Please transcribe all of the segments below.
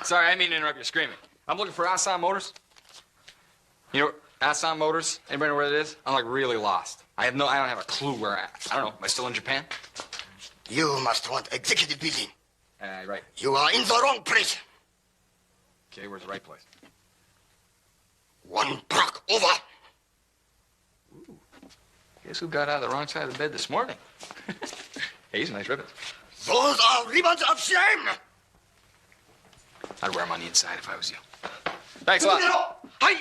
Sorry, I didn't mean to interrupt your screaming. I'm looking for Asan Motors. You know, Asan Motors? Anybody know where it is? I'm like really lost. I don't have a clue where I don't know. Am I still in Japan? You must want executive building. Right. You are in the wrong place. Okay, where's the right place? One block over. Ooh. Guess who got out of the wrong side of the bed this morning? Hey, these are nice ribbons. Those are ribbons of shame. I'd wear them on the inside if I was you. Thanks a lot. Hi.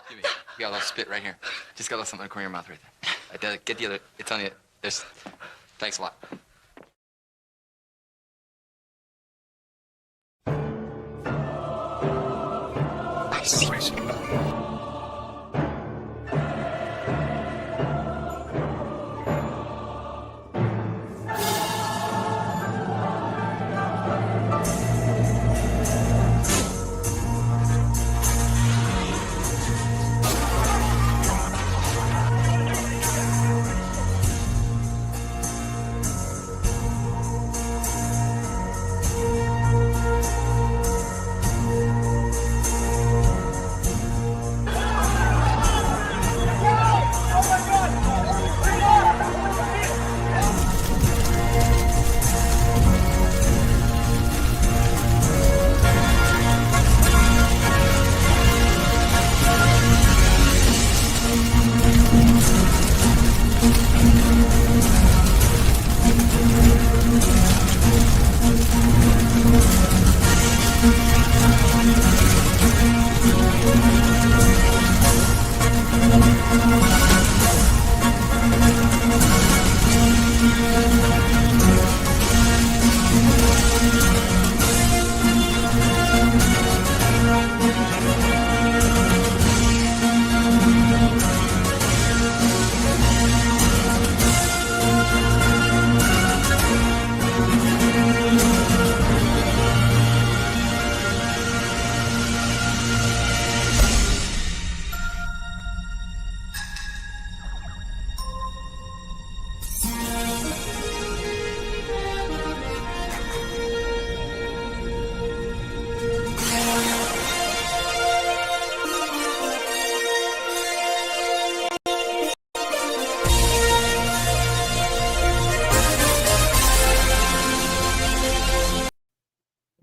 Give me. You got a little spit right here. Just got a little something in the corner of your mouth right there. Right there. Get the other. It's on the. There's. Thanks a lot. I see.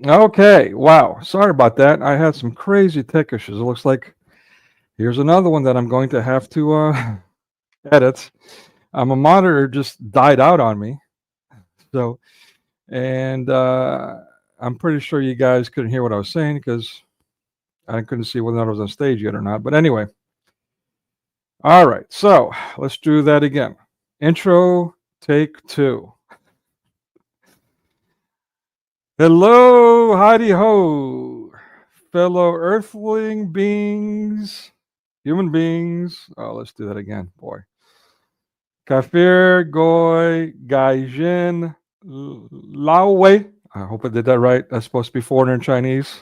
Okay, wow. Sorry about that. I had some crazy tech issues. It looks like here's another one that I'm going to have to edit. My monitor just died out on me. So, and I'm pretty sure you guys couldn't hear what I was saying because I couldn't see whether or not I was on stage yet or not. But anyway, all right. So let's do that again. Intro, take 2. Hello, howdy ho, fellow earthling beings, human beings. Oh, let's do that again, boy. Kafir Goy Gaijin Laowei. I hope I did that right. That's supposed to be foreigner in Chinese.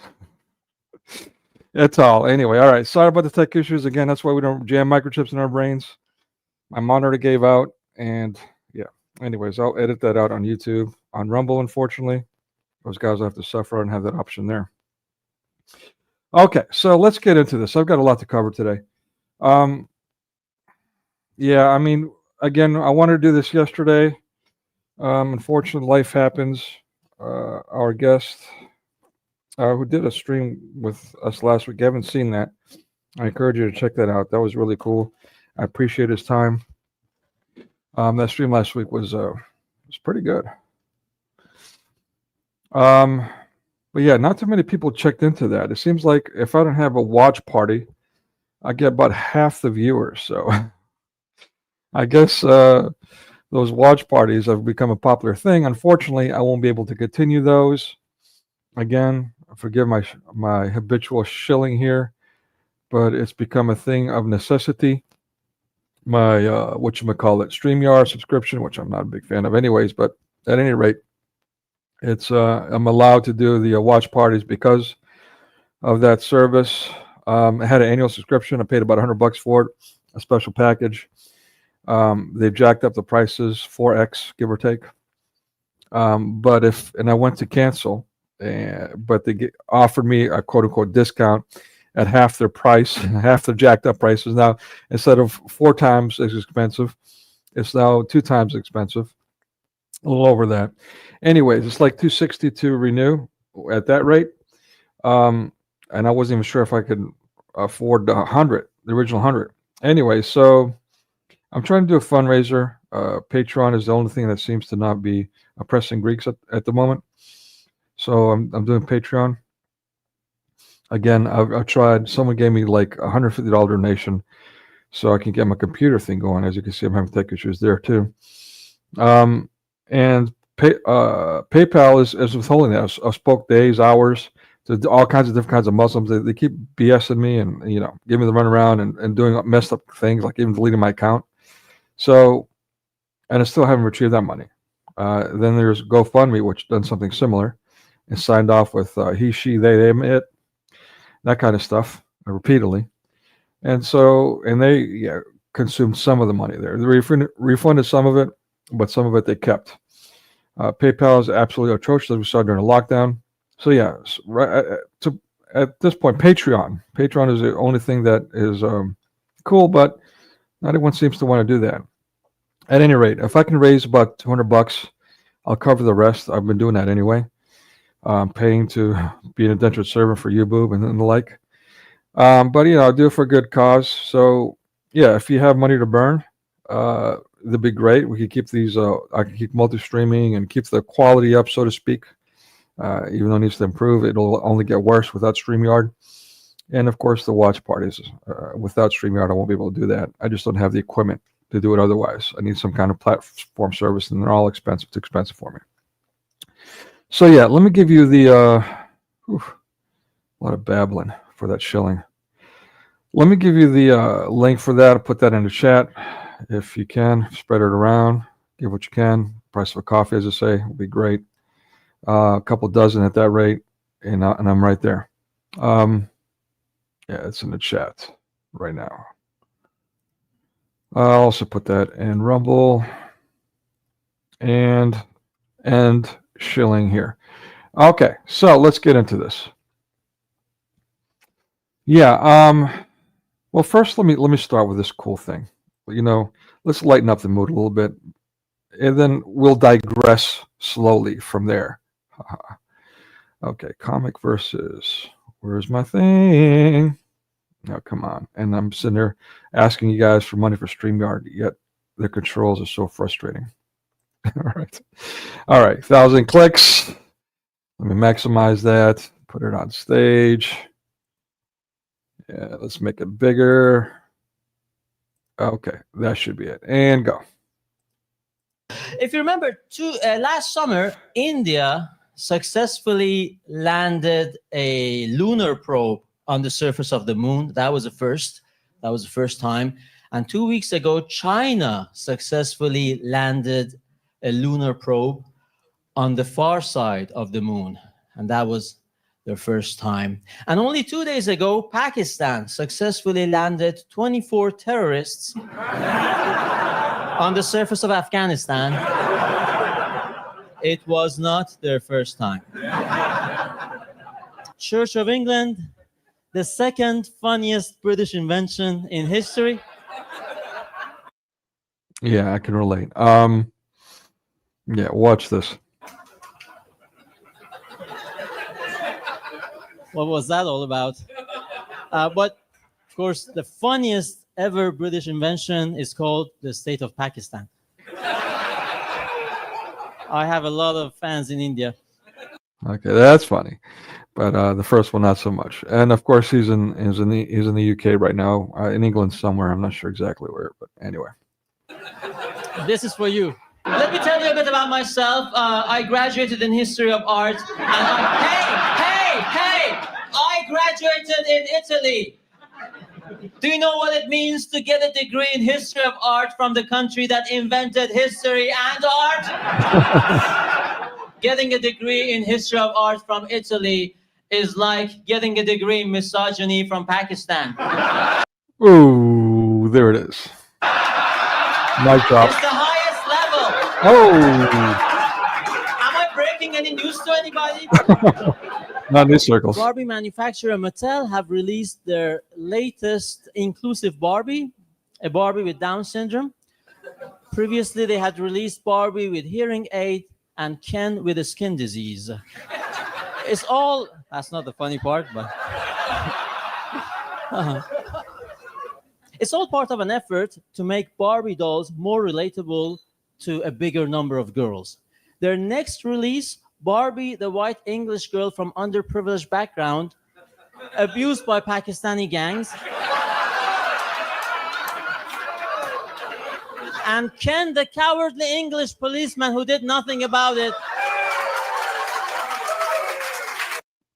It's all. Anyway, all right. Sorry about the tech issues. Again, that's why we don't jam microchips in our brains. My monitor gave out, and yeah. Anyways, I'll edit that out on YouTube. On Rumble, unfortunately, those guys will have to suffer and have that option there. Okay, so let's get into this. I've got a lot to cover today. Yeah, I mean, again, I wanted to do this yesterday. Unfortunately, life happens. Our guest, who did a stream with us last week, you haven't seen that. I encourage you to check that out. That was really cool. I appreciate his time. That stream last week was pretty good. But yeah, not too many people checked into that. It seems like if I don't have a watch party, I get about half the viewers. So I guess those watch parties have become a popular thing. Unfortunately, I won't be able to continue those. Again, forgive my habitual shilling here, but it's become a thing of necessity. My whatchamacallit, StreamYard subscription, which I'm not a big fan of anyways, but at any rate, it's I'm allowed to do the watch parties because of that service. I had an annual subscription. I paid about $100 for it, a special package. They've jacked up the prices 4x, give or take. But I went to cancel, but they offered me a quote unquote discount at half their price, half the jacked up prices. Now, instead of 4 times as expensive, it's now 2 times expensive, a little over that. Anyways, it's like $260 to renew at that rate. And I wasn't even sure if I could afford the original 100. Anyway, so I'm trying to do a fundraiser. Patreon is the only thing that seems to not be oppressing Greeks at the moment. So I'm doing Patreon. Again, I've tried. Someone gave me like a $150 donation so I can get my computer thing going. As you can see, I'm having tech issues there too. And PayPal is withholding that. I spoke days, hours to all kinds of different kinds of Muslims. They keep BSing me and give me the runaround and doing messed up things like even deleting my account. So, and I still haven't retrieved that money. Then there's GoFundMe, which done something similar and signed off with he, she, they, them, it, that kind of stuff repeatedly. And so, and they consumed some of the money there. They refunded some of it, but some of it they kept. PayPal is absolutely atrocious. We saw during the lockdown. So yeah, at this point, Patreon is the only thing that is cool, but not everyone seems to want to do that. At any rate, if I can raise about $200, I'll cover the rest. I've been doing that anyway. Paying to be an indentured servant for YouBoob and the like. But I'll do it for a good cause. So yeah, if you have money to burn, that'd be great. We could keep these. I can keep multi-streaming and keep the quality up, so to speak. Even though it needs to improve, it'll only get worse without StreamYard. And of course, the watch parties. Without StreamYard, I won't be able to do that. I just don't have the equipment to do it otherwise. I need some kind of platform service, and they're all expensive. Too expensive for me. So yeah, let me give you the. A lot of babbling for that shilling. Let me give you the link for that. I'll put that in the chat if you can. Spread it around. Give what you can. Price of a coffee, as I say, will be great. A couple dozen at that rate, and I'm right there. Yeah, it's in the chat right now. I'll also put that in Rumble and shilling here. Okay, so let's get into this. Yeah. Well, first let me start with this cool thing. Let's lighten up the mood a little bit, and then we'll digress slowly from there. Okay, comic versus. Where's my thing? Oh, come on. And I'm sitting there asking you guys for money for StreamYard, yet the controls are so frustrating. All right. 1,000 clicks. Let me maximize that. Put it on stage. Yeah, let's make it bigger. Okay, that should be it. And go. If you remember, last summer, India successfully landed a lunar probe on the surface of the moon. That was the first. That was the first time. And 2 weeks ago, China successfully landed a lunar probe on the far side of the moon. And that was their first time. And only 2 days ago, Pakistan successfully landed 24 terrorists on the surface of Afghanistan. It was not their first time. Church of England, the second funniest British invention in history. Yeah, I can relate. Yeah, watch this. What was that all about? But of course, the funniest ever British invention is called the state of Pakistan. I have a lot of fans in India. Okay, that's funny, but the first one not so much. And of course, he's in the UK right now, in England somewhere. I'm not sure exactly where, but anyway. This is for you. Let me tell you a bit about myself. I graduated in history of art. And hey! I graduated in Italy. Do you know what it means to get a degree in history of art from the country that invented history and art? Getting a degree in history of art from Italy is like getting a degree in misogyny from Pakistan. Ooh, there it is. Mic drop. It's the highest level. Oh, Am I breaking any news to anybody? not in these circles. Barbie manufacturer Mattel have released their latest inclusive Barbie, a Barbie with Down syndrome. Previously, they had released Barbie with hearing aid and Ken with a skin disease. It's all, that's not the funny part, but it's all part of an effort to make Barbie dolls more relatable to a bigger number of girls. Their next release, Barbie, the white English girl from underprivileged background, abused by Pakistani gangs, and Ken, the cowardly English policeman who did nothing about it.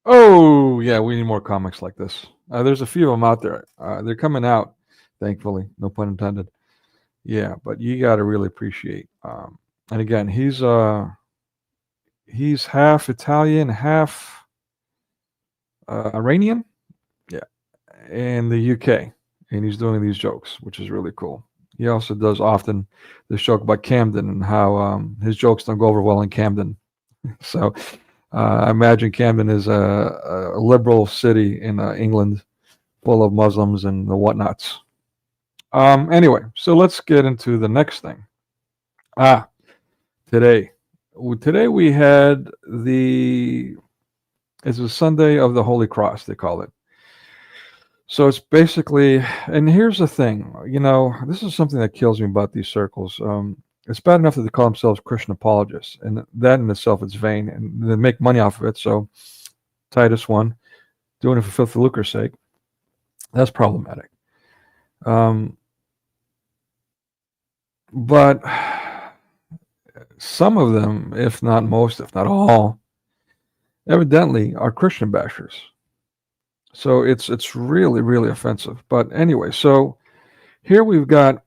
Oh, yeah, we need more comics like this. There's a few of them out there. They're coming out, thankfully, no pun intended. Yeah, but you got to really appreciate. And again, he's half Italian, half Iranian. Yeah, in the UK, and he's doing these jokes, which is really cool. He also does often this joke about Camden and how his jokes don't go over well in Camden. So I imagine Camden is a liberal city in England, full of Muslims and the whatnots. Anyway, so let's get into the next thing. Today we had it's a Sunday of the Holy Cross, they call it. So it's basically, and here's the thing, this is something that kills me about these circles. It's bad enough that they call themselves Christian apologists, and that in itself is vain, and they make money off of it. So Titus 1, doing it for filthy lucre's sake, that's problematic. But some of them, if not most, if not all, evidently are Christian bashers. So it's really, really offensive. But anyway, so here we've got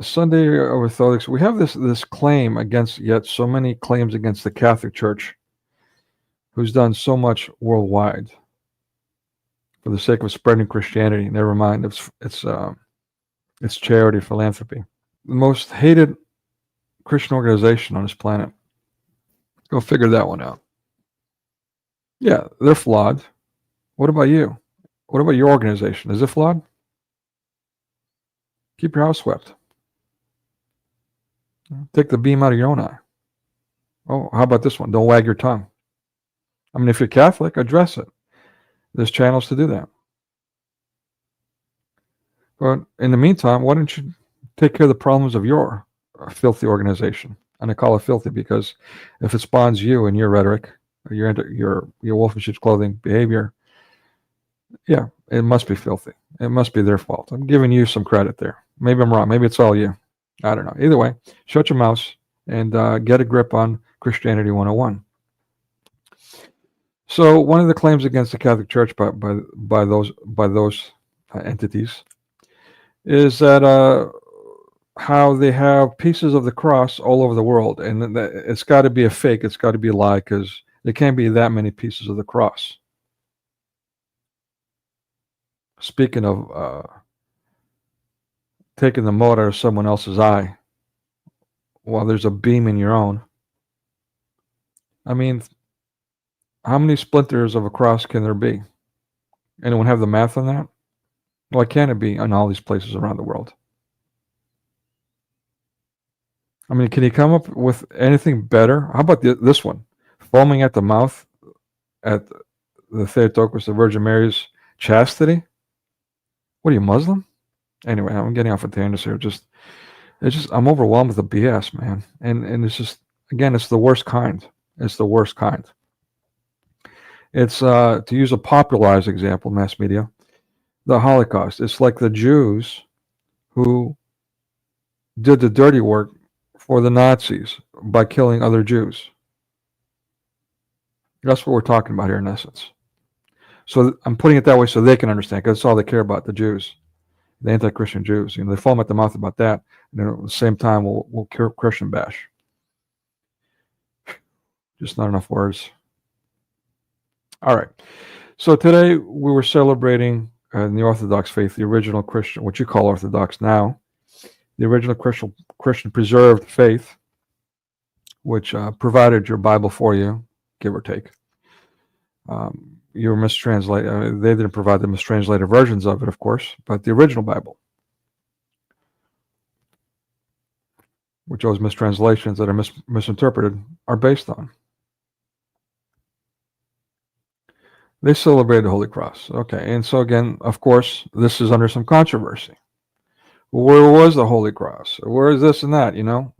Sunday of Orthodox. We have this claim against, yet so many claims against the Catholic Church, who's done so much worldwide for the sake of spreading Christianity. Never mind, it's charity, philanthropy. The most hated Christian organization on this planet. Go figure that one out. Yeah, they're flawed. What about you? What about your organization? Is it flawed? Keep your house swept. Take the beam out of your own eye. Oh, how about this one? Don't wag your tongue. I mean, if you're Catholic, address it. There's channels to do that. But in the meantime, why don't you take care of the problems of your filthy organization? And I call it filthy because if it spawns you and your rhetoric, your wolf in sheep's clothing behavior, yeah, it must be filthy. It must be their fault. I'm giving you some credit there. Maybe I'm wrong. Maybe it's all you. I don't know. Either way, shut your mouth and get a grip on Christianity 101. So one of the claims against the Catholic Church by those entities is that how they have pieces of the cross all over the world, and it's got to be a fake. It's got to be a lie, because there can't be that many pieces of the cross. Speaking of taking the mote out of someone else's eye while there's a beam in your own. I mean, how many splinters of a cross can there be? Anyone have the math on that? Why can't it be in all these places around the world? I mean, can you come up with anything better? How about this one? Foaming at the mouth at the Theotokos, the Virgin Mary's chastity? What are you, Muslim? Anyway, I'm getting off a tangent here. I'm overwhelmed with the BS, man. And it's just, again, it's the worst kind. It's the worst kind. It's, to use a popularized example, mass media, the Holocaust. It's like the Jews who did the dirty work for the Nazis by killing other Jews. That's what we're talking about here in essence. So I'm putting it that way so they can understand, because that's all they care about, the Jews, the anti-Christian Jews. You know, they foam at the mouth about that, and then at the same time we'll Christian bash. Just not enough words. All right. So today we were celebrating in the Orthodox faith, the original Christian, what you call Orthodox now, the original Christian preserved faith, which provided your Bible for you, give or take. You were mistranslated. They didn't provide the mistranslated versions of it, of course, but the original Bible, which those mistranslations that are misinterpreted are based on. They celebrated the Holy Cross. Okay, and so again, of course, this is under some controversy. Where was the Holy Cross? Where is this and that, you know?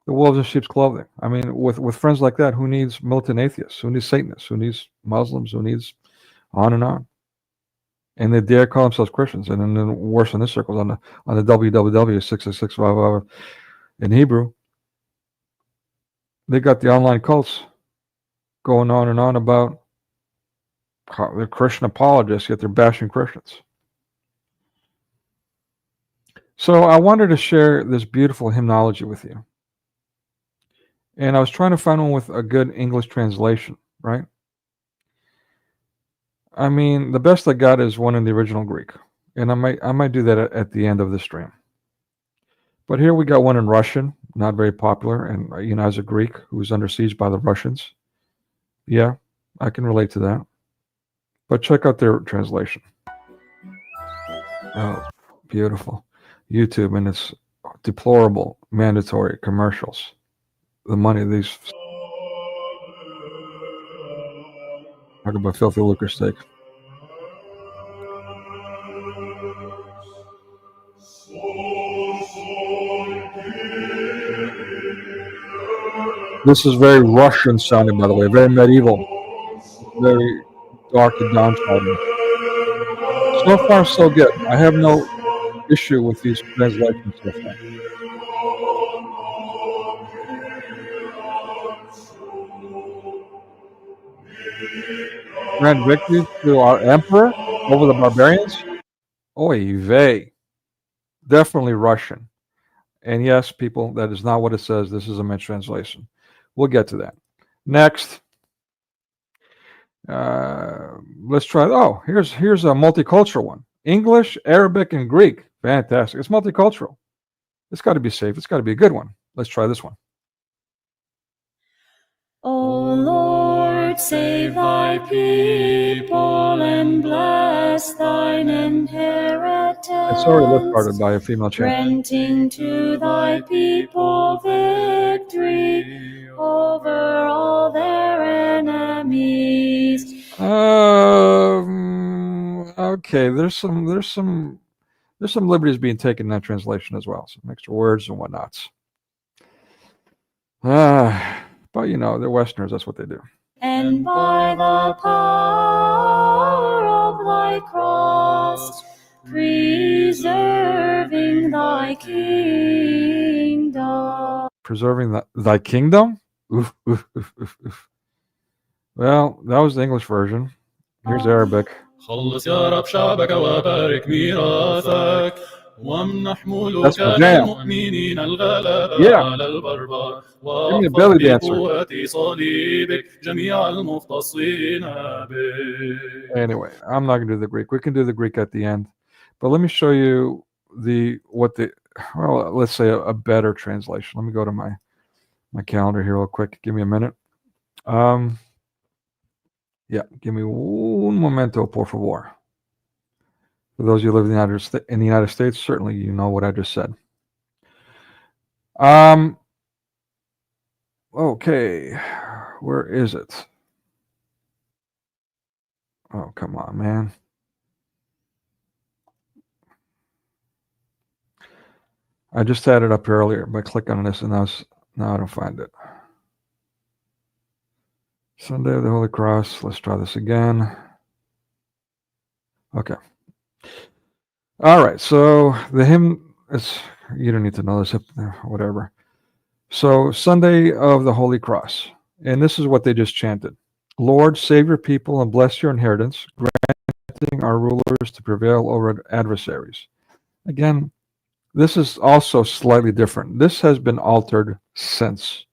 The wolves in sheep's clothing. I mean, with friends like that, who needs militant atheists? Who needs Satanists? Who needs Muslims? Who needs on and on? And they dare call themselves Christians. And then worse in this circle, on the www 666 in Hebrew, they got the online cults going on and on about how they're Christian apologists, yet they're bashing Christians. So I wanted to share this beautiful hymnology with you. And I was trying to find one with a good English translation, right? I mean, the best I got is one in the original Greek. And I might do that at the end of the stream. But here we got one in Russian, not very popular, and you know, as a Greek who was under siege by the Russians, yeah, I can relate to that. But check out their translation. Oh, beautiful. YouTube and its deplorable mandatory commercials. The money these talk about filthy lucre steak. This is very Russian sounding, by the way, very medieval, very dark and downtrodden. So far, so good. I have no issue with these translations so far. Grand victory to our emperor over the barbarians? Oy vey. Definitely Russian. And yes, people, that is not what it says. This is a mistranslation. We'll get to that. Next. Let's try. Oh, here's a multicultural one. English, Arabic, and Greek. Fantastic. It's multicultural. It's got to be safe. It's got to be a good one. Let's try this one. O Lord, save thy people and bless thine inheritance. It's already lip parted by a female champion. Granting to thy people victory over all their enemies. Okay, there's some liberties being taken in that translation as well. Some extra words and whatnots. But you know, they're Westerners, that's what they do. And by the power of thy cross, preserving thy kingdom. Preserving thy kingdom? Oof, oof, oof, oof, oof. Well, that was the English version. Here's Arabic. خلص يا رب شعبك وبارك ميراثك وامنح That's ملوكك my jam. المؤمنين الغلبة Yeah. على البربر Give me a واحفظ belly dancer. بقوة صليبك جميع المختصين بك. Anyway, I'm not going to do the Greek. We can do the Greek at the end. But let me show you let's say a better translation. Let me go to my calendar here real quick. Give me a minute. Yeah, give me un momento, por favor. For those of you who live in the United States, certainly you know what I just said. Okay, where is it? Oh, come on, man. I just had it up earlier by clicking on this, and now I don't find it. Sunday of the Holy Cross. Let's try this again. Okay. All right. So the hymn is, you don't need to know this, whatever. So Sunday of the Holy Cross. And this is what they just chanted. Lord, save your people and bless your inheritance, granting our rulers to prevail over adversaries. Again, this is also slightly different. This has been altered since.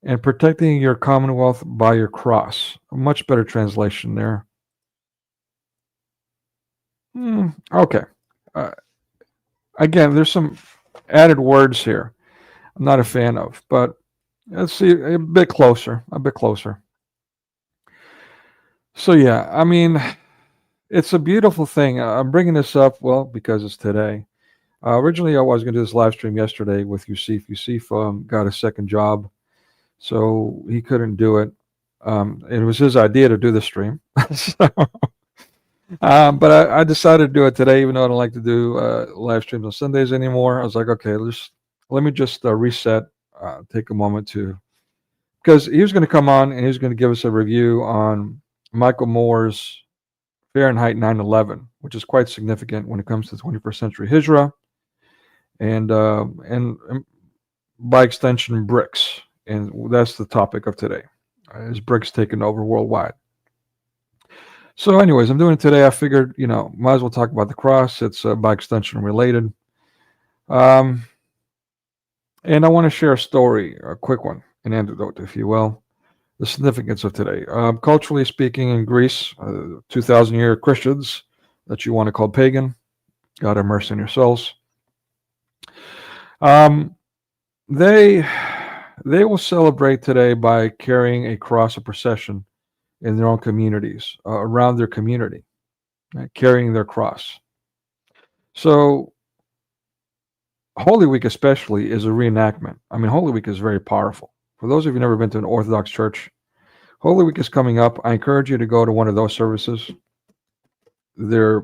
And protecting your commonwealth by your cross. A much better translation there. Okay. Again, there's some added words here I'm not a fan of, but let's see a bit closer. So yeah, I mean, it's a beautiful thing. I'm bringing this up, well, because it's today. Originally, I was going to do this live stream yesterday with Yousif. Yousif got a second job, so he couldn't do it. It was his idea to do the stream. But I decided to do it today, even though I don't like to do live streams on Sundays anymore. I was like, okay, let me just reset, take a moment because he was going to come on and he was going to give us a review on Michael Moore's Fahrenheit 9/11, which is quite significant when it comes to 21st century Hijra, and by extension BRICS, and that's the topic of today. Is BRICS taking over worldwide? So anyways, I'm doing it today. I figured, might as well talk about the cross. It's by extension related. And I want to share a story, a quick one, an anecdote, if you will, the significance of today. Culturally speaking, in Greece, 2,000-year Christians that you want to call pagan, God have mercy on your souls. They will celebrate today by carrying a cross of procession in their own communities, around their community, right, carrying their cross. So Holy Week especially is a reenactment. I mean, Holy Week is very powerful. For those of you who've never been to an Orthodox church, Holy Week is coming up. I encourage you to go to one of those services. They're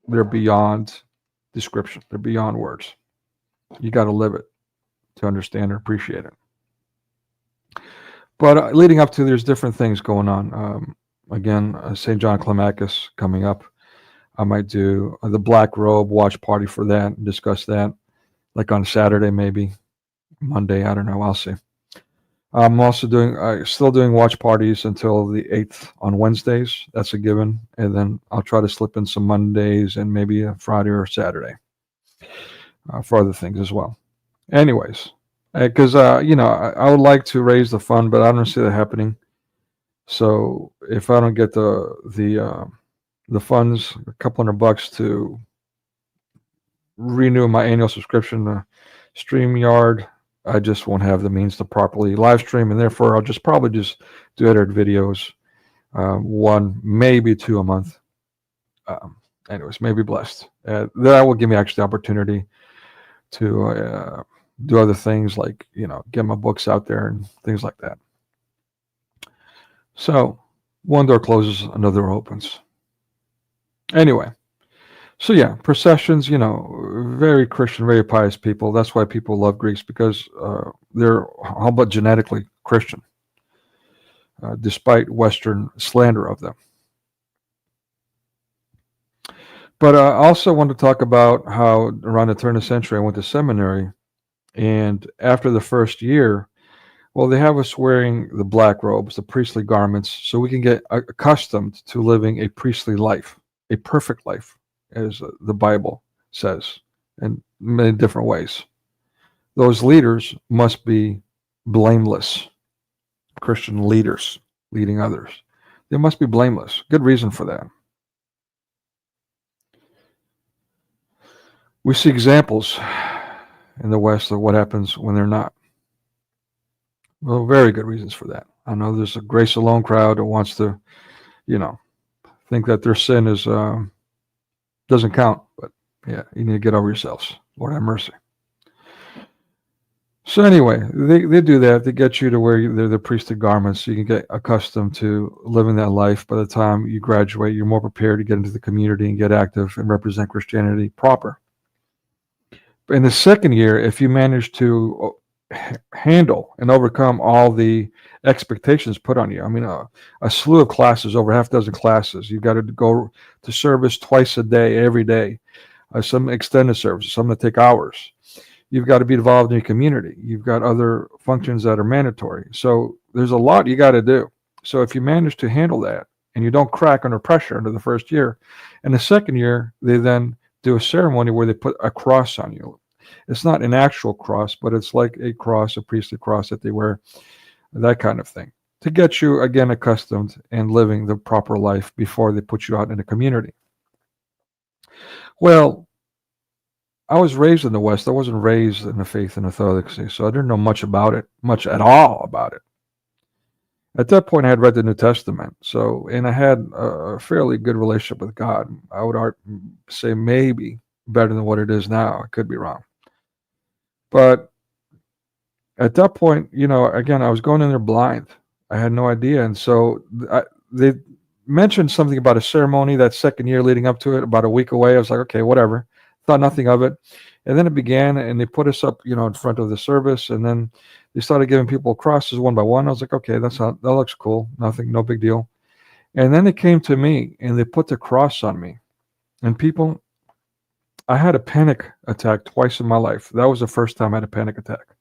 beyond description. They're beyond words. You got to live it to understand and appreciate it. But leading up to, there's different things going on. Again, St. John Climacus coming up. I might do the Black Robe watch party for that and discuss that, like on Saturday, maybe Monday. I don't know. I'll see. I'm also still doing watch parties until the 8th on Wednesdays. That's a given. And then I'll try to slip in some Mondays and maybe a Friday or Saturday for other things as well. Anyways. Because I would like to raise the fund, but I don't see that happening. So if I don't get the funds, a couple $100 to renew my annual subscription to StreamYard, I just won't have the means to properly live stream, and therefore I'll probably just do edited videos, 1, maybe 2 a month. Anyways, maybe blessed. That will give me actually the opportunity to do other things like, get my books out there and things like that. So one door closes, another door opens. Anyway, so yeah, processions, very Christian, very pious people. That's why people love Greeks, because they're all but genetically Christian, despite Western slander of them. But I also want to talk about how around the turn of the century I went to seminary. And after the first year, Well, they have us wearing the black robes, the priestly garments, so we can get accustomed to living a priestly life, a perfect life, as the Bible says, in many different ways. Those leaders must be blameless. Christian leaders leading others. They must be blameless. Good reason for that. We see examples in the West of what happens when they're not. Well, very good reasons for that. I know there's a grace alone crowd that wants to, think that their sin is doesn't count. But yeah, you need to get over yourselves. Lord have mercy. So anyway, they do that. They get you to wear the priestly garments so you can get accustomed to living that life. By the time you graduate, you're more prepared to get into the community and get active and represent Christianity proper. In the second year, if you manage to handle and overcome all the expectations put on you, I mean, a slew of classes, over half a dozen classes. You've got to go to service twice a day, every day. Some extended services, some that take hours. You've got to be involved in your community. You've got other functions that are mandatory. So there's a lot you got to do. So if you manage to handle that and you don't crack under pressure into the first year, in the second year, they then do a ceremony where they put a cross on you. It's not an actual cross, but it's like a cross, a priestly cross that they wear, that kind of thing, to get you, again, accustomed and living the proper life before they put you out in the community. Well, I was raised in the West. I wasn't raised in the faith and orthodoxy, so I didn't know much about it, much at all about it. At that point, I had read the New Testament, and I had a fairly good relationship with God. I would say maybe better than what it is now. I could be wrong. But at that point, again, I was going in there blind. I had no idea. And so they mentioned something about a ceremony that second year leading up to it, about a week away. I was like, okay, whatever. Thought nothing of it. And then it began, and they put us up, in front of the service, and then they started giving people crosses one by one. I was like, okay, that looks cool. Nothing, no big deal. And then they came to me, and they put the cross on me. And people, I had a panic attack twice in my life. That was the first time I had a panic attack.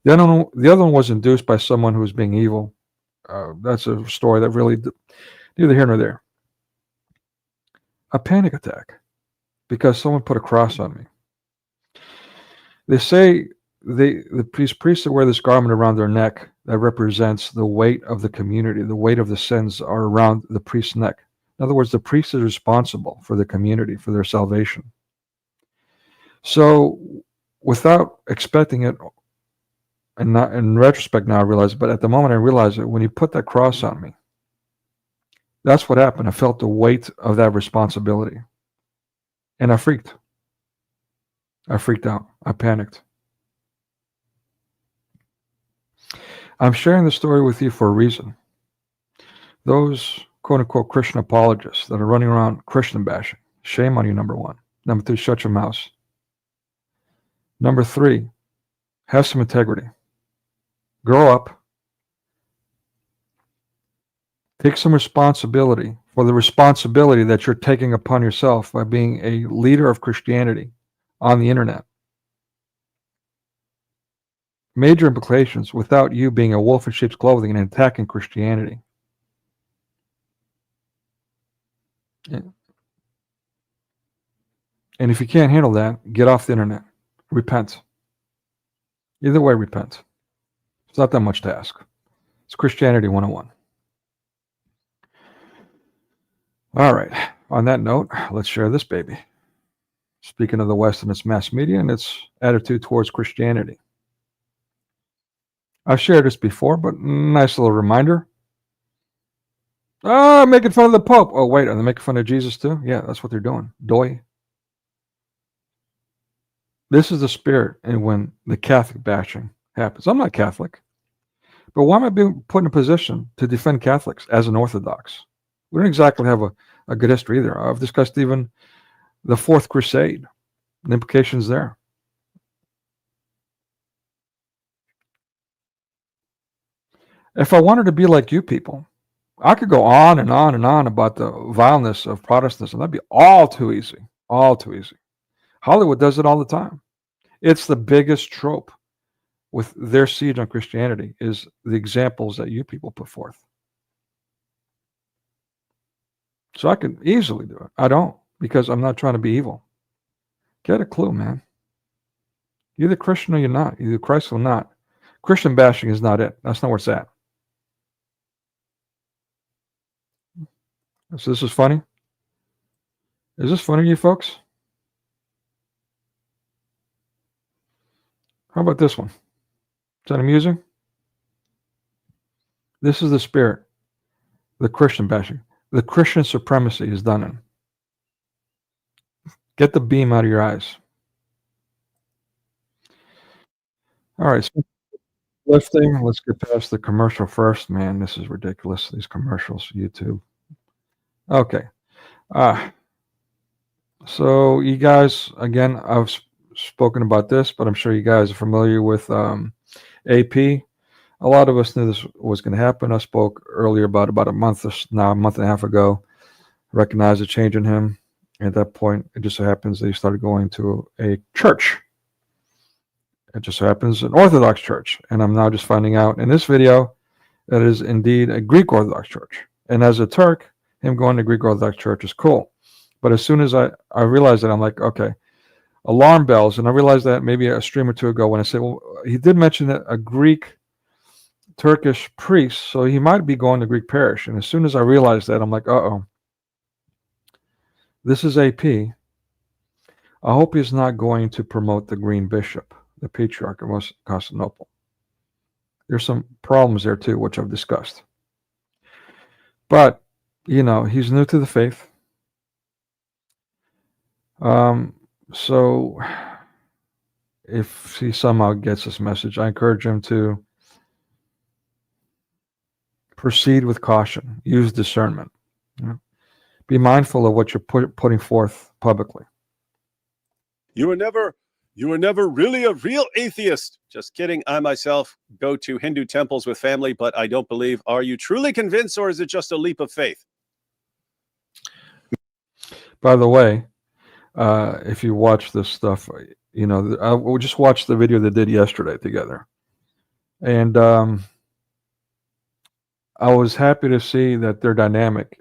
The other one was induced by someone who was being evil. That's a story that really, neither here nor there. A panic attack because someone put a cross on me. They say the priests that wear this garment around their neck that represents the weight of the community, the weight of the sins are around the priest's neck. In other words, the priest is responsible for the community, for their salvation. So without expecting it, and not in retrospect now I realize it, but at the moment I realized it, when he put that cross on me, that's what happened. I felt the weight of that responsibility. And I freaked. I freaked out. I panicked. I'm sharing the story with you for a reason. Those quote-unquote Christian apologists that are running around Christian bashing, shame on you, number one. Number two, shut your mouth. Number three, have some integrity. Grow up. Take some responsibility for the responsibility that you're taking upon yourself by being a leader of Christianity on the internet. Major implications without you being a wolf in sheep's clothing and attacking Christianity. And if you can't handle that, get off the internet. Repent. Either way, repent. It's not that much to ask. It's Christianity 101. All right. On that note, let's share this baby. Speaking of the West and its mass media and its attitude towards Christianity. I've shared this before, but nice little reminder. Making fun of the Pope. Oh, wait, are they making fun of Jesus too? Yeah, that's what they're doing. Doy. This is the spirit and when the Catholic bashing happens. I'm not Catholic. But why am I being put in a position to defend Catholics as an Orthodox? We don't exactly have a good history either. I've discussed even the Fourth Crusade, the implications there. If I wanted to be like you people, I could go on and on and on about the vileness of Protestantism. That'd be all too easy. All too easy. Hollywood does it all the time. It's the biggest trope with their siege on Christianity is the examples that you people put forth. So I can easily do it. I don't, because I'm not trying to be evil. Get a clue, man. You're either Christian or you're not. You're either Christ or not. Christian bashing is not it. That's not where it's at. So this is funny? Is this funny to you folks? How about this one? Is that amusing? This is the spirit. The Christian bashing. The Christian supremacy is done in. Get the beam out of your eyes. All right. So lifting. Let's get past the commercial first. Man, this is ridiculous. These commercials, YouTube. Okay. So you guys, again, I've spoken about this, but I'm sure you guys are familiar with AP. A lot of us knew this was going to happen. I spoke earlier about a month and a half ago. Recognized a change in him. At that point, it just so happens that he started going to a church. It just so happens an Orthodox church. And I'm now just finding out in this video that it is indeed a Greek Orthodox church. And as a Turk, him going to Greek Orthodox church is cool. But as soon as I realized that, I'm like, okay, alarm bells. And I realized that maybe a stream or two ago when I said, well, he did mention that a Greek Turkish priest, so he might be going to Greek parish. And as soon as I realized that, I'm like, uh-oh. This is AP. I hope he's not going to promote the Green Bishop, the Patriarch of Constantinople. There's some problems there too, which I've discussed. But, you know, he's new to the faith. So if he somehow gets this message, I encourage him to proceed with caution, use discernment. You know? Be mindful of what you're putting forth publicly. You were never really a real atheist. Just kidding. I myself go to Hindu temples with family, but I don't believe. Are you truly convinced, or is it just a leap of faith? By the way, if you watch this stuff, you know, we just watched the video they did yesterday together. And I was happy to see that their dynamic.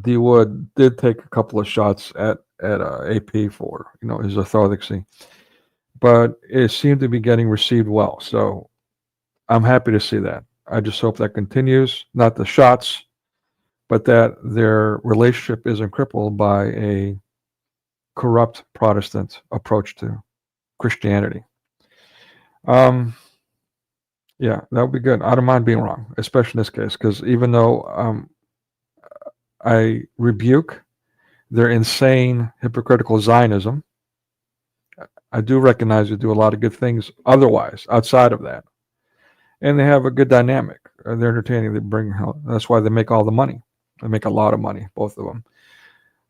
D Wood did take a couple of shots at AP for, you know, his orthodoxy, but it seemed to be getting received well. So I'm happy to see that. I just hope that continues, not the shots, but that their relationship isn't crippled by a corrupt Protestant approach to Christianity. Yeah, that would be good. I don't mind being wrong, especially in this case, because even though I rebuke their insane, hypocritical Zionism, I do recognize they do a lot of good things otherwise, outside of that. And they have a good dynamic. They're entertaining. They bring, that's why they make all the money. They make a lot of money, both of them.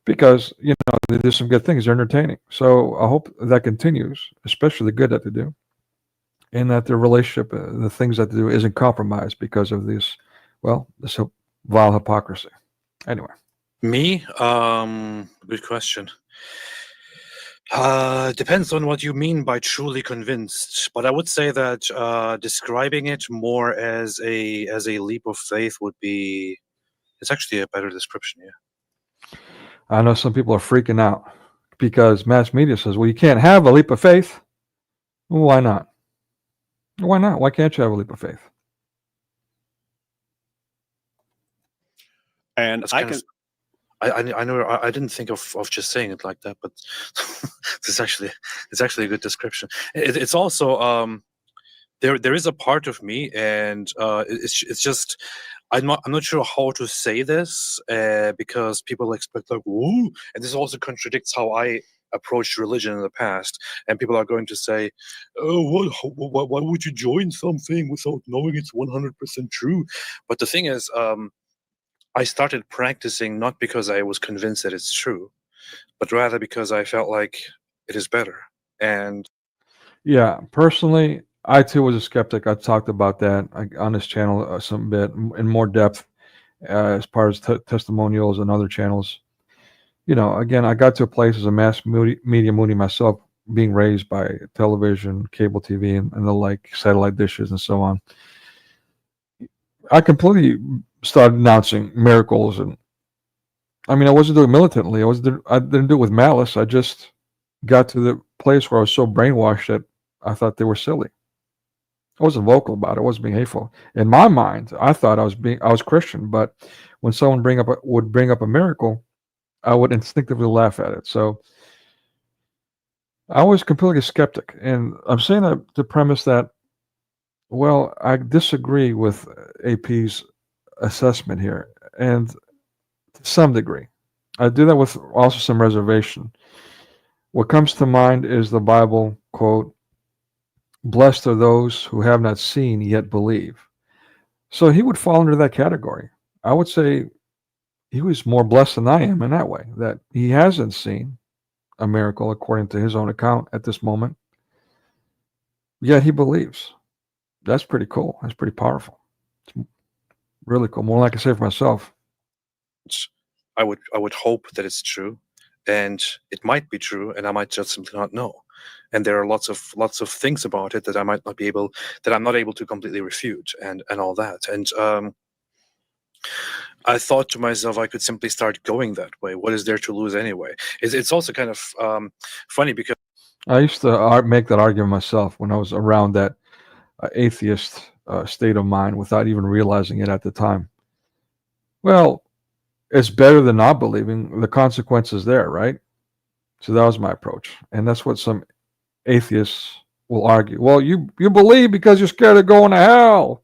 Because, you know, they do some good things. They're entertaining. So I hope that continues, especially the good that they do. And that their relationship, the things that they do, isn't compromised because of this, well, this vile hypocrisy. Anyway. Me? Good question. Depends on what you mean by truly convinced. But I would say that describing it more as a leap of faith would be, it's actually a better description, yeah. I know some people are freaking out because mass media says, well, you can't have a leap of faith. Well, why not? Why not? Why can't you have a leap of faith? And I know I didn't think of just saying it like that, but it's actually a good description. It's also there is a part of me, and it's just I'm not sure how to say this because people expect like woo, and this also contradicts how I approached religion in the past, and people are going to say, oh, why would you join something without knowing it's 100% true? But the thing is, I started practicing not because I was convinced that it's true, but rather because I felt like it is better. And yeah, personally, I too was a skeptic. I talked about that on this channel some bit in more depth as far as testimonials and other channels. You know, again, I got to a place as a mass media Moody myself being raised by television, cable TV, and the like, satellite dishes, and so on, I completely started announcing miracles. And I mean, I wasn't doing it militantly. I didn't do it with malice. I just got to the place where I was so brainwashed that I thought they were silly. I wasn't vocal about it. I wasn't being hateful. In my mind, I thought I was Christian. But when someone would bring up a miracle, I would instinctively laugh at it. So I was completely skeptic. And I'm saying that to premise that, well, I disagree with AP's assessment here, and to some degree. I do that with also some reservation. What comes to mind is the Bible quote, "Blessed are those who have not seen yet believe." So he would fall into that category. I would say he was more blessed than I am in that way, that he hasn't seen a miracle according to his own account at this moment, yet he believes. That's pretty cool. That's pretty powerful. It's really cool. More like I say for myself. I would hope that it's true, and it might be true, and I might just simply not know. And there are lots of things about it that I'm not able to completely refute, and all that. And I thought to myself, I could simply start going that way. What is there to lose anyway? It's also kind of funny because I used to make that argument myself when I was around that atheist state of mind without even realizing it at the time. Well, it's better than not believing. The consequence is there, right? So that was my approach. And that's what some atheists will argue. Well, you believe because you're scared of going to hell.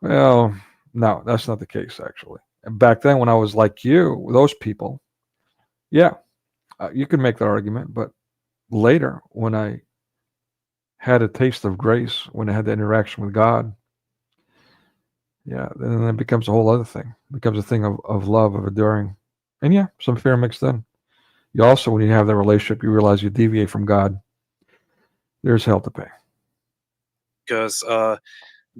Well, no, that's not the case, actually. And back then, when I was like you, those people, yeah, you can make that argument. But later, when I had a taste of grace, when I had the interaction with God, yeah, then it becomes a whole other thing. It becomes a thing of love, of enduring. And yeah, some fear mixed in. You also, when you have that relationship, you realize you deviate from God. There's hell to pay. Because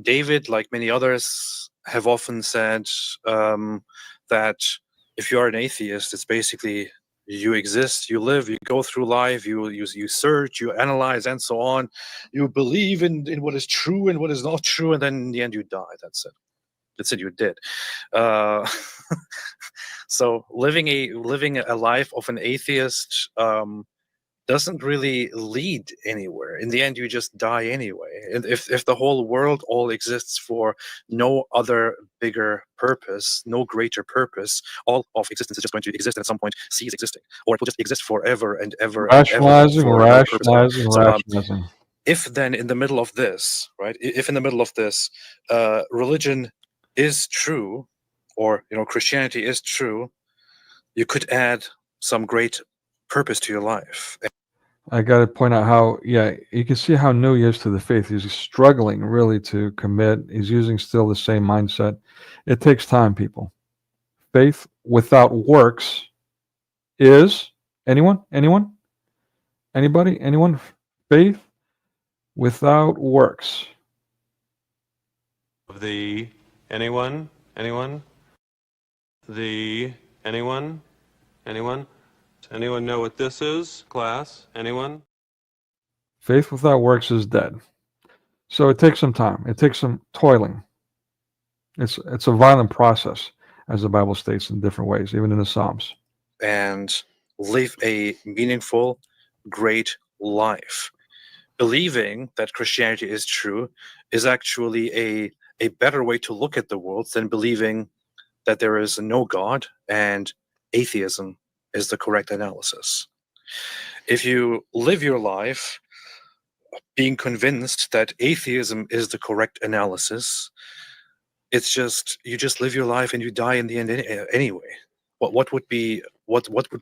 David, like many others, have often said that if you are an atheist, it's basically you exist, you live, you go through life, you search, you analyze, and so on. You believe in what is true and what is not true, and then in the end you die. That's it. That's it. You're dead. So living a life of an atheist doesn't really lead anywhere. In the end, you just die anyway. And if the whole world all exists for no other bigger purpose, no greater purpose, all of existence is just going to exist and at some point cease existing, or it will just exist forever and ever. Rationalizing, and ever for no purpose. rationalizing. If then in the middle of this, right? If in the middle of this, religion is true, or Christianity is true, you could add some great purpose to your life. I got to point out how, you can see how new he is to the faith. He's struggling really to commit. He's using still the same mindset. It takes time, people. Faith without works is anyone? Anybody? Anyone? Faith without works. The anyone? The anyone? Anyone know what this is, class? Anyone? Faith without works is dead. So it takes some time. It takes some toiling. It's a violent process, as the Bible states in different ways, even in the Psalms. And live a meaningful, great life. Believing that Christianity is true is actually a better way to look at the world than believing that there is no God and atheism is the correct analysis. If you live your life being convinced that atheism is the correct analysis, it's just you just live your life and you die in the end anyway. What would be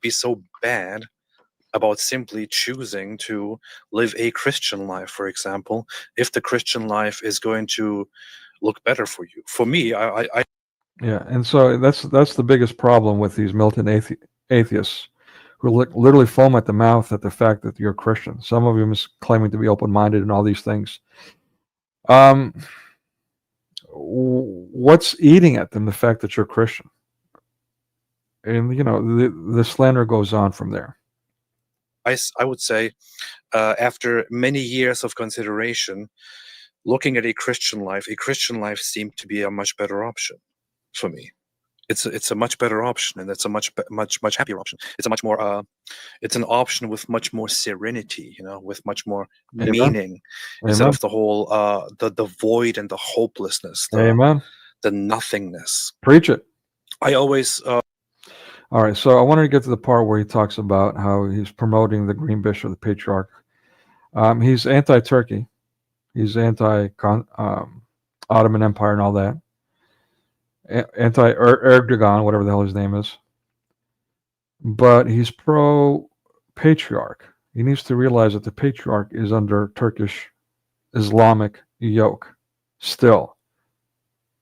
so bad about simply choosing to live a Christian life, for example, if the Christian life is going to look better for you? For me, And so that's the biggest problem with these militant atheists who literally foam at the mouth at the fact that you're a Christian. Some of them is claiming to be open-minded and all these things. What's eating at them? The fact that you're Christian. And the slander goes on from there. I would say, after many years of consideration, looking at a Christian life seemed to be a much better option for me. It's a much better option, and it's a much happier option. It's a much more it's an option with much more serenity, with much more Amen. meaning, instead Amen. of the whole the void and the hopelessness, Amen. the nothingness. Preach it. I always All right, so I wanted to get to the part where he talks about how he's promoting the Green Bishop, the Patriarch. He's anti-Turkey. He's anti-Ottoman Empire and all that. Anti-Erdogan, whatever the hell his name is. But he's pro-Patriarch. He needs to realize that the Patriarch is under Turkish Islamic yoke. Still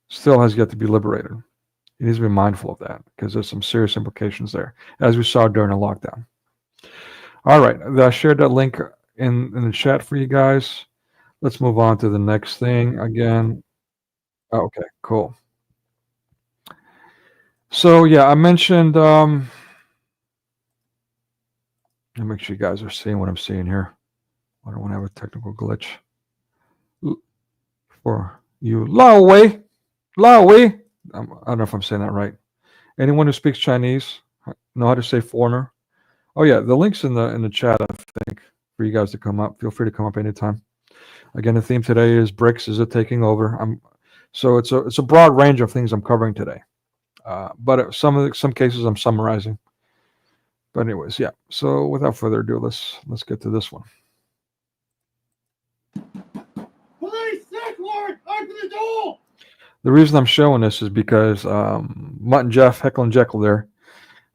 has yet to be liberated. He needs to be mindful of that because there's some serious implications there, as we saw during the lockdown. All right, I shared that link in the chat for you guys. Let's move on to the next thing again. Okay, cool. So yeah, I mentioned. Let me make sure you guys are seeing what I'm seeing here. I don't want to have a technical glitch. For you, Laowei. I don't know if I'm saying that right. Anyone who speaks Chinese know how to say foreigner? Oh yeah, the link's in the chat, I think, for you guys to come up. Feel free to come up anytime. Again, the theme today is BRICS. Is it taking over? So it's a broad range of things I'm covering today. But some cases I'm summarizing. But anyways, yeah. So without further ado, let's get to this one. Police, Sick Lord, open the door! The reason I'm showing this is because Mutt and Jeff, Heckle and Jekyll there,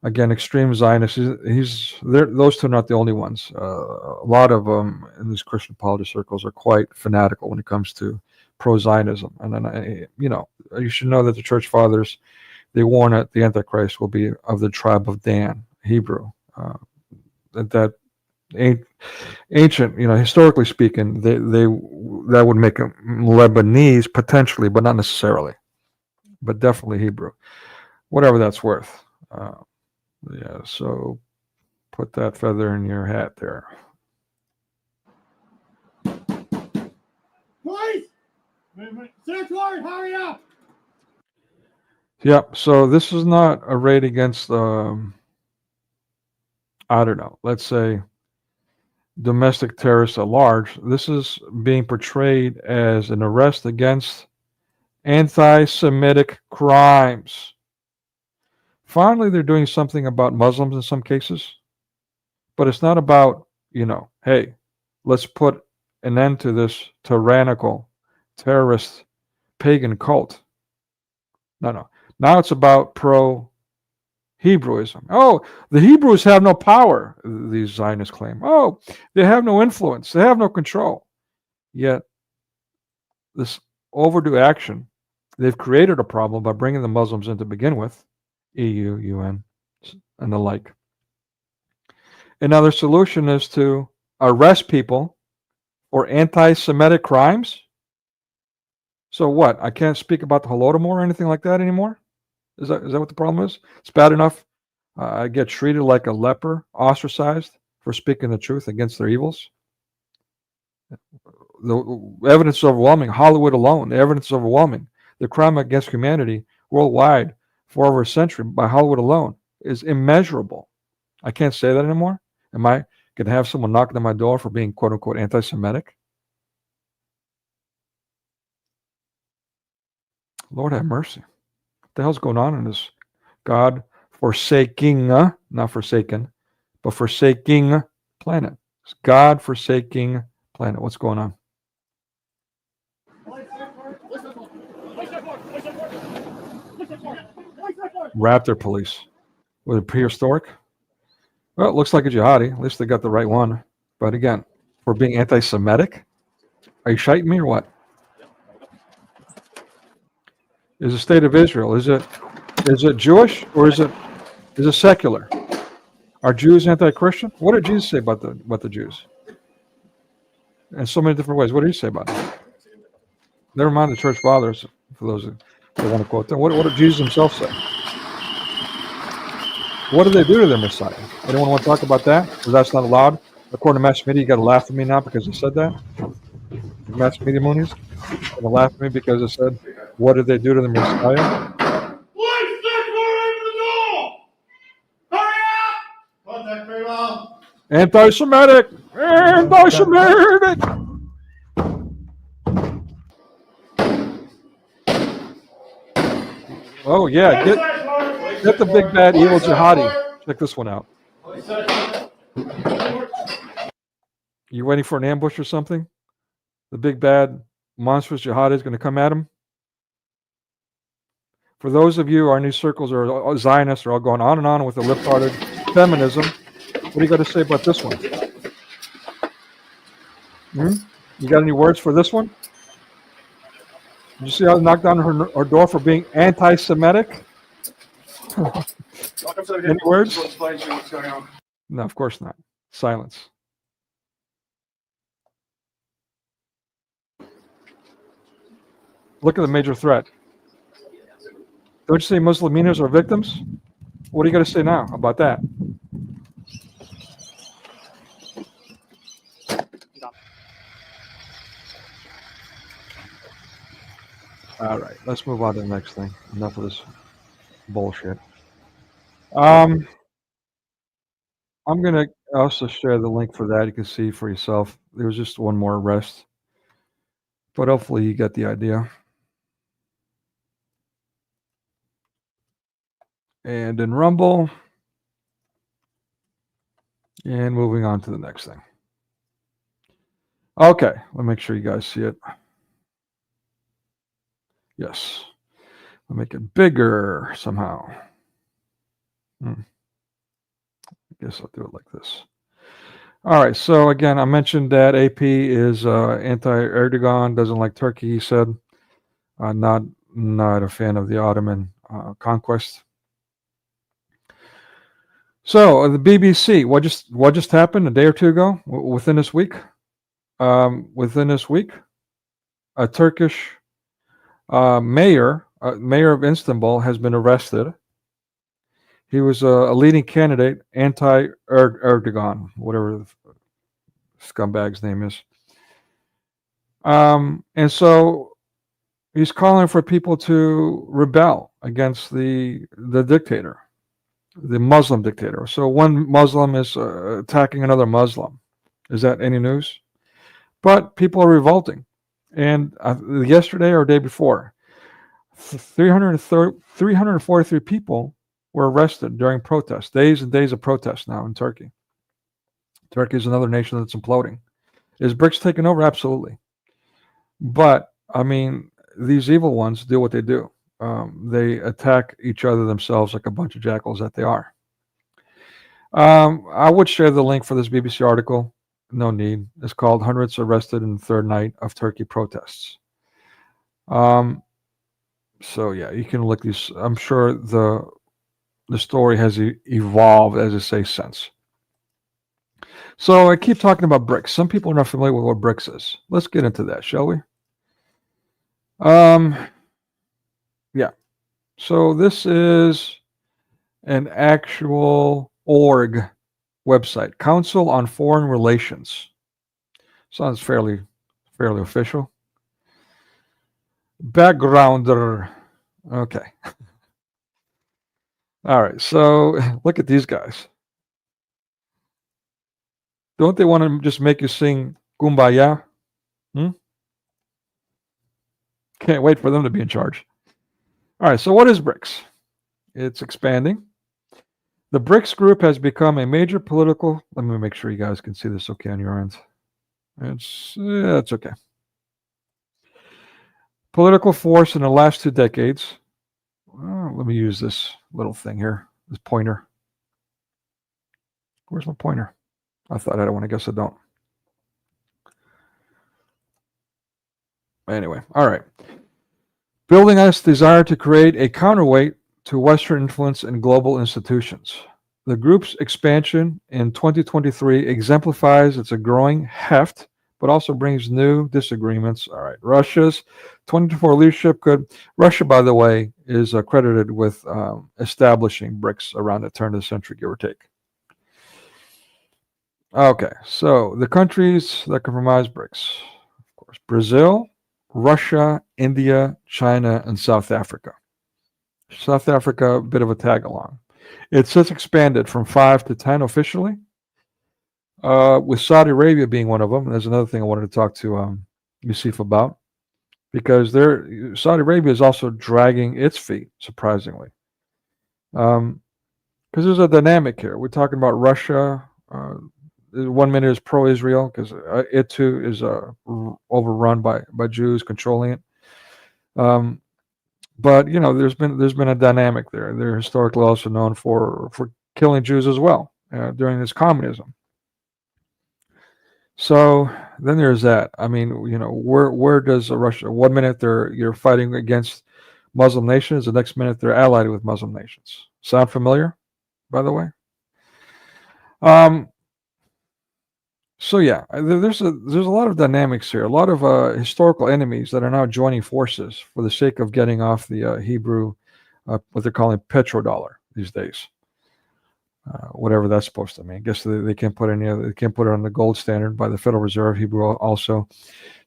again, extreme Zionists. Those two are not the only ones. A lot of them in these Christian apology circles are quite fanatical when it comes to pro-Zionism. And then, you should know that the church fathers, they warn that the Antichrist will be of the tribe of Dan, Hebrew. That ancient, historically speaking, that would make them Lebanese potentially, but not necessarily, but definitely Hebrew, whatever that's worth. Yeah, so put that feather in your hat there. Police! Sick Lord, hurry up! Yep, so this is not a raid against, I don't know, let's say domestic terrorists at large. This is being portrayed as an arrest against anti-Semitic crimes. Finally, they're doing something about Muslims in some cases, but it's not about, hey, let's put an end to this tyrannical, terrorist, pagan cult. No. Now it's about pro-Hebrewism. Oh, the Hebrews have no power, these Zionists claim. Oh, they have no influence. They have no control. Yet, this overdue action, they've created a problem by bringing the Muslims in to begin with, EU, UN, and the like. Another solution is to arrest people for anti-Semitic crimes. So what? I can't speak about the Holodomor or anything like that anymore? Is that what the problem is? It's bad enough I get treated like a leper, ostracized for speaking the truth against their evils. The evidence is overwhelming. Hollywood alone, the evidence is overwhelming. The crime against humanity worldwide for over a century by Hollywood alone is immeasurable. I can't say that anymore. Am I going to have someone knocking on my door for being quote unquote anti-Semitic? Lord have mercy. What the hell's going on in this God forsaking, not forsaken, but forsaking planet? It's God forsaking planet. What's going on? Raptor police. Was it prehistoric? Well, it looks like a jihadi. At least they got the right one. But again, for being anti-Semitic? Are you shiting me or what? Is the state of Israel, is it Jewish or is it secular? Are Jews anti-Christian? What did Jesus say about the Jews? In so many different ways. What did he say about them? Never mind the church fathers, for those who want to quote them. What did Jesus himself say? What do they do to their Messiah? Anyone want to talk about that? Because that's not allowed. According to mass media, you got to laugh at me now because I said that. Mass media moonies, going to laugh at me because I said, what did they do to the Messiah? Police, Sixth Lord, open the door! Hurry up! Contact very well. Anti-Semitic! Anti-Semitic! Oh, yeah. Get the big bad evil jihadi. Check this one out. You waiting for an ambush or something? The big bad monstrous jihadi is going to come at him? For those of you, our new circles are Zionists, are all going on and on with the lip-hearted feminism. What do you got to say about this one? You got any words for this one? Did you see how I knocked down her door for being anti-Semitic? Any words? No, of course not. Silence. Look at the major threat. Don't you say Musliminas are victims? What are you going to say now about that? All right, let's move on to the next thing. Enough of this bullshit. I'm going to also share the link for that. You can see for yourself. There's just one more arrest. But hopefully you get the idea. And in Rumble. And moving on to the next thing. Okay, let me make sure you guys see it. Yes. I'll make it bigger somehow. I guess I'll do it like this. All right, so again, I mentioned that AP is anti-Erdogan, doesn't like Turkey, he said. Not a fan of the Ottoman conquest. So the BBC, what just happened a day or two ago? Within this week, a Turkish mayor of Istanbul has been arrested. He was a leading candidate, anti-Erdogan, whatever the scumbag's name is. And so he's calling for people to rebel against the dictator, the Muslim dictator. So one Muslim is attacking another Muslim. Is that any news? But people are revolting. And yesterday or day before, 343 people were arrested during protests. Days and days of protests now in Turkey. Turkey is another nation that's imploding. Is BRICS taking over? Absolutely. But, I mean, these evil ones do what they do. They attack each other themselves like a bunch of jackals that they are. I would share the link for this BBC article. No need. It's called Hundreds Arrested in the Third Night of Turkey Protests. So, yeah, you can look these. I'm sure the story has evolved, as I say, since. So I keep talking about BRICS. Some people are not familiar with what BRICS is. Let's get into that, shall we? Yeah. So this is an actual org website, Council on Foreign Relations. Sounds fairly official. Backgrounder. Okay. All right, so look at these guys. Don't they want to just make you sing Kumbaya? Can't wait for them to be in charge. All right, so what is BRICS? It's expanding. The BRICS group has become a major political... Let me make sure you guys can see this okay on your end. It's okay. Political force in the last 2 decades. Let me use this little thing here, this pointer. Where's my pointer? I thought I had one. I guess I don't. Anyway, all right. Building on its desire to create a counterweight to Western influence in global institutions. The group's expansion in 2023 exemplifies its growing heft but also brings new disagreements. All right, Russia's 2024 leadership could. Russia, by the way, is credited with establishing BRICS around the turn of the century, give or take. Okay, so the countries that comprise BRICS, of course, Brazil, Russia, India, China, and South Africa. South Africa, a bit of a tag along. It's since expanded from 5 to 10 officially, with Saudi Arabia being one of them. There's another thing I wanted to talk to Yousif about, because Saudi Arabia is also dragging its feet, surprisingly. Because there's a dynamic here. We're talking about Russia. 1 minute is pro-Israel because it too is overrun by Jews controlling it. But there's been a dynamic there. They're historically also known for killing Jews as well during this communism. So then there's that. I mean, where does Russia? 1 minute you're fighting against Muslim nations, the next minute they're allied with Muslim nations. Sound familiar, by the way? So yeah, there's a lot of dynamics here, a lot of historical enemies that are now joining forces for the sake of getting off the Hebrew, what they're calling petrodollar these days. Whatever that's supposed to mean. I guess they can't put they can't put it on the gold standard by the Federal Reserve, Hebrew also.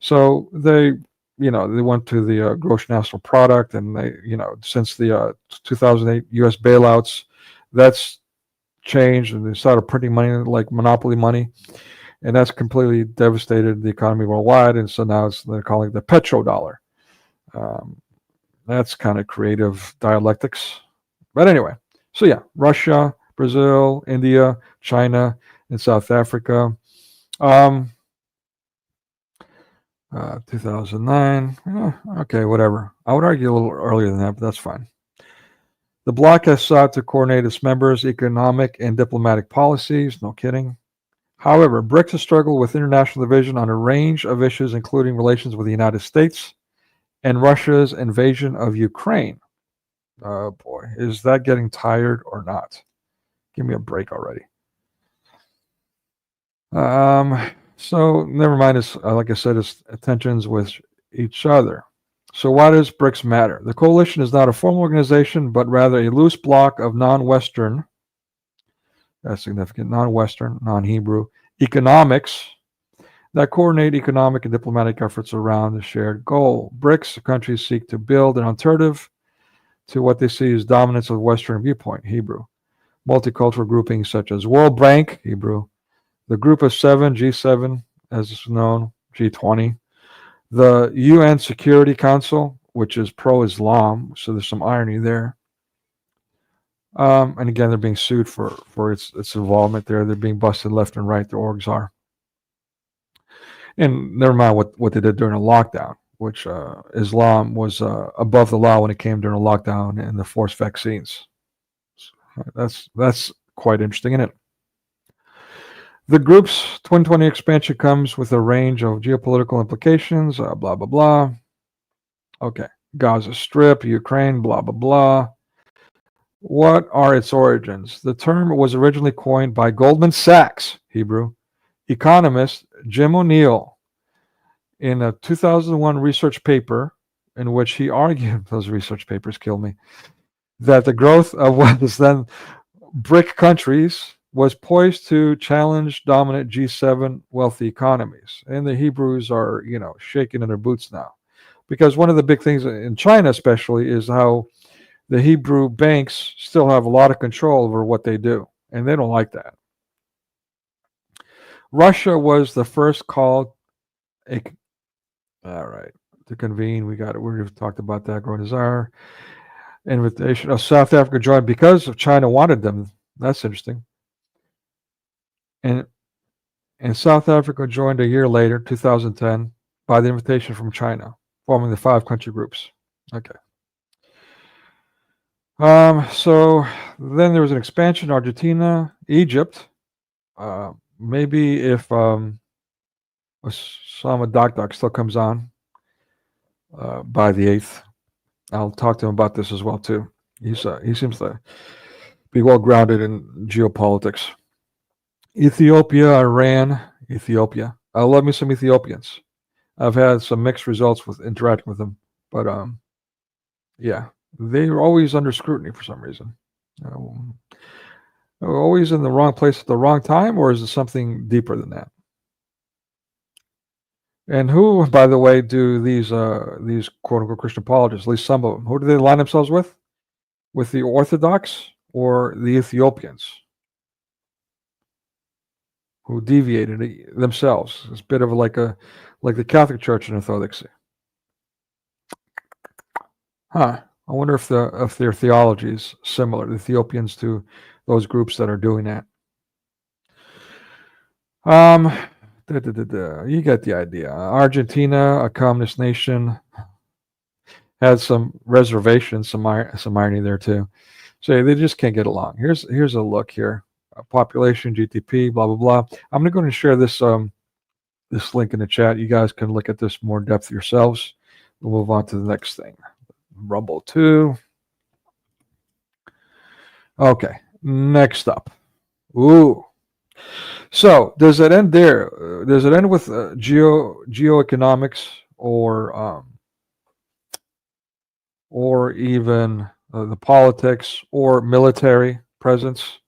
So they went to the gross national product, and they, since the 2008 U.S. bailouts, that's changed, and they started printing money like monopoly money. And that's completely devastated the economy worldwide. And so now they're calling it the petrodollar. That's kind of creative dialectics. But anyway, so yeah, Russia, Brazil, India, China, and South Africa. 2009. Okay, whatever. I would argue a little earlier than that, but that's fine. The bloc has sought to coordinate its members' economic and diplomatic policies. No kidding. However, BRICS has struggled with international division on a range of issues, including relations with the United States and Russia's invasion of Ukraine. Oh boy, is that getting tired or not? Give me a break already. So never mind. It's like I said, it's tensions with each other. So why does BRICS matter? The coalition is not a formal organization, but rather a loose block of non-Western. That's significant. Non-Western, non-Hebrew economics that coordinate economic and diplomatic efforts around the shared goal. BRICS countries seek to build an alternative to what they see as dominance of the Western viewpoint, Hebrew. Multicultural groupings such as World Bank, Hebrew, the Group of Seven, G7, as it's known, G20, the UN Security Council, which is pro-Islam, so there's some irony there. And again, they're being sued for its involvement there. They're being busted left and right. The orgs are. And never mind what they did during a lockdown, which Islam was above the law when it came during a lockdown and the forced vaccines. That's quite interesting, isn't it? The group's 2020 expansion comes with a range of geopolitical implications, blah, blah, blah. Okay. Gaza Strip, Ukraine, blah, blah, blah. What are its origins? The term was originally coined by Goldman Sachs, Hebrew, economist Jim O'Neill in a 2001 research paper in which he argued, those research papers kill me, that the growth of what is then BRIC countries was poised to challenge dominant G7 wealthy economies. And the Hebrews are, shaking in their boots now. Because one of the big things in China especially is how the Hebrew banks still have a lot of control over what they do, and they don't like that. Russia was the first call to convene. We've talked about that. Growing desire, invitation of South Africa joined because of China wanted them. That's interesting. And South Africa joined a year later, 2010, by the invitation from China, forming the 5 country groups. Okay. So then there was an expansion, Argentina, Egypt. Maybe if Osama Doc still comes on by the 8th, I'll talk to him about this as well too. He seems to be well grounded in geopolitics. Ethiopia, Iran, Ethiopia, I love me some Ethiopians. I've had some mixed results with interacting with them, but yeah, they are always under scrutiny for some reason. Always in the wrong place at the wrong time, or is it something deeper than that? And who, by the way, do these quote unquote Christian apologists, at least some of them, who do they align themselves with? With the Orthodox or the Ethiopians, who deviated themselves? It's a bit of like the Catholic Church and Orthodoxy. Huh. I wonder if their theology is similar, the Ethiopians, to those groups that are doing that. You get the idea. Argentina, a communist nation, has some reservations, some irony there too. So they just can't get along. Here's a look here. Population, GDP, blah blah blah. I'm going to share this this link in the chat. You guys can look at this more depth yourselves. We'll move on to the next thing. Rumble 2. Okay, next up. Ooh. So does it end there? Does it end with geoeconomics or even the politics or military presence?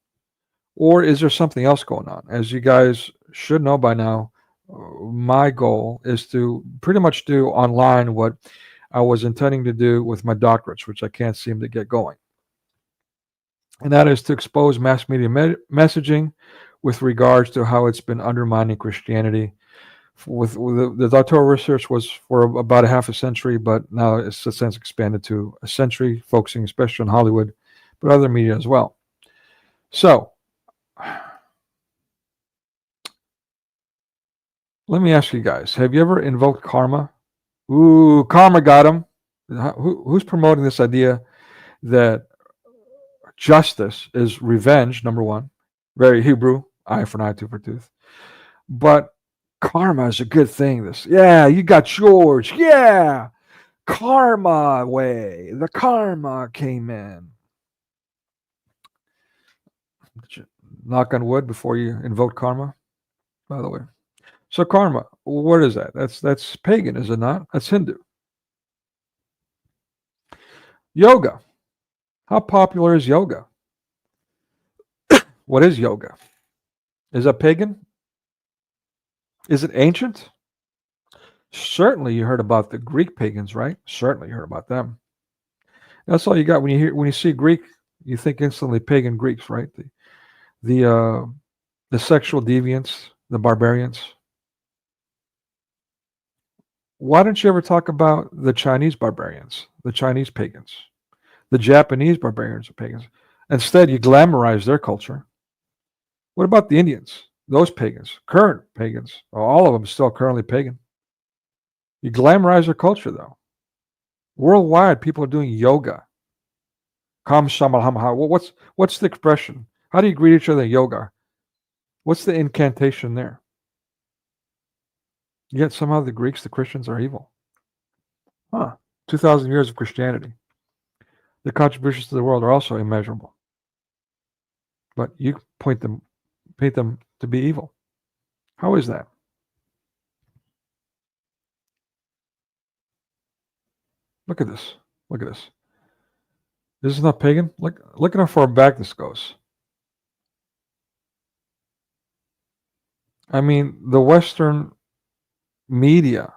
Or is there something else going on? As you guys should know by now, my goal is to pretty much do online what I was intending to do with my doctorates, which I can't seem to get going. And that is to expose mass media messaging with regards to how it's been undermining Christianity. With the doctoral research was for about a half a century, but now it's since expanded to a century, focusing especially on Hollywood, but other media as well. So, let me ask you guys, have you ever invoked karma? Ooh, karma got him. Who's promoting this idea that justice is revenge, number one? Very Hebrew, eye for an eye, tooth for tooth. But karma is a good thing. Yeah, you got yours. Yeah, karma way. The karma came in. Knock on wood before you invoke karma, by the way. So karma, what is that? That's pagan, is it not? That's Hindu. Yoga. How popular is yoga? What is yoga? Is that pagan? Is it ancient? Certainly you heard about the Greek pagans, right? Certainly you heard about them. That's all you got when you see Greek, you think instantly pagan Greeks, right? The sexual deviants, the barbarians. Why don't you ever talk about the Chinese barbarians, the Chinese pagans, the Japanese barbarians or pagans? Instead, you glamorize their culture. What about the Indians, those pagans, current pagans? All of them still currently pagan. You glamorize their culture, though. Worldwide, people are doing yoga. KamaSutra. What's the expression? How do you greet each other in yoga? What's the incantation there? Yet somehow the Greeks, the Christians, are evil. 2,000 years of Christianity. The contributions to the world are also immeasurable. But you paint them to be evil. How is that? Look at this. Look at this. This is not pagan. Look at how far back this goes. I mean, the Western media.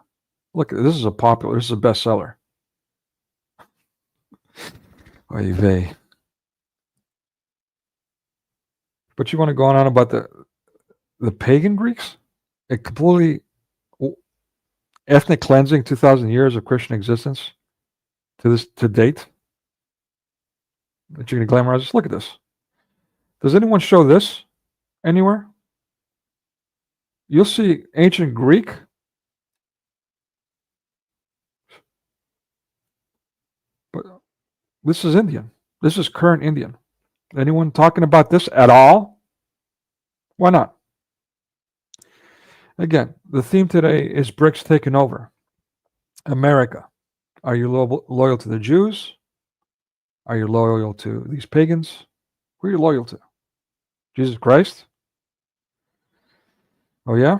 Look, this is a bestseller. Oy vey. But you want to go on about the pagan Greeks? A completely ethnic cleansing, 2,000 years of Christian existence to date. That you're going to glamorize this? Look at this. Does anyone show this anywhere? You'll see ancient Greek. But this is Indian. This is current Indian. Anyone talking about this at all? Why not? Again, the theme today is BRICS taking over. America. Are you loyal to the Jews? Are you loyal to these pagans? Who are you loyal to? Jesus Christ? Oh, yeah?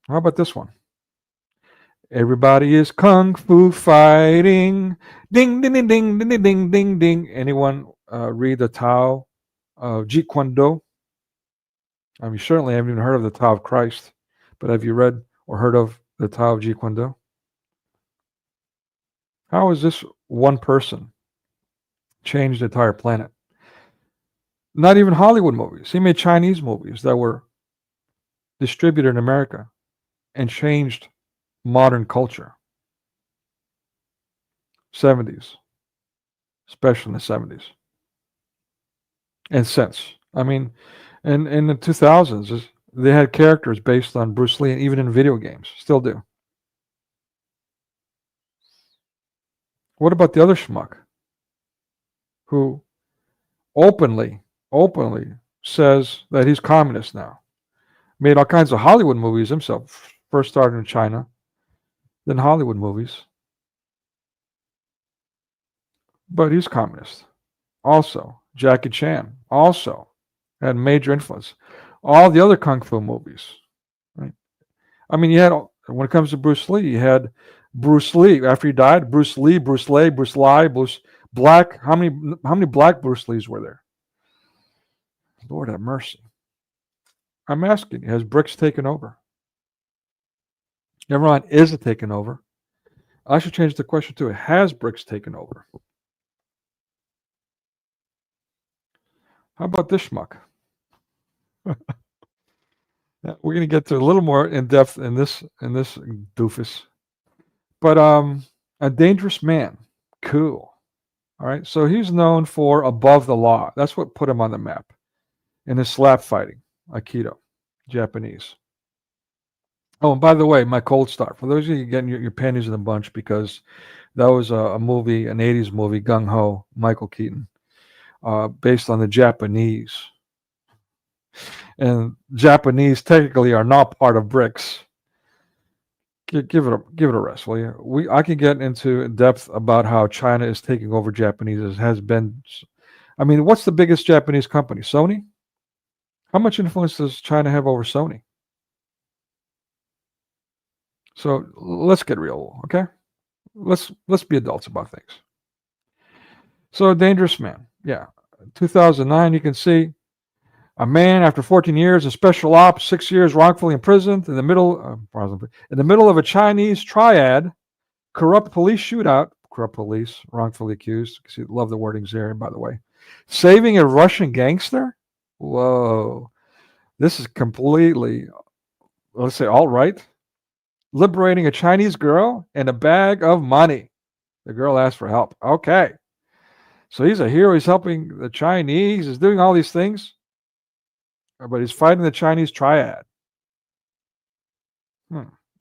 How about this one? Everybody is kung fu fighting. Ding, ding, ding, ding, ding, ding, ding, ding. Anyone read the Tao of Jeet Kune Do? I mean, certainly haven't even heard of the Tao of Christ, but have you read or heard of the Tao of Jeet Kune Do? How has this one person changed the entire planet? Not even Hollywood movies. He made Chinese movies that were distributed in America and changed modern culture. 70s, especially in the 70s. And since. I mean, in the 2000s, they had characters based on Bruce Lee, and even in video games. Still do. What about the other schmuck who openly says that he's communist now? Made all kinds of Hollywood movies himself. First started in China, then Hollywood movies. But he's communist. Also, Jackie Chan also had major influence. All the other kung fu movies, right? I mean, you had, when it comes to Bruce Lee, you had Bruce Lee after he died. Bruce Lee, Bruce Lee, Bruce Lee, Bruce Black. How many black Bruce Lees were there? Lord have mercy. I'm asking you, has BRICS taken over? Never mind, is it taken over? I should change the question to, has BRICS taken over? How about this schmuck? We're going to get to a little more in depth in this doofus. But a dangerous man. Cool. All right. So he's known for above the law. That's what put him on the map. In his slap fighting, Aikido, Japanese. Oh, and by the way, my cold start. For those of you getting your panties in a bunch, because that was a movie, an 80s movie, Gung Ho, Michael Keaton, based on the Japanese. And Japanese technically are not part of BRICS. Give it a rest, will you? I can get into depth about how China is taking over Japanese. It has been. I mean, what's the biggest Japanese company? Sony? How much influence does China have over Sony? So let's get real, okay? Let's be adults about things. So a dangerous man, yeah. 2009, you can see a man after 14 years in special ops, 6 years wrongfully imprisoned in the middle of a Chinese triad, corrupt police shootout, corrupt police wrongfully accused. See, love the wordings there, by the way. Saving a Russian gangster. Whoa, this is completely, let's say, alt-right. Liberating a Chinese girl and a bag of money. The girl asked for help. Okay. So he's a hero. He's helping the Chinese. He's doing all these things. But he's fighting the Chinese triad.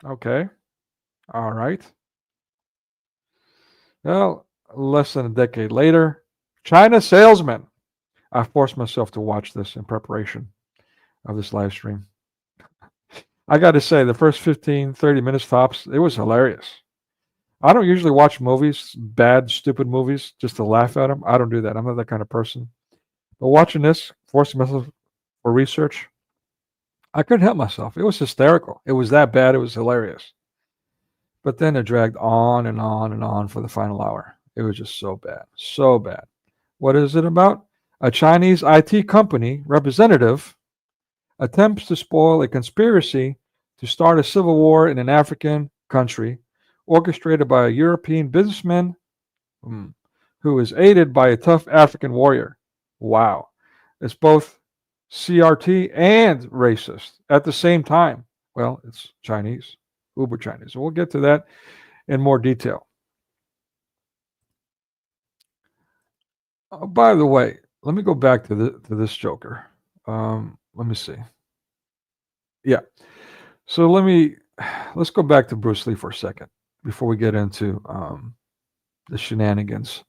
Okay. All right. Well, less than a decade later, China salesman. I forced myself to watch this in preparation of this live stream. I got to say, the first 15, 30 minutes tops, it was hilarious. I don't usually watch movies, bad, stupid movies, just to laugh at them. I don't do that. I'm not that kind of person. But watching this, forcing myself for research, I couldn't help myself. It was hysterical. It was that bad. It was hilarious. But then it dragged on and on and on for the final hour. It was just so bad. So bad. What is it about? A Chinese IT company representative attempts to spoil a conspiracy to start a civil war in an African country, orchestrated by a European businessman who is aided by a tough African warrior. Wow. It's both CRT and racist at the same time. Well, it's Chinese, uber Chinese. We'll get to that in more detail. By the way, let me go back to this Joker. Let me see. Yeah. So let's go back to Bruce Lee for a second before we get into the shenanigans.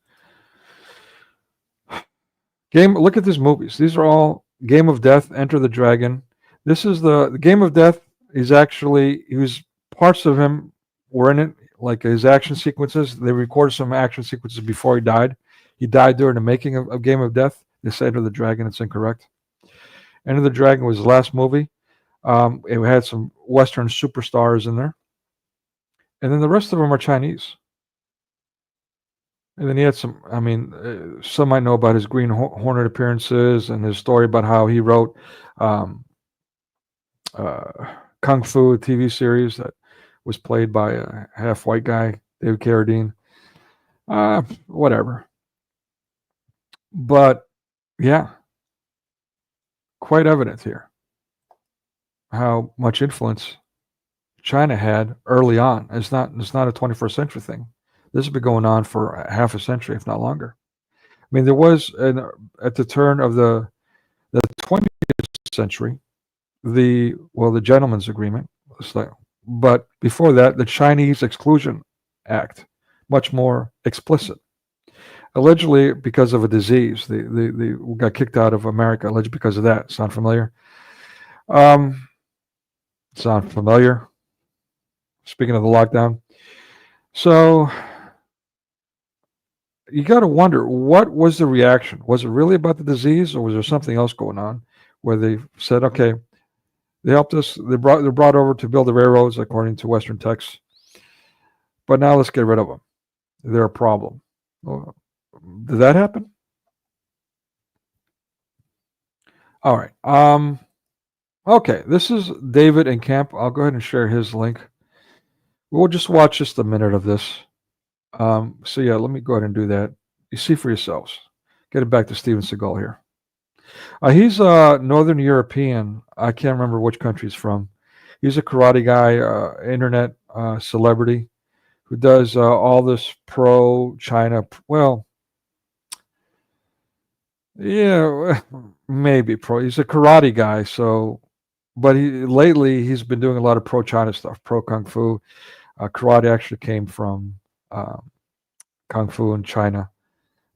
Look at these movies. These are all Game of Death, Enter the Dragon. This is the Game of Death is actually, parts of him were in it, like his action sequences. They recorded some action sequences before he died. He died during the making of Game of Death. They say Enter the Dragon. It's incorrect. Enter the Dragon was his last movie. It had some Western superstars in there. And then the rest of them are Chinese. And then he had some, I mean, some might know about his Green Hornet appearances and his story about how he wrote Kung Fu, a TV series that was played by a half white guy, David Carradine. Whatever. But yeah, quite evident here how much influence China had early on. It's not a 21st century thing. This has been going on for half a century, if not longer. I mean, there was at the turn of the 20th century, the Gentleman's Agreement. But before that, the Chinese Exclusion Act, much more explicit. Allegedly because of a disease, they got kicked out of America. Allegedly because of that. Sound familiar? Sound familiar? Speaking of the lockdown, so you got to wonder, what was the reaction? Was it really about the disease, or was there something else going on where they said, okay, they helped us, they're brought over to build the railroads according to Western texts, but now let's get rid of them. They're a problem. Well, did that happen? All right. Okay, this is David in camp. I'll go ahead and share his link. We'll just watch just a minute of this. So yeah, let me go ahead and do that. You see for yourselves. Get it back to Steven Seagal here. He's a Northern European. I can't remember which country he's from. He's a karate guy, internet celebrity who does all this pro-China. Well, yeah, maybe pro. He's a karate guy, so. But lately he's been doing a lot of pro-China stuff, pro-Kung Fu. Karate actually came from Kung Fu in China.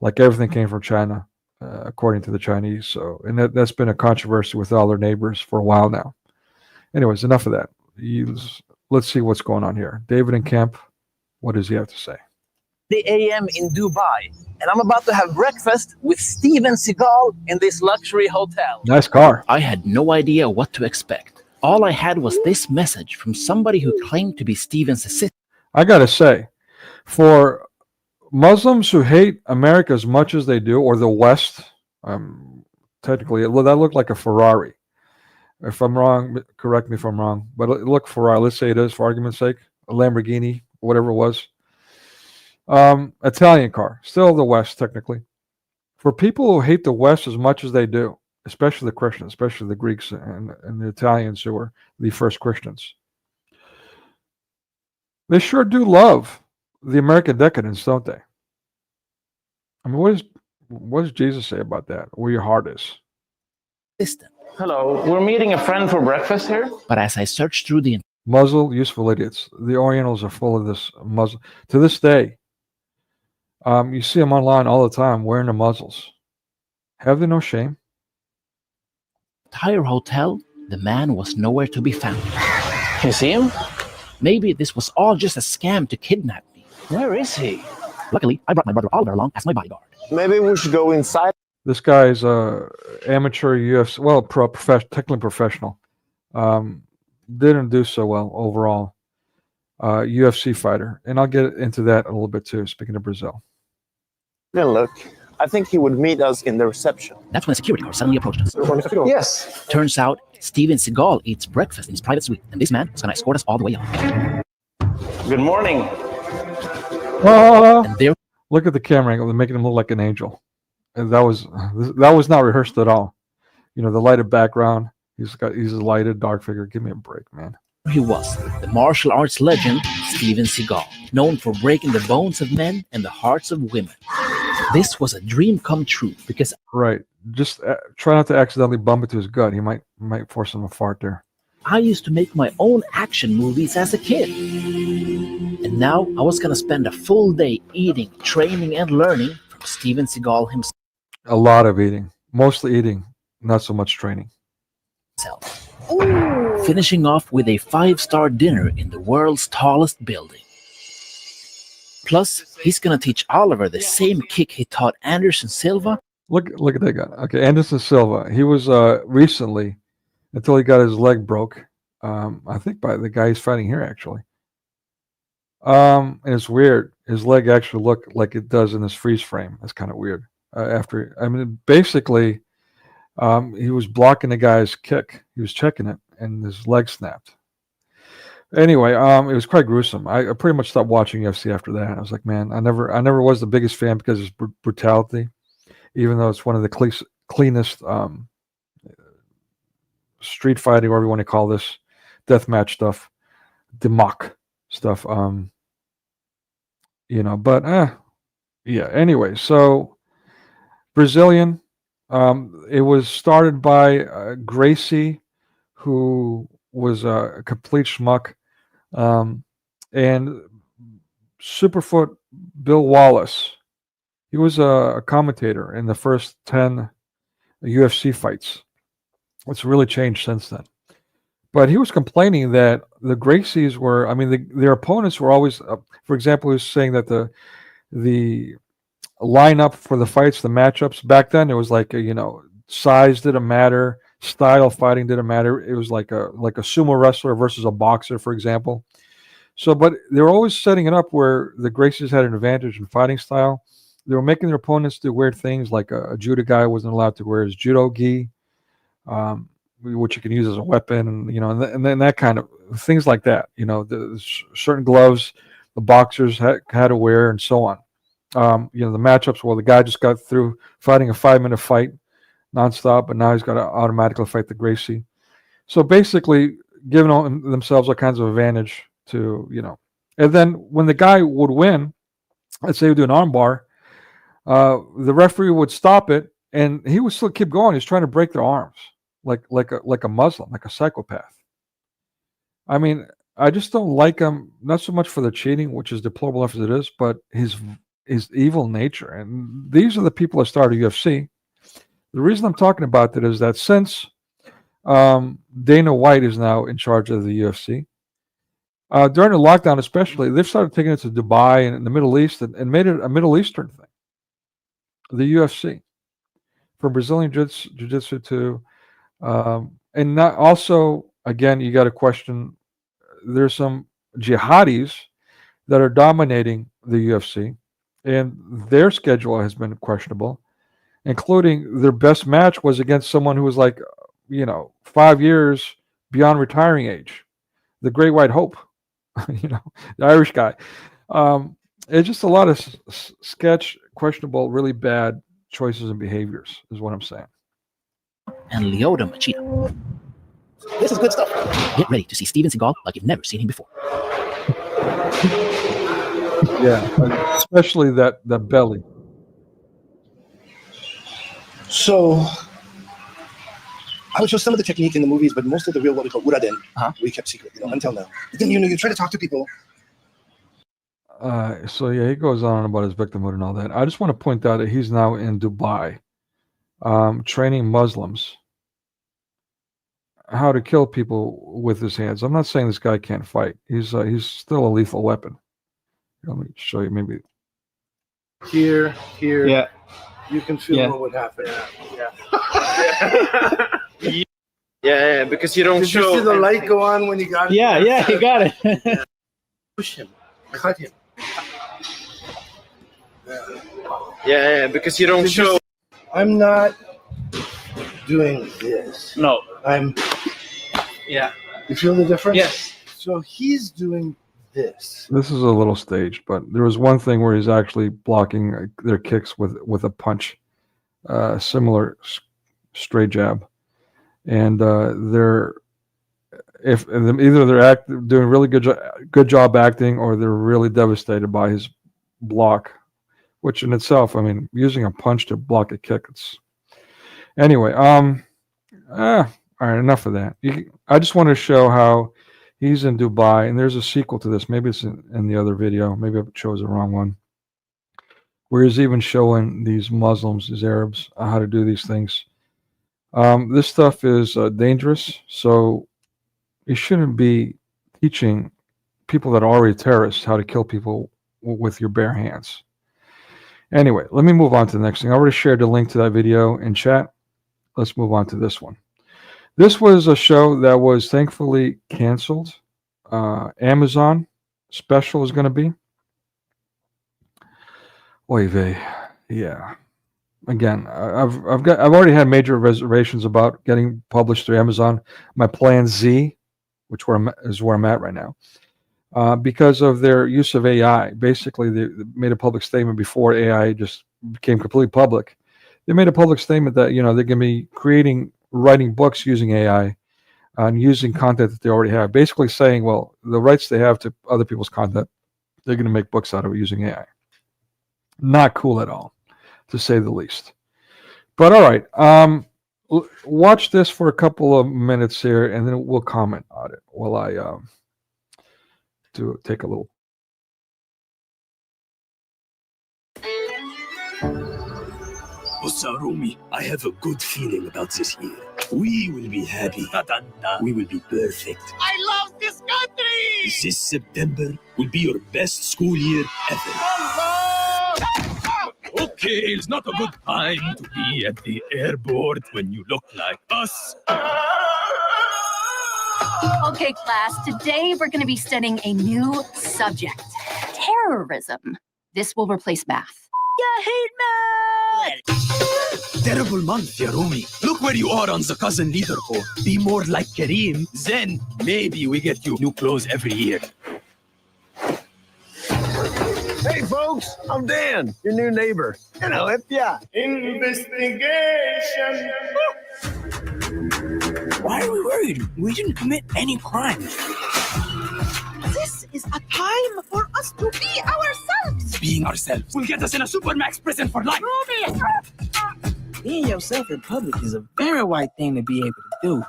Like everything came from China, according to the Chinese. So, and that's been a controversy with all their neighbors for a while now. Anyways, enough of that. Let's see what's going on here. David in camp, what does he have to say? The AM in Dubai, and I'm about to have breakfast with Steven Seagal in this luxury hotel. Nice car. I had no idea what to expect. All I had was this message from somebody who claimed to be Steven's assistant. I got to say, for Muslims who hate America as much as they do, or the West, technically, that looked like a Ferrari. If I'm wrong, correct me if I'm wrong, but it looked Ferrari. Let's say it is, for argument's sake, a Lamborghini, whatever it was. Italian car, still the West, technically. For people who hate the West as much as they do, especially the Christians, especially the Greeks and the Italians who were the first Christians, they sure do love the American decadence, don't they? I mean, what does Jesus say about that? Where your heart is. Hello, we're meeting a friend for breakfast here. But as I searched through the Muzzle, useful idiots. The Orientals are full of this muzzle. To this day, you see them online all the time wearing the muzzles. Have they no shame? entire hotel, the man was nowhere to be found. You see him? Maybe this was all just a scam to kidnap me. Where is he? Luckily, I brought my brother Oliver along as my bodyguard. Maybe we should go inside. This guy's amateur UFC, well, technically professional. Didn't do so well overall. UFC fighter, and I'll get into that a little bit too. Speaking of Brazil, Then look, I think he would meet us in the reception. That's when a security guard suddenly approached us. Yes. Turns out, Steven Seagal eats breakfast in his private suite, and this man was going to escort us all the way up. Good morning. And there, look at the camera angle; they're making him look like an angel. And that was not rehearsed at all. You know, the lighted background. He's a lighted dark figure. Give me a break, man. he was, the martial arts legend, Steven Seagal, known for breaking the bones of men and the hearts of women. This was a dream come true because Right. Just try not to accidentally bump into his gut. He might force him to fart there. I used to make my own action movies as a kid. And now I was going to spend a full day eating, training, and learning from Steven Seagal himself. A lot of eating. Mostly eating, not so much training. Finishing off with a 5-star dinner in the world's tallest building. Plus, he's going to teach Oliver the same kick he taught Anderson Silva. Look at that guy. Okay, Anderson Silva. He was recently, until he got his leg broke, I think by the guy he's fighting here, actually. And it's weird. His leg actually looked like it does in this freeze frame. That's kind of weird. Basically, he was blocking the guy's kick. He was checking it, and his leg snapped. Anyway, it was quite gruesome. I pretty much stopped watching UFC after that. I was like, man, I never was the biggest fan because of its brutality, even though it's one of the cleanest street fighting, whatever you want to call this, deathmatch stuff, demok stuff. But yeah. Anyway, so Brazilian. It was started by Gracie, who was a complete schmuck, and Superfoot Bill Wallace. He was a commentator in the first 10 UFC fights. It's really changed since then. But he was complaining that the Gracies were, their opponents were always, for example, he was saying that the lineup for the fights, the matchups, back then it was like, size didn't matter, style of fighting didn't matter. It was like a sumo wrestler versus a boxer, for example. So, but they were always setting it up where the Gracies had an advantage in fighting style. They were making their opponents do weird things, like a judo guy wasn't allowed to wear his judo gi, which you can use as a weapon, and then that kind of things like that. The certain gloves the boxers had to wear, and so on. The matchups. Well, the guy just got through fighting a 5-minute fight nonstop, but now he's got to automatically fight the Gracie. So basically, giving themselves all kinds of advantage to And then when the guy would win, let's say he would do an armbar, the referee would stop it, and he would still keep going. He's trying to break their arms, like a Muslim, like a psychopath. I just don't like him, not so much for the cheating, which is deplorable as it is, but his evil nature. And these are the people that started UFC. The reason I'm talking about that is that since Dana White is now in charge of the UFC, during the lockdown especially, they've started taking it to Dubai and in the Middle East and made it a Middle Eastern thing. The UFC. From Brazilian Jiu-Jitsu to, and not also, again, you got to question, there's some jihadis that are dominating the UFC, and their schedule has been questionable, including their best match was against someone who was 5 years beyond retiring age, the Great White Hope, the Irish guy. It's just a lot of sketch, questionable, really bad choices and behaviors is what I'm saying. And Lyoto Machida. This is good stuff. Get ready to see Steven Seagal like you've never seen him before. Yeah, especially that belly. So I would show some of the technique in the movies, but most of the real, what we call uraden, we kept secret, until now. But then, you try to talk to people. So yeah, he goes on about his victimhood and all that. I just want to point out that he's now in Dubai, training Muslims how to kill people with his hands. I'm not saying this guy can't fight. He's still a lethal weapon. Let me show you maybe. Here. Yeah. You can feel what would happen. Yeah, because you don't Did you see the light go on when you got it? Yeah, you got it. Push him. Cut him. Yeah, because you don't show. I'm not doing this. No. Yeah. You feel the difference? Yes. So he's doing this. This is a little staged, but there was one thing where he's actually blocking their kicks with a punch, similar straight jab, and either they're doing really good job acting, or they're really devastated by his block, which in itself, using a punch to block a kick, anyway. All right, enough of that. I just want to show how he's in Dubai, and there's a sequel to this. Maybe it's in the other video. Maybe I chose the wrong one. Where he's even showing these Muslims, these Arabs, how to do these things. This stuff is dangerous, so you shouldn't be teaching people that are already terrorists how to kill people with your bare hands. Anyway, let me move on to the next thing. I already shared the link to that video in chat. Let's move on to this one. This was a show that was thankfully canceled. Amazon special is going to be. Oy vey. Yeah. Again, I've already had major reservations about getting published through Amazon. My plan Z, which is where I'm at right now, because of their use of AI. Basically, they made a public statement before AI just became completely public. They made a public statement that they're going to be writing books using AI and using content that they already have. Basically saying, well, the rights they have to other people's content, they're going to make books out of it using AI. Not cool at all, to say the least. But all right, watch this for a couple of minutes here, and then we'll comment on it while I take a little. Osarumi, I have a good feeling about this year. We will be happy. We will be perfect. I love this country! This September will be your best school year ever. Okay, it's not a good time to be at the airport when you look like us. Okay, class, today we're going to be studying a new subject, terrorism. This will replace math. You hate math! Terrible month, Yarumi. Look where you are on the cousin leaderboard. Be more like Kareem, then maybe we get you new clothes every year. Hey folks, I'm Dan, your new neighbor, and I'll help ya. Investigation. Why are we worried? We didn't commit any crimes. This is a time for us to be ourselves. Being ourselves will get us in a Supermax prison for life. Being yourself in public is a very white thing to be able to do.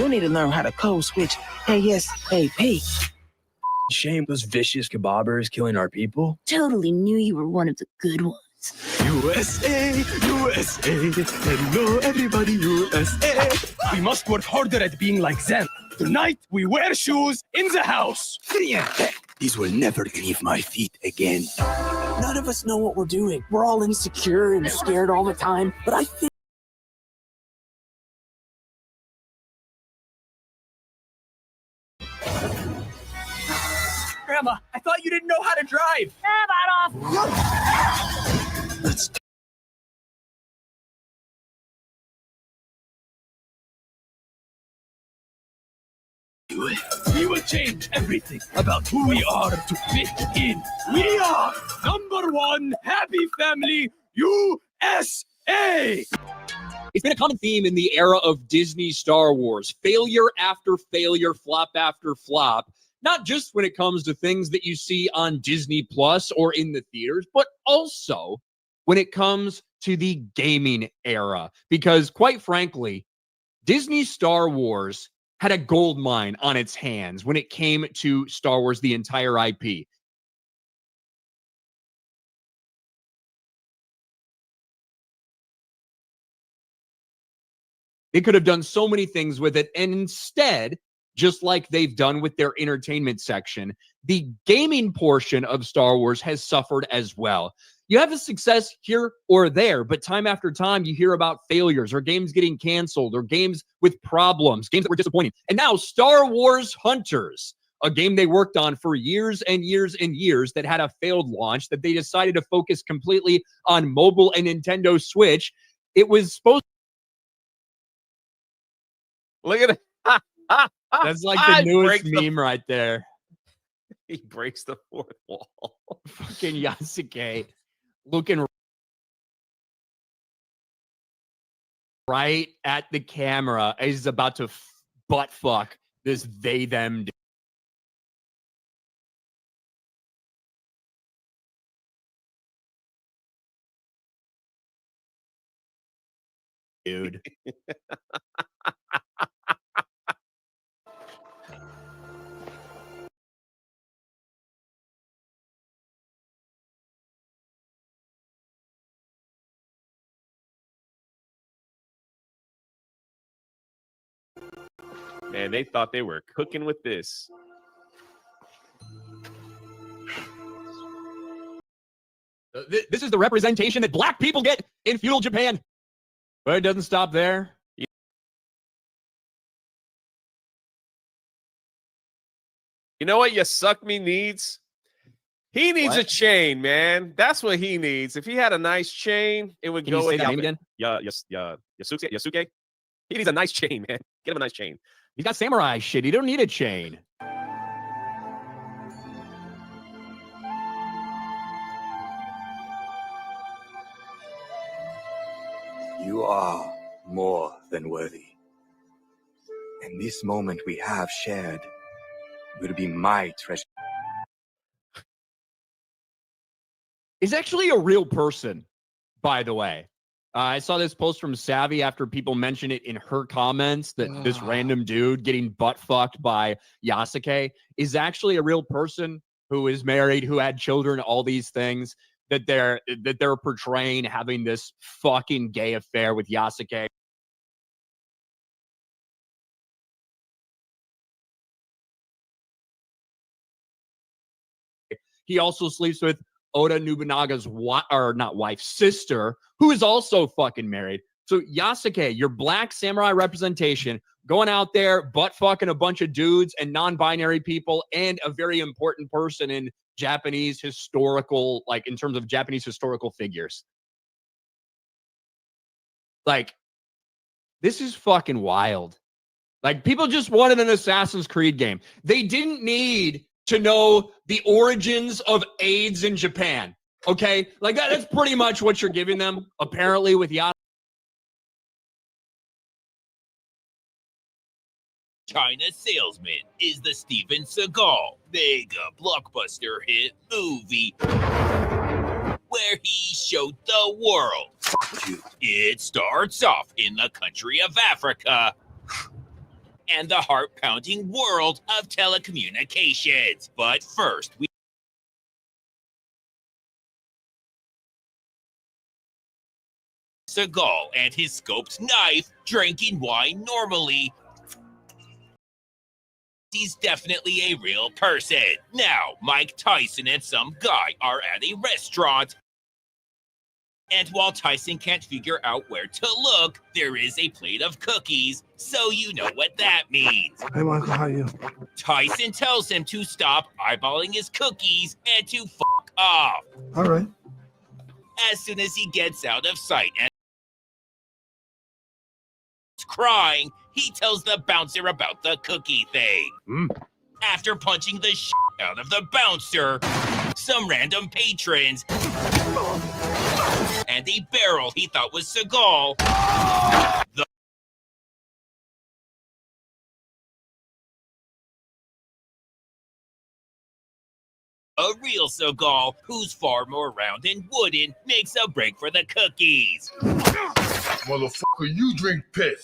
You need to learn how to code switch ASAP. Shame those vicious kebabbers killing our people. Totally knew you were one of the good ones. USA, USA, hello everybody, USA. We must work harder at being like them. Tonight, we wear shoes in the house. These will never leave my feet again. None of us know what we're doing. We're all insecure and scared all the time, but I think Grandma, I thought you didn't know how to drive. Let's do it. We will change everything about who we are to fit in. We are #1 happy family, USA. It's been a common theme in the era of Disney Star Wars. Failure after failure, flop after flop. Not just when it comes to things that you see on Disney Plus or in the theaters, but also when it comes to the gaming era. Because quite frankly, Disney Star Wars had a gold mine on its hands when it came to Star Wars, the entire IP. They could have done so many things with it, and instead, just like they've done with their entertainment section, the gaming portion of Star Wars has suffered as well. You have a success here or there, but time after time, you hear about failures or games getting canceled or games with problems, games that were disappointing. And now Star Wars Hunters, a game they worked on for years and years and years that had a failed launch that they decided to focus completely on mobile and Nintendo Switch. It was supposed Look at it. That's like the newest meme right there. He breaks the fourth wall. Fucking Yousif A looking right at the camera as he's about to butt fuck this they them dude. Man, they thought they were cooking with this. This is the representation that black people get in feudal Japan. But it doesn't stop there. You know what Yasuke needs? He needs What? a chain, man. That's what he needs. If he had a nice chain, it would Can go you say with that name again? Yasuke. He needs a nice chain, man. Get him a nice chain. He's got samurai shit. He don't need a chain. You are more than worthy. And this moment we have shared will be my treasure. Is actually a real person, by the way. I saw this post from Savvy after people mentioned it in her comments that this random dude getting butt fucked by Yasuke is actually a real person who is married, who had children, all these things that they're portraying having this fucking gay affair with Yasuke. He also sleeps with Oda Nobunaga's sister, who is also fucking married. So Yasuke, your black samurai representation, going out there, butt fucking a bunch of dudes and non-binary people, and a very important person in Japanese historical, like in terms of Japanese historical figures. Like, this is fucking wild. Like, people just wanted an Assassin's Creed game. They didn't need to know the origins of AIDS in Japan. Okay? Like, that's pretty much what you're giving them, apparently, with Yasuke. China Salesman is the Steven Seagal mega blockbuster hit movie where he showed the world. It starts off in the country of Africa and the heart-pounding world of telecommunications. But first, we Seagal and his scoped knife drinking wine normally. He's definitely a real person. Now, Mike Tyson and some guy are at a restaurant. And while Tyson can't figure out where to look, there is a plate of cookies, so you know what that means. Hey, Michael, how are you? Tyson tells him to stop eyeballing his cookies and to fuck off. All right. As soon as he gets out of sight and crying, he tells the bouncer about the cookie thing. After punching the shit out of the bouncer, some random patrons, and a barrel he thought was Seagal, a real Seagal, who's far more round and wooden, makes a break for the cookies. Motherfucker, you drink piss.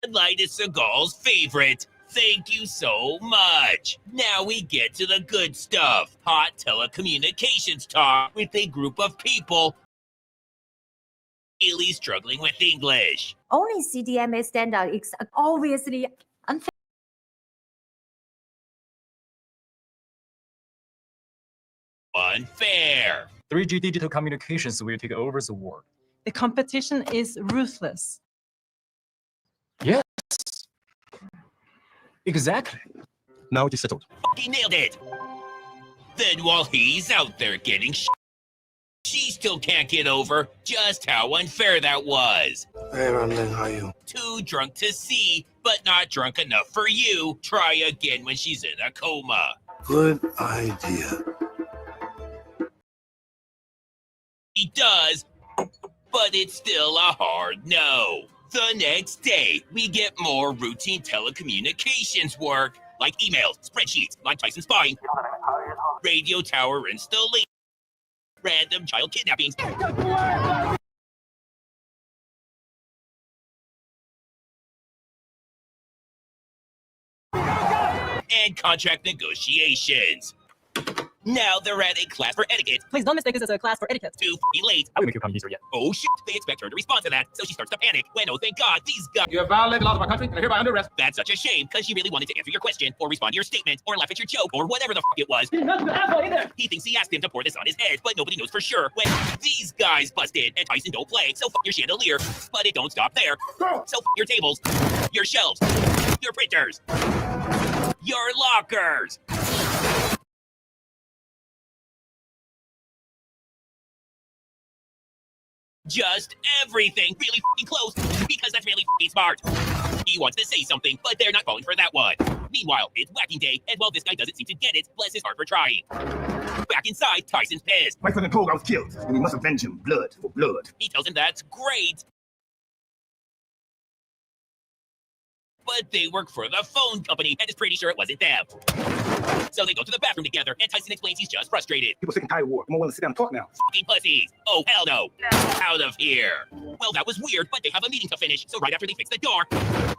Red light is Seagal's favorite. Thank you so much. Now we get to the good stuff. Hot telecommunications talk with a group of people really struggling with English. Only CDMA standard is obviously unfair. Unfair. 3G digital communications will take over the world. The competition is ruthless. Yes. Exactly. Now it is settled. He nailed it. Then while he's out there getting she still can't get over just how unfair that was. Hey, Rondon, how are you? Too drunk to see, but not drunk enough for you. Try again when she's in a coma. Good idea. He does, but it's still a hard no. The next day, we get more routine telecommunications work, like emails, spreadsheets, Mike Tyson spying, radio tower installation, random child kidnappings, and contract negotiations. Now they're at a class for etiquette. Please don't mistake this as a class for etiquette. Too late. I will make you come easier yet. Oh shit, they expect her to respond to that, so she starts to panic. When, oh thank God, these guys— You have violated the laws of our country and are hereby under arrest. That's such a shame, because she really wanted to answer your question, or respond to your statement, or laugh at your joke, or whatever the it was. He's not an asshole either. He thinks he asked him to pour this on his head, but nobody knows for sure. When these guys busted and Tyson don't play, so fuck your chandelier. But it don't stop there. So fuck your tables, your shelves, your printers, your lockers. Just everything really f***ing close, because that's really f***ing smart. He wants to say something, but they're not falling for that one. Meanwhile, it's whacking day, and while this guy doesn't seem to get it, bless his heart for trying. Back inside, Tyson's pissed. My friend Toga was killed, and we must avenge him, blood for blood. He tells him that's great, but they work for the phone company and is pretty sure it wasn't them. So they go to the bathroom together, and Tyson explains he's just frustrated. People sick and tired of war. I'm willing to sit down and talk now. Fucking pussies. Oh, hell no. Out of here. Well, that was weird, but they have a meeting to finish, so right after they fix the door,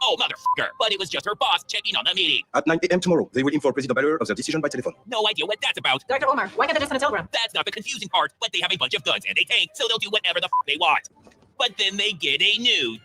oh, motherfucker. But it was just her boss checking on the meeting. At 9 a.m. tomorrow, they will inform President Barrier of their decision by telephone. No idea what that's about. Dr. Omar, why can't they just send a telegram? That's not the confusing part, but they have a bunch of guns and a tank, so they'll do whatever the f they want. But then they get a nude.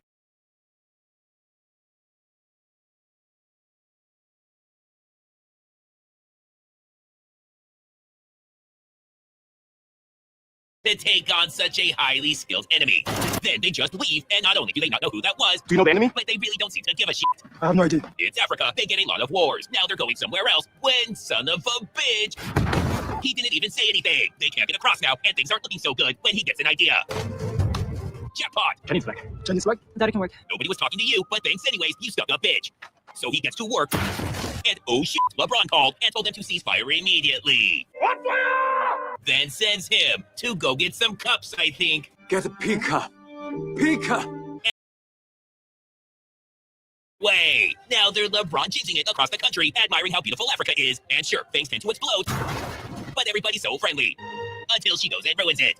To take on such a highly skilled enemy. Then they just leave, and not only do they not know who that was, Do you know the enemy? but they really don't seem to give a shit. I have no idea. It's Africa. They get a lot of wars. Now they're going somewhere else. When, son of a bitch, he didn't even say anything. They can't get across now, and things aren't looking so good when he gets an idea. Jackpot. Chinese flag. Chinese flag? That can work. Nobody was talking to you, but thanks anyways, you stuck a bitch. So he gets to work, and oh shit, LeBron called and told them to cease fire immediately. What fire? Then sends him to go get some cups, I think. Get a pika. Pika. Way. Now they're LeBron jizzing it across the country, admiring how beautiful Africa is. And sure, things tend to explode, but everybody's so friendly. Until she goes and ruins it.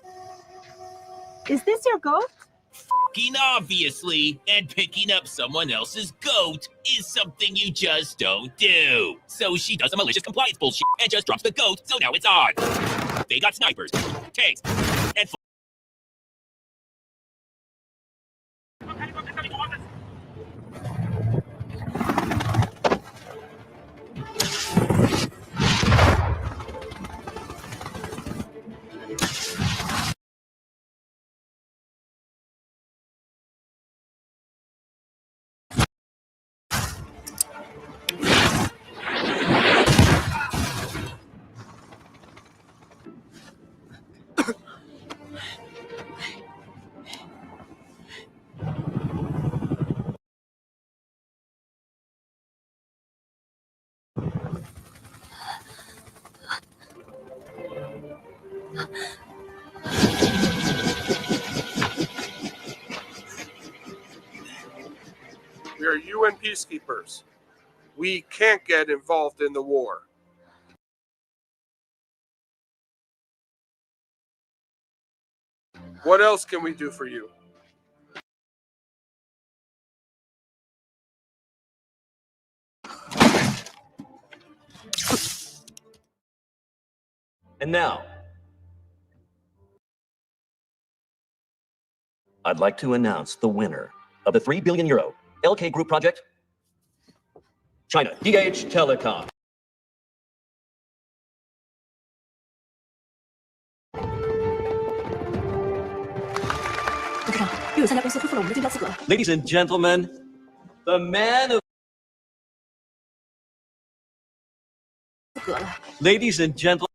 Is this your goat? Fucking obviously, and picking up someone else's goat is something you just don't do. So she does a malicious compliance bullshit and just drops the goat, so now it's on. They got snipers, tanks, and We are UN peacekeepers. We can't get involved in the war. What else can we do for you? And now, I'd like to announce the winner of the €3 billion LK Group project, China DH Telecom. Ladies and gentlemen, the man of... Ladies and gentlemen...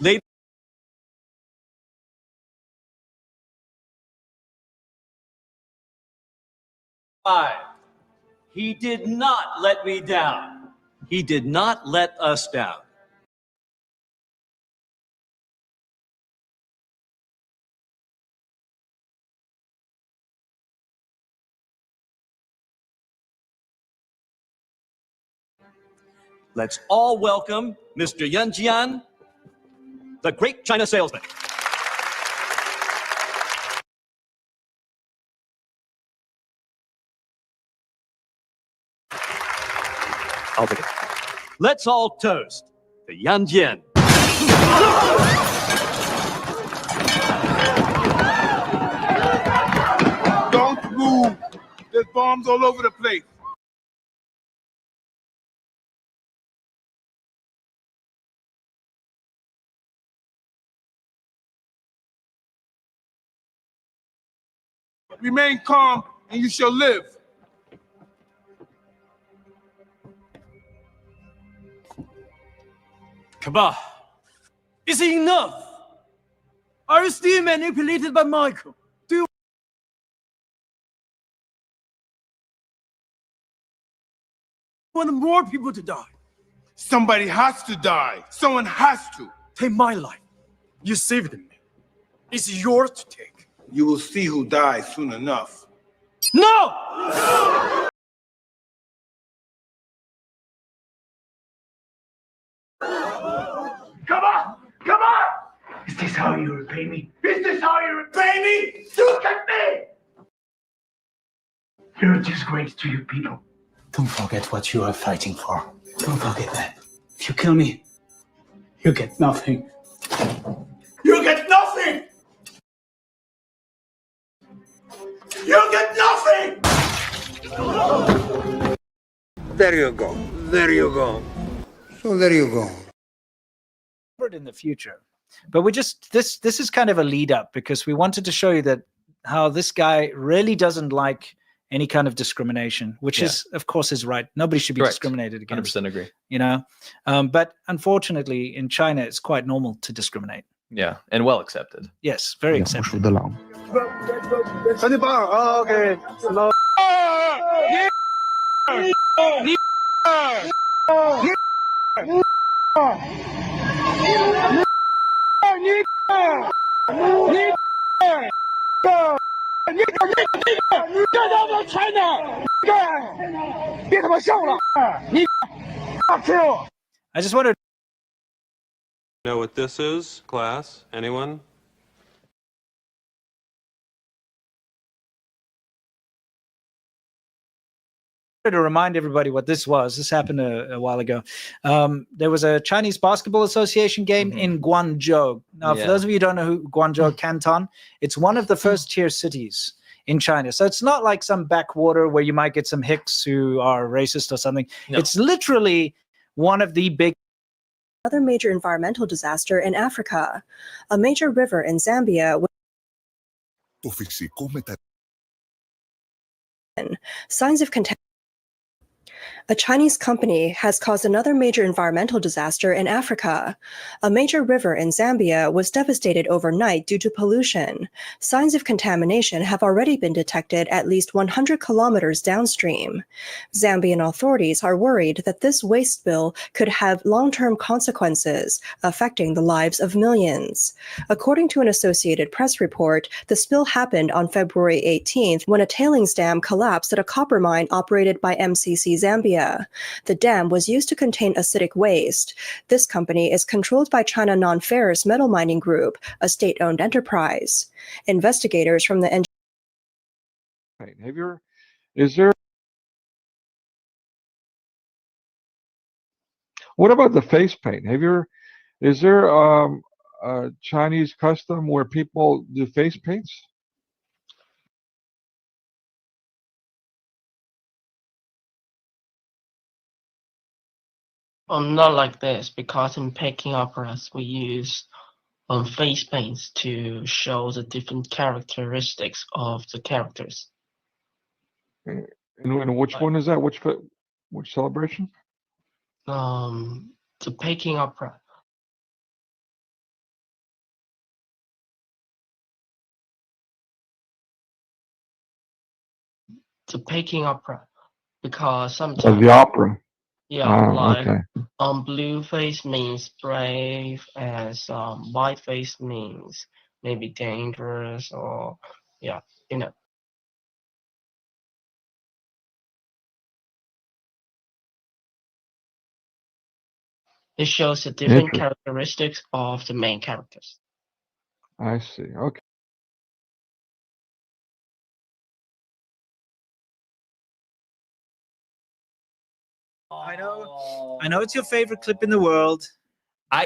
Ladies... He did not let me down. He did not let us down. Let's all welcome Mr. Yan Jian, the great China salesman. I'll take it. Let's all toast to Yan Jian. Don't move. There's bombs all over the place. Remain calm and you shall live. Kaba, is it enough? Are you still manipulated by Michael? Do you want more people to die? Somebody has to die. Someone has to. Take my life. You saved me. It's yours to take. You will see who dies soon enough. No! Come on! Come on! Is this how you repay me? Is this how you repay me? Look at me! You're a disgrace to your people. Don't forget what you are fighting for. Don't forget that. If you kill me, you get nothing. You get nothing! You get nothing! There you go. There you go. So there you go. In the future, but we just this is kind of a lead up because we wanted to show you that how this guy really doesn't like any kind of discrimination, which is of course his right. Nobody should be discriminated against. 100% agree. You know, but unfortunately in China it's quite normal to discriminate. Yeah, and well accepted. Yes, very accepted. Okay. Hello. I just wanted Know what this is, class? Anyone? to remind everybody what this was. This happened a while ago. There was a Chinese Basketball Association game in Guangzhou. Now, for those of you who don't know who Guangzhou Canton, it's one of the first tier cities in China. So it's not like some backwater where you might get some hicks who are racist or something. No. It's literally one of the big Another major environmental disaster in Africa. A major river in Zambia. Signs of contamination. A Chinese company has caused another major environmental disaster in Africa. A major river in Zambia was devastated overnight due to pollution. Signs of contamination have already been detected at least 100 kilometers downstream. Zambian authorities are worried that this waste spill could have long-term consequences, affecting the lives of millions. According to an Associated Press report, the spill happened on February 18th when a tailings dam collapsed at a copper mine operated by MCC Zambia. The dam was used to contain acidic waste. This company is controlled by China Non-Ferrous Metal Mining Group, a state-owned enterprise. Investigators from the What about the face paint? Is there a Chinese custom where people do face paints? Not like this, because in Peking operas we use face paints to show the different characteristics of the characters. And which one is that? Which celebration? The Peking opera. The Peking opera, because sometimes the opera. Yeah, like okay. Blue face means brave, and white face means maybe dangerous, or yeah, you know. It shows the different characteristics of the main characters. I see. Okay. I know it's your favorite clip in the world.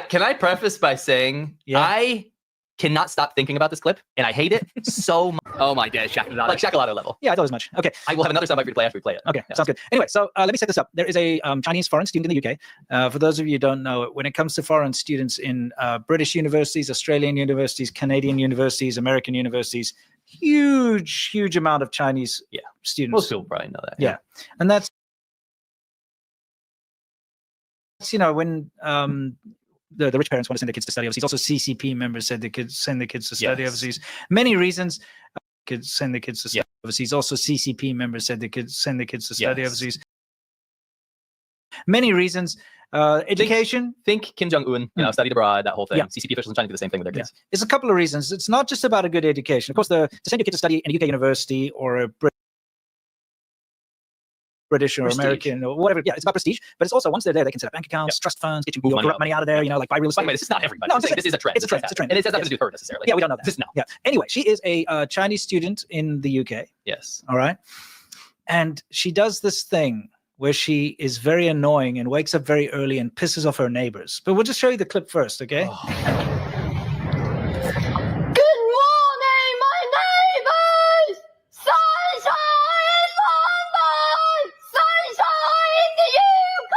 Can I preface by saying I cannot stop thinking about this clip, and I hate it so much. Oh my god, Shakalada. Like Shakalada level. Yeah, I thought as much. Okay. I will have another soundbite for you to play after we play it. Okay, sounds good. Anyway, so let me set this up. There is a Chinese foreign student in the UK. For those of you who don't know, when it comes to foreign students in British universities, Australian universities, Canadian universities, American universities, huge amount of Chinese students. Most people probably know that. Yeah. And that's, you know, when the rich parents want to send their kids to study overseas. Also, CCP members said they could send their kids to study Yes. overseas. Many reasons could send their kids to study overseas. Also, CCP members said they could send their kids to study Yes. overseas. Many reasons. Education. Think Kim Jong-un, studied abroad, that whole thing. Yeah. CCP officials in China do the same thing with their kids. It's a couple of reasons. It's not just about a good education. Of course, to send your kid to study in a UK university or a British or Prestige. American or whatever. Yeah, it's about prestige. But it's also once they're there, they can set up bank accounts, trust funds, get Move your corrupt money out of there. Like buy real estate. By the way, this is not everybody. No, I'm saying this is a trend. It's a trend. It's a trend. And it has nothing Yes. to do with her necessarily. Yeah, we don't know that. Just no. Yeah. Anyway, she is a Chinese student in the UK. Yes. All right. And she does this thing where she is very annoying and wakes up very early and pisses off her neighbors. But we'll just show you the clip first, okay? Oh. Good morning, my neighbors! Sunshine in London! Sunshine in the UK!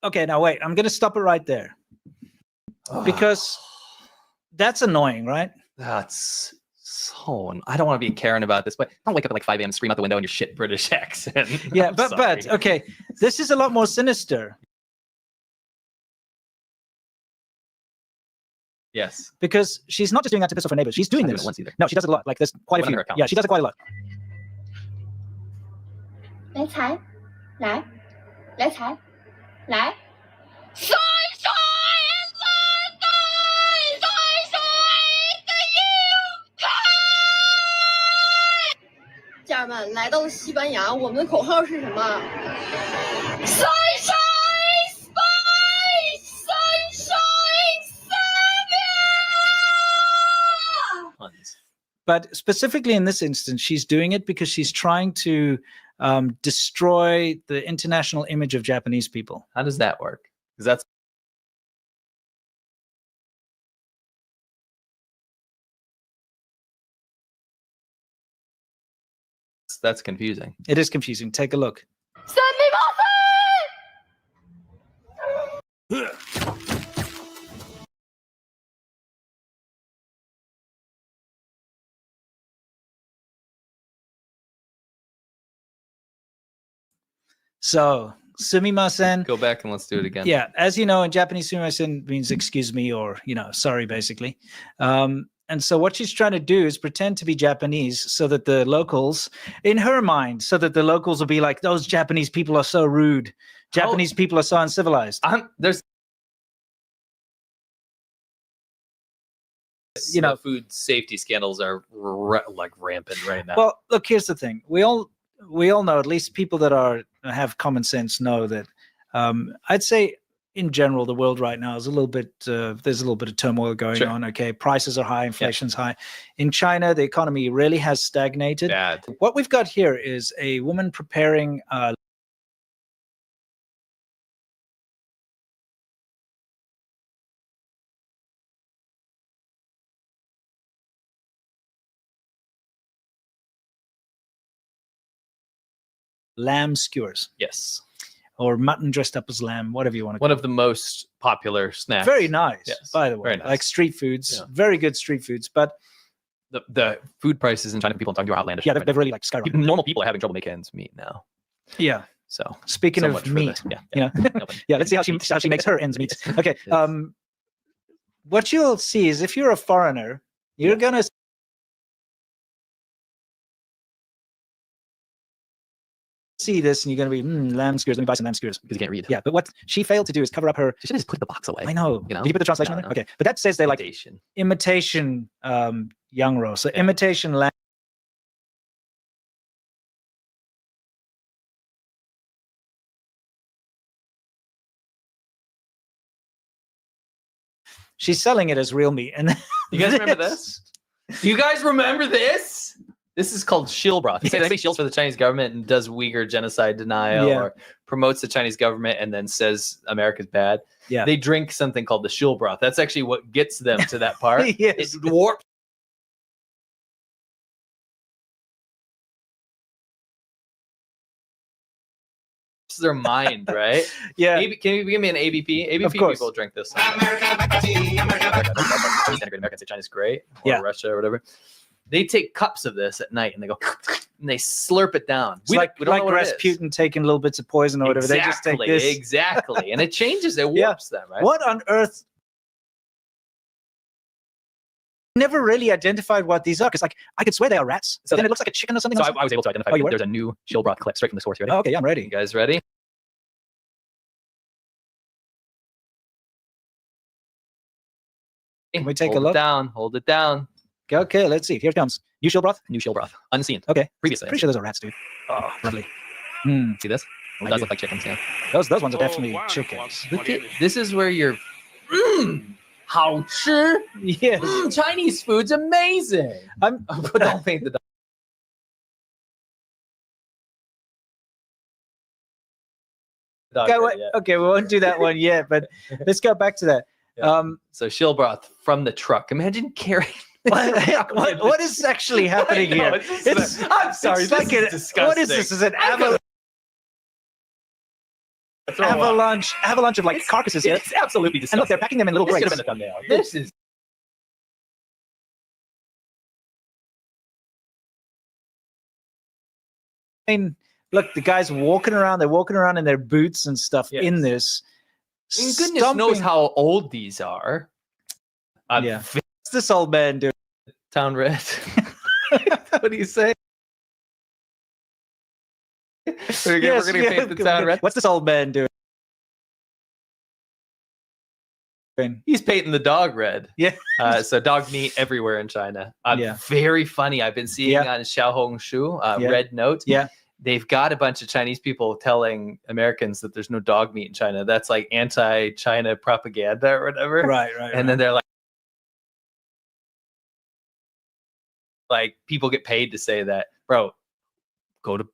Okay, now wait. I'm going to stop it right there. Because that's annoying, right? That's so. I don't want to be Karen about this, but don't wake up at like 5 a.m., scream out the window in your shit British accent. Yeah, I'm but sorry. okay, this is a lot more sinister. Yes. Because she's not just doing that to piss off her neighbors. She's doing Not doing this. it once either. No, she does it a lot. Like there's quite a One of few. her accounts. Yeah, she does it quite a lot. 来财，来，来财，来。Sunshine in London! Sunshine in the UK! 家人们，来到西班牙，我们的口号是什么 ？Sunshine Spice! Sunshine Savior! But specifically in this instance, she's doing it because she's trying to destroy the international image of Japanese people. How does that work? Because that's confusing. It is confusing. Take a look. So, sumimasen. Go back and let's do it again. Yeah, as you know, in Japanese, sumimasen means excuse me or, sorry, basically. And so what she's trying to do is pretend to be Japanese so that the locals, in her mind, so that the locals will be like, those Japanese people are so rude. Japanese people are so uncivilized. There's food safety scandals are like rampant right now. Well, look, here's the thing. We all know, at least people that have common sense know that I'd say in general, the world right now is a little bit, there's a little bit of turmoil going on. Okay. Prices are high, inflation's high. In China, the economy really has stagnated. Bad. What we've got here is a woman preparing lamb skewers. Yes. Or mutton dressed up as lamb, whatever you want to call One of the most popular snacks. Very nice, Yes. by the way. Very nice. Like street foods, Yeah. very good street foods. But the food prices in China, people talking about outlandish. yeah, they've really like skyrocketed. Normal people are having trouble making ends meet now. Yeah. So speaking so much of for meat, the- yeah, let's see how she makes her ends meet. Okay. What you'll see is if you're a foreigner, you're gonna see this and you're going to be lamb skewers. Let me buy some lamb skewers because you can't read. Yeah, but what she failed to do is cover up her. She should just put the box away. I know. You know? Did you put the translation on there? Okay, but that says they like imitation young roe. So imitation lamb. She's selling it as real meat, and You guys remember this? Do you guys remember this? This is called shield broth. Yes. Anybody shields for the Chinese government and does Uyghur genocide denial or promotes the Chinese government and then says America's bad. Yeah. They drink something called the shield broth. That's actually what gets them to that part. Yes. It warps their mind, right? Yeah. Can you give me an ABP? ABP Of course. people drink this. Integrated Americans say China's great, or Yeah. Russia or whatever. They take cups of this at night and they go and they slurp it down. It's We like don't know what it is. Rasputin taking little bits of poison or whatever. They just take this. Exactly. And it changes, it warps them, right? What on earth? Never really identified what these are because, like, I could swear they are rats. So then it looks like a chicken or something. So I was able to identify. There's a new shield broth clip straight from the source. You ready? Oh, okay, I'm ready. You guys ready? Can we take Hold a look? It down. Hold it down. Okay, let's see. Here it comes. New shield broth? New shield broth. Unseen. Okay. Previously. Pretty sure those are rats, dude. Oh, lovely. See this? It does look like chickens, yeah. Those ones are definitely chickens. Look at, this is where you're... How sure? Yes. Chinese food's amazing. But don't paint the dog. Okay, we won't do that one yet, but let's go back to that. So shield broth from the truck. Imagine carrying... what is actually happening here? I'm sorry. It's like what is this? Is it avalanche of like carcasses here? It's absolutely disgusting. And look, they're packing them in little This crates. should have been the thumbnail. This is... I mean, look, the guys walking around. They're walking around in their boots and stuff in this. I mean, goodness knows how old these are. Yeah. What's this old man doing? Town red. What do you say? We're gonna paint the town red. What's this old man doing? He's painting the dog red. Yeah. So dog meat everywhere in China. Yeah. Very funny. I've been seeing on Xiaohongshu, Red Note. Yeah. They've got a bunch of Chinese people telling Americans that there's no dog meat in China. That's like anti-China propaganda or whatever. Right. And then they're like people get paid to say that. Bro, go to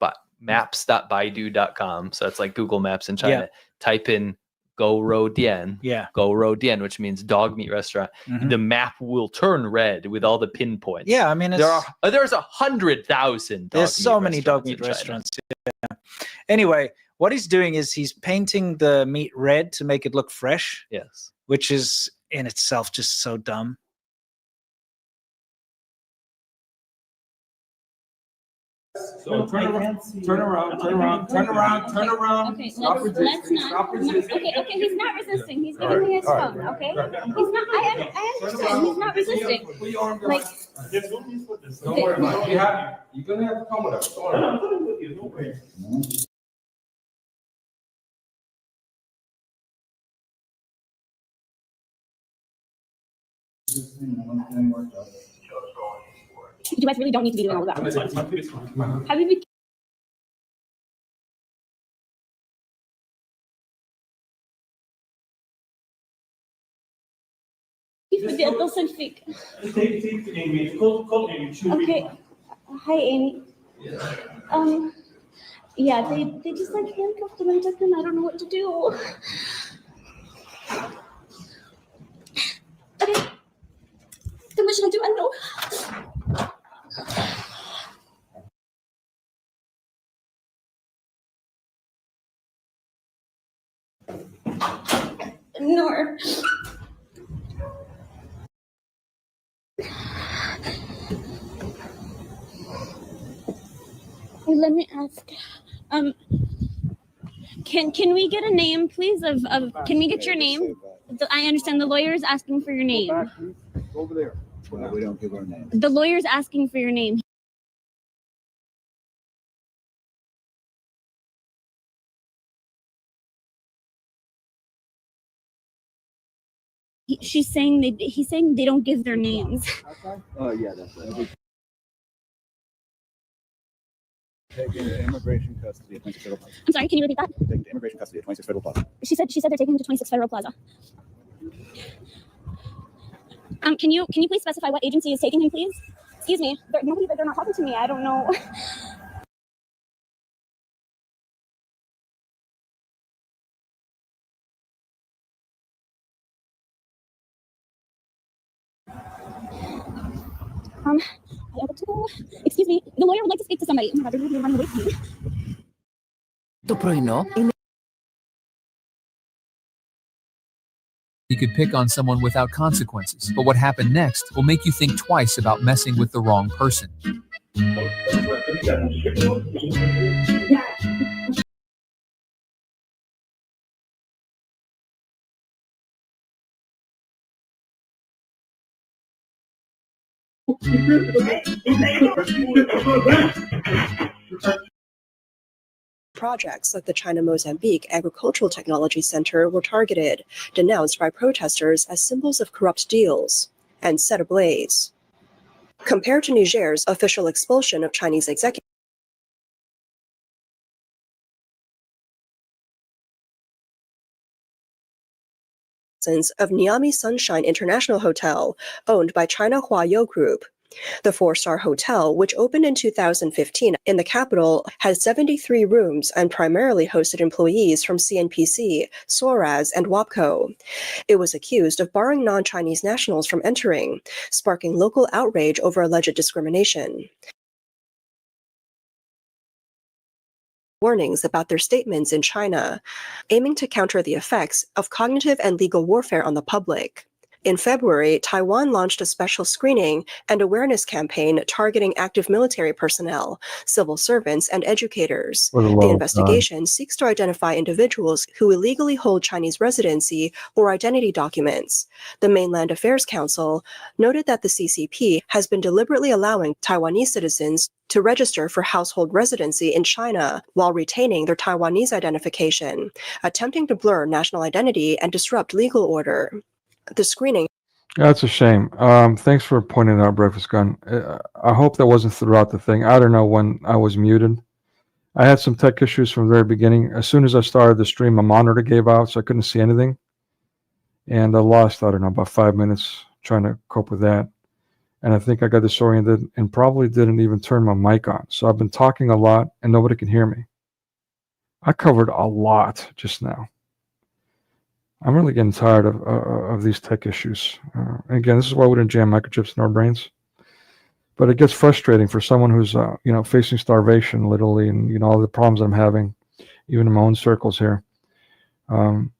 maps.baidu.com. So it's like Google Maps in China. Yeah. Type in Go Ro Dian. Yeah. Go Ro Dian, which means dog meat restaurant. Mhm. The map will turn red with all the pinpoints. Yeah, I mean, there's 100,000 there's so many dog meat restaurants. Yeah. Anyway, what he's doing is he's painting the meat red to make it look fresh. Yes. Which is in itself just so dumb. So turn around. Okay, let's not. Okay, he's not resisting. He's giving me his phone. Okay, he's not. I understand. He's not resisting. Like, Don't worry about it. You're gonna have to come with us. Don't worry. you guys really don't need to be doing all of that. Have you been? They'll send fake. Okay. Hi, Amy. Yeah, they just like handcuffed him and took him. I don't know what to do. Okay. Then what should I do? I don't know. Nor. Let me ask. Can we get a name, please? Of can we get your name? I understand the lawyer is asking for your name. Over there. Well, we don't give our name. The lawyer's asking for your name. He's saying they don't give their names. Oh yeah, that's right. Taking immigration custody at 26 Federal Plaza. I'm sorry, can you repeat that? Taking immigration custody at 26 Federal Plaza. She said they're taking him to 26 Federal Plaza. Can you please specify what agency is taking him, please? Excuse me. They're not talking to me. I don't know. Excuse me. The lawyer would like to speak to somebody. Oh my God, they're really running away from me. He could pick on someone without consequences, but what happened next will make you think twice about messing with the wrong person. Projects like the China-Mozambique Agricultural Technology Center were targeted, denounced by protesters as symbols of corrupt deals, and set ablaze. Compared to Niger's official expulsion of Chinese executives, of Niamey Sunshine International Hotel, owned by China Huayo Group. The four-star hotel, which opened in 2015 in the capital, has 73 rooms and primarily hosted employees from CNPC, Soraz, and WAPCO. It was accused of barring non-Chinese nationals from entering, sparking local outrage over alleged discrimination. Warnings about their statements in China, aiming to counter the effects of cognitive and legal warfare on the public. In February, Taiwan launched a special screening and awareness campaign targeting active military personnel, civil servants, and educators. The investigation seeks to identify individuals who illegally hold Chinese residency or identity documents. The Mainland Affairs Council noted that the CCP has been deliberately allowing Taiwanese citizens to register for household residency in China while retaining their Taiwanese identification, attempting to blur national identity and disrupt legal order. The screening. That's a shame. Thanks for pointing out, Breakfast Gun. I hope that wasn't throughout the thing. I don't know when I was muted. I had some tech issues from the very beginning. As soon as I started the stream, my monitor gave out, so I couldn't see anything. And I lost, I don't know, about 5 minutes trying to cope with that. And I think I got disoriented and probably didn't even turn my mic on. So I've been talking a lot and nobody can hear me. I covered a lot just now. I'm really getting tired of these tech issues. Again, this is why we didn't jam microchips in our brains. But it gets frustrating for someone who's facing starvation literally, and all the problems I'm having, even in my own circles here. I'm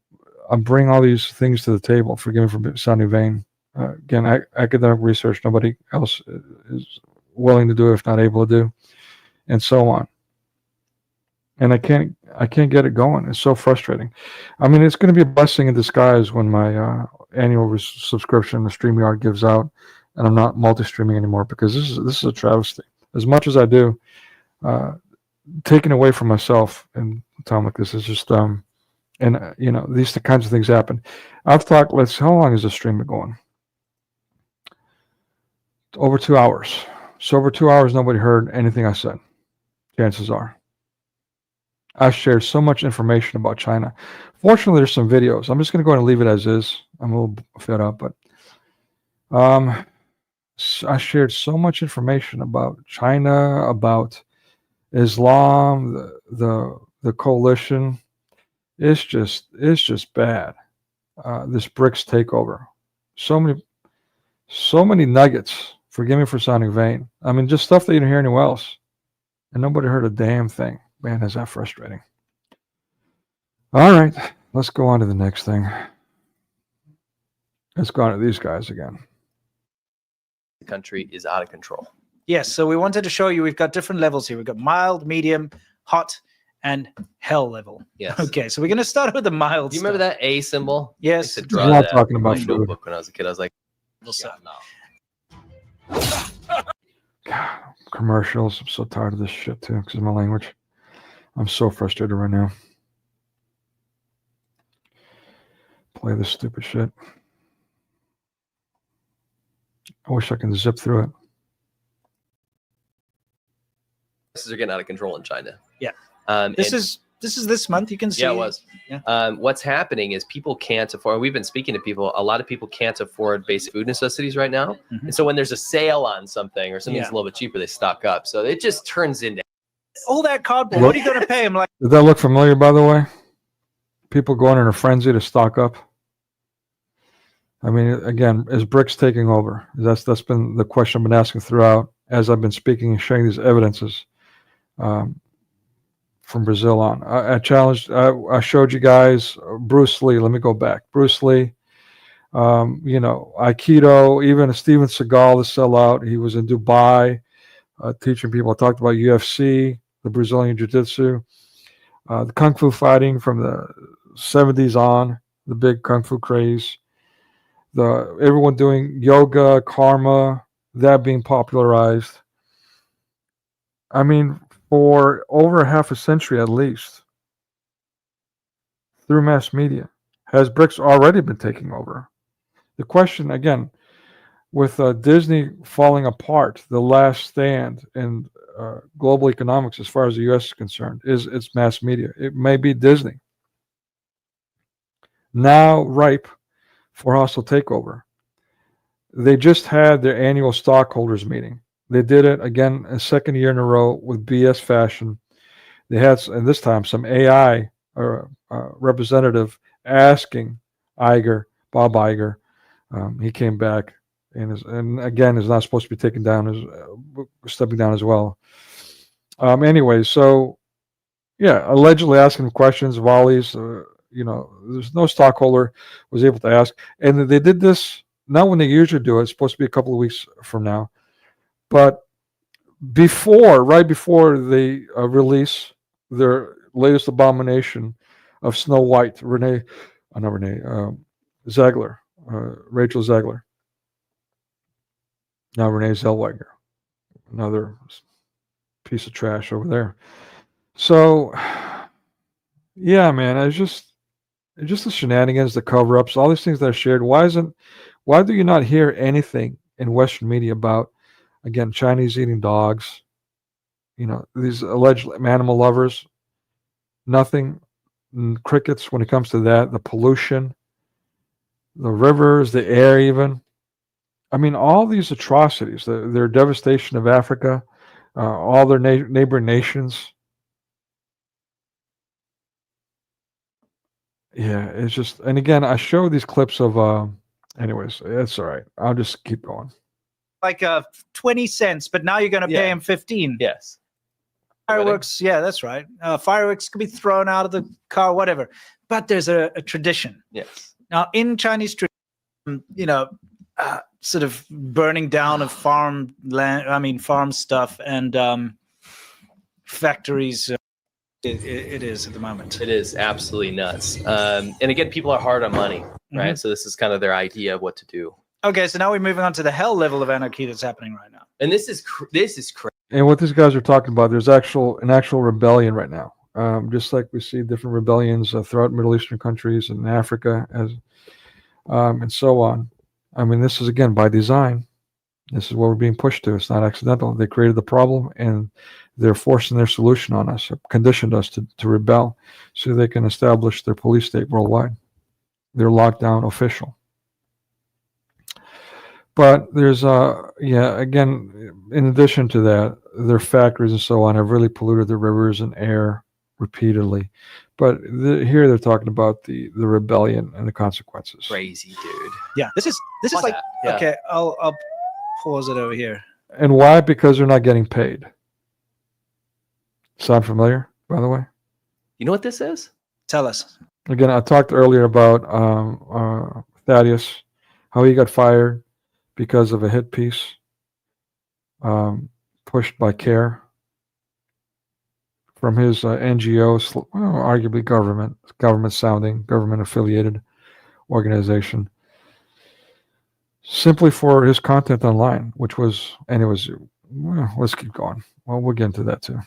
bringing all these things to the table. Forgive me for sounding vain. Again, academic research nobody else is willing to do, if not able to do, and so on. And I can't get it going. It's so frustrating. I mean, it's going to be a blessing in disguise when my annual subscription to StreamYard gives out, and I'm not multi-streaming anymore, because this is a travesty. As much as I do, taking away from myself in a time like this is just these kinds of things happen. I've talked. How long is the stream been going? Over 2 hours. So over 2 hours, nobody heard anything I said. Chances are. I shared so much information about China. Fortunately, there's some videos. I'm just going to go ahead and leave it as is. I'm a little fed up, but I shared so much information about China, about Islam, the coalition. It's just bad. This BRICS takeover. So many nuggets. Forgive me for sounding vain. I mean, just stuff that you don't hear anywhere else, and nobody heard a damn thing. Man, is that frustrating. All right, let's go on to the next thing. Let's go on to these guys again. The country is out of control. Yes, so we wanted to show you we've got different levels here. We've got mild, medium, hot, and hell level. Yes. Okay, so we're going to start with the mild. Do you remember that A symbol? Yes. I used to draw We're not that talking in about my food. notebook when I was a kid. I was like, God, commercials. I'm so tired of this shit too, because of my language. I'm so frustrated right now. Play this stupid shit. I wish I could zip through it. Prices are getting out of control in China. Yeah. This is this month. You can see. Yeah, it was. Yeah. What's happening is people can't afford. We've been speaking to people. A lot of people can't afford basic food necessities right now, and so when there's a sale on something or something's a little bit cheaper, they stock up. So it just turns into all that cardboard. What are you going to pay? I'm like. Did that look familiar, by the way? People going in a frenzy to stock up. I mean, again, is BRICS taking over? That's been the question I've been asking throughout as I've been speaking and sharing these evidences from Brazil on. I challenged. I showed you guys Bruce Lee. Let me go back. Bruce Lee You know, Aikido, even Steven Seagal, the sellout. He was in Dubai teaching people. I talked about UFC, the Brazilian Jiu-Jitsu, the Kung Fu fighting from the 70s on, the big Kung Fu craze. Everyone doing yoga, karma, that being popularized. I mean, for over half a century at least, through mass media, has BRICS already been taking over? The question, again, with Disney falling apart, the last stand in global economics as far as the U.S. is concerned, is its mass media. It may be Disney, now ripe for hostile takeover. They just had their annual stockholders meeting. They did it again a second year in a row with BS fashion. They had, and this time, some AI representative asking Bob Iger. He came back and again is not supposed to be taken down, stepping down as well. Anyway, so yeah, allegedly asking questions, volleys. There's no stockholder was able to ask, and they did this not when they usually do it. It's supposed to be a couple of weeks from now, but right before they release their latest abomination of Snow White, Rachel Zegler. Now Renee Zellweger, another piece of trash over there. So, yeah, man, it's just the shenanigans, the cover-ups, all these things that are shared. Why do you not hear anything in Western media about, again, Chinese eating dogs? You know, these alleged animal lovers. Nothing. Crickets when it comes to that. The pollution, the rivers, the air, even. I mean, all these atrocities, their devastation of Africa, all their neighboring nations. Yeah, it's just, and again, I show these clips of, anyways, it's all right. I'll just keep going. Like 20 cents, but now you're going to pay him 15. Yes. Fireworks, yeah, that's right. Fireworks could be thrown out of the car, whatever. But there's a tradition. Yes. Now, in Chinese tradition, sort of burning down of farm stuff and factories. It is at the moment. It is absolutely nuts. And again, people are hard on money, right? Mhm. So this is kind of their idea of what to do. Okay, so now we're moving on to the hell level of anarchy that's happening right now. And this is crazy. And what these guys are talking about, there's an actual rebellion right now. Just like we see different rebellions throughout Middle Eastern countries and Africa, and so on. I mean, this is, again, by design. This is what we're being pushed to. It's not accidental. They created the problem, and they're forcing their solution on us, conditioned us to rebel so they can establish their police state worldwide. Their lockdown official. But there's, again, in addition to that, their factories and so on have really polluted the rivers and air repeatedly. But here they're talking about the rebellion and the consequences. Crazy, dude. Yeah, this is like, Yeah. okay, I'll pause it over here. And why? Because they're not getting paid. Sound familiar, by the way? You know what this is? Tell us. Again, I talked earlier about Thaddeus, how he got fired because of a hit piece pushed by CARE from his NGO, arguably government-sounding, government-affiliated organization, simply for his content online, which was, anyways, let's keep going. Well, we'll get into that too.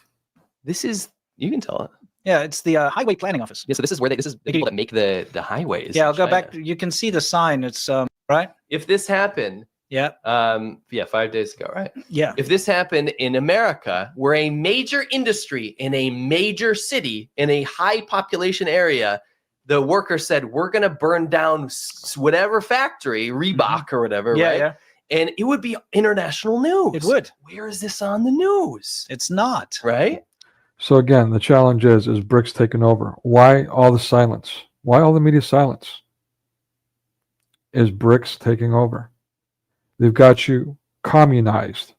This is, you can tell it. Yeah, it's the Highway Planning Office. Yeah, so this is where this is the people that make the highways. Yeah, I'll in go China. back. You can see the sign. It's right. If this happened, Yeah. 5 days ago, right? Yeah. If this happened in America, where a major industry in a major city in a high population area, the worker said, "We're going to burn down whatever factory, Reebok or whatever," Yeah, right? yeah. And it would be international news. It would. Where is this on the news? It's not. Right? So again, the challenge is BRICS taking over? Why all the silence? Why all the media silence? Is BRICS taking over? They've got you communized.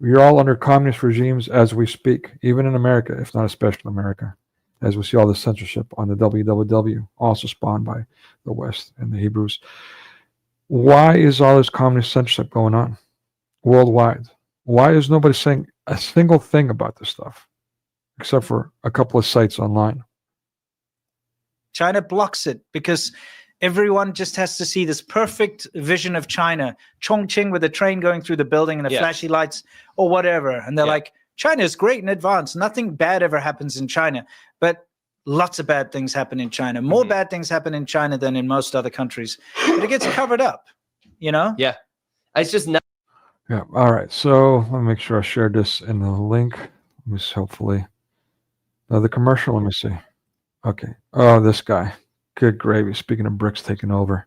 You're all under communist regimes as we speak, even in America, if not especially America, as we see all the censorship on the WWW, also spawned by the West and the Hebrews. Why is all this communist censorship going on worldwide? Why is nobody saying a single thing about this stuff, except for a couple of sites online? China blocks it because everyone just has to see this perfect vision of China, Chongqing with a train going through the building and the flashy lights or whatever. And they're like, China is great in advance. Nothing bad ever happens in China. But lots of bad things happen in China. More bad things happen in China than in most other countries. But it gets covered up, you know? Yeah. It's just not. Yeah. All right. So let me make sure I shared this in the link. Let me see, hopefully. The commercial, let me see. Okay. Oh, this guy. Good gravy. Speaking of BRICS taking over.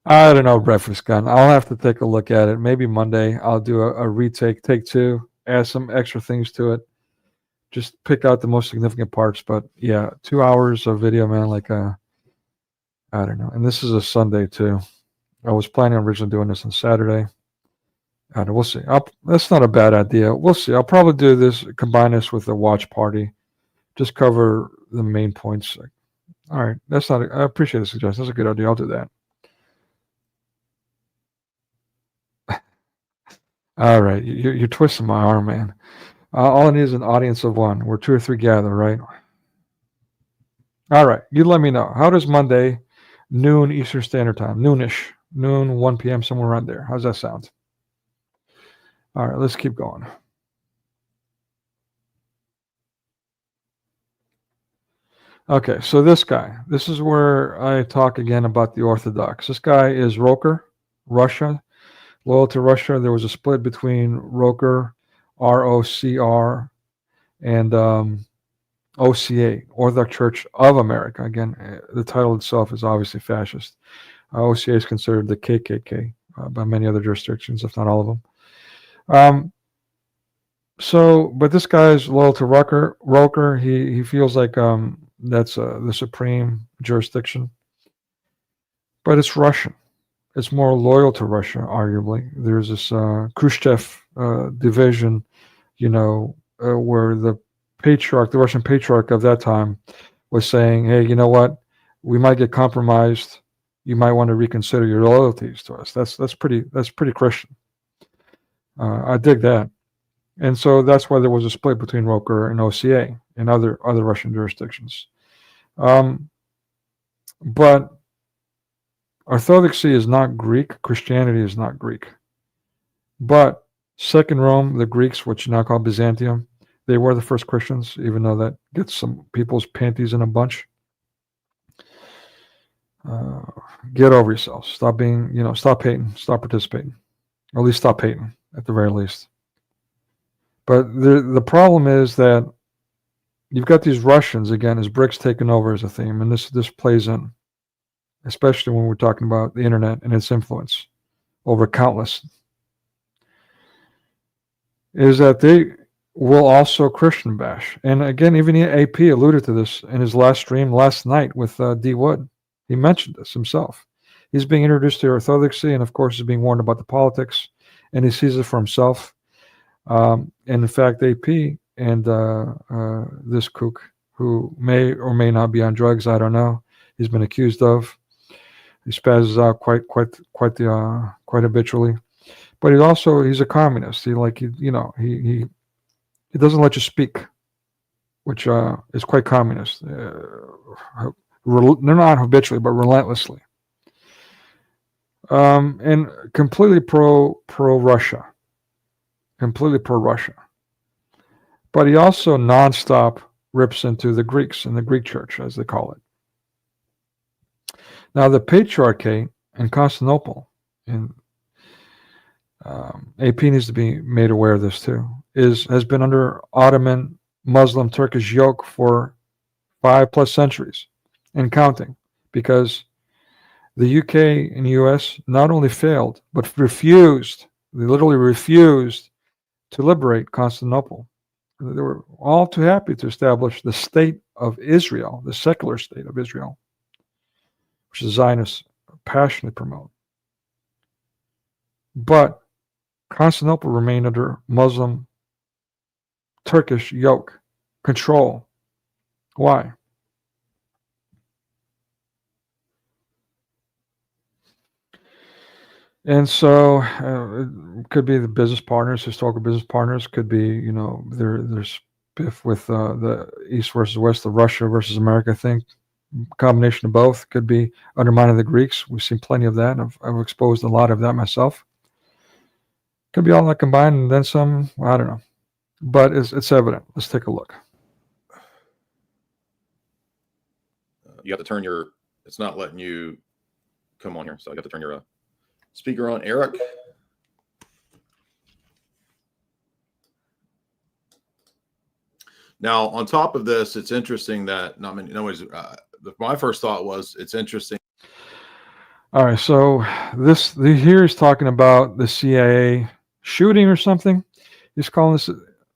I don't know, Breakfast Gun. I'll have to take a look at it. Maybe Monday I'll do a retake, take two, add some extra things to it. Just pick out the most significant parts. But yeah, 2 hours of video, man, like I don't know. And this is a Sunday too. I was planning on originally doing this on Saturday. I don't know, we'll see. That's not a bad idea. We'll see. I'll probably do this, combine this with a watch party. Just cover the main points. All right. I appreciate the suggestion. That's a good idea. I'll do that. All right. You're twisting my arm, man. All I need is an audience of one where 2 or 3 gather, right? All right. You let me know. How does Monday, noon Eastern Standard Time, noonish, noon, 1 p.m., somewhere around there? How's that sound? All right. Let's keep going. Okay. So this guy, this is where I talk again about the Orthodox. This guy is Roker, Russia. Loyal to Russia. There was a split between Roker, ROCR, and OCA, Orthodox Church of America. Again, the title itself is obviously fascist. OCA is considered the KKK by many other jurisdictions, if not all of them. But this guy is loyal to Roker. He feels like that's the supreme jurisdiction. But it's Russian. It's more loyal to Russia, arguably. There's this Khrushchev division, where the Russian patriarch of that time was saying, hey, you know what? We might get compromised. You might want to reconsider your loyalties to us. That's pretty Christian. I dig that. And so that's why there was a split between Roker and OCA and other Russian jurisdictions. But Orthodoxy is not Greek. Christianity is not Greek. But Second Rome, the Greeks, which now called Byzantium, they were the first Christians, even though that gets some people's panties in a bunch. Get over yourselves. Stop being, stop hating. Stop participating. Or at least stop hating, at the very least. But the problem is that you've got these Russians, again, as BRICS taking over as a theme, and this plays in, especially when we're talking about the internet and its influence over countless, is that they will also Christian bash. And again, even AP alluded to this in his last stream last night with D. Wood. He mentioned this himself. He's being introduced to Orthodoxy, and of course, he's being warned about the politics, and he sees it for himself. And in fact, AP and this kook, who may or may not be on drugs, I don't know, he's been accused of. He spazzes out quite habitually, but he's a communist. He doesn't let you speak, which is quite communist. They're not habitually, but relentlessly, and completely pro Russia, completely pro Russia. But he also nonstop rips into the Greeks and the Greek Church, as they call it. Now, the Patriarchate in Constantinople, and AP needs to be made aware of this too, has been under Ottoman, Muslim, Turkish yoke for 5+ centuries and counting, because the UK and US not only failed, but literally refused to liberate Constantinople. They were all too happy to establish the state of Israel, the secular state of Israel, which the Zionists passionately promote. But Constantinople remained under Muslim Turkish yoke, control. Why? And so it could be the business partners, historical business partners. Could be, you know, there's if with the East versus West, the Russia versus America thing. Combination of both. Could be undermining the Greeks. We've seen plenty of that. I've exposed a lot of that myself. Could be all that combined and then some. I don't know, but it's evident. Let's take a look. You have to turn your. It's not letting you come on here, so I got to turn your speaker on, Eric. Now, on top of this, it's interesting that not many. Nobody's. My first thought was it's interesting. All right, so here is talking about the CIA shooting or something. He's calling this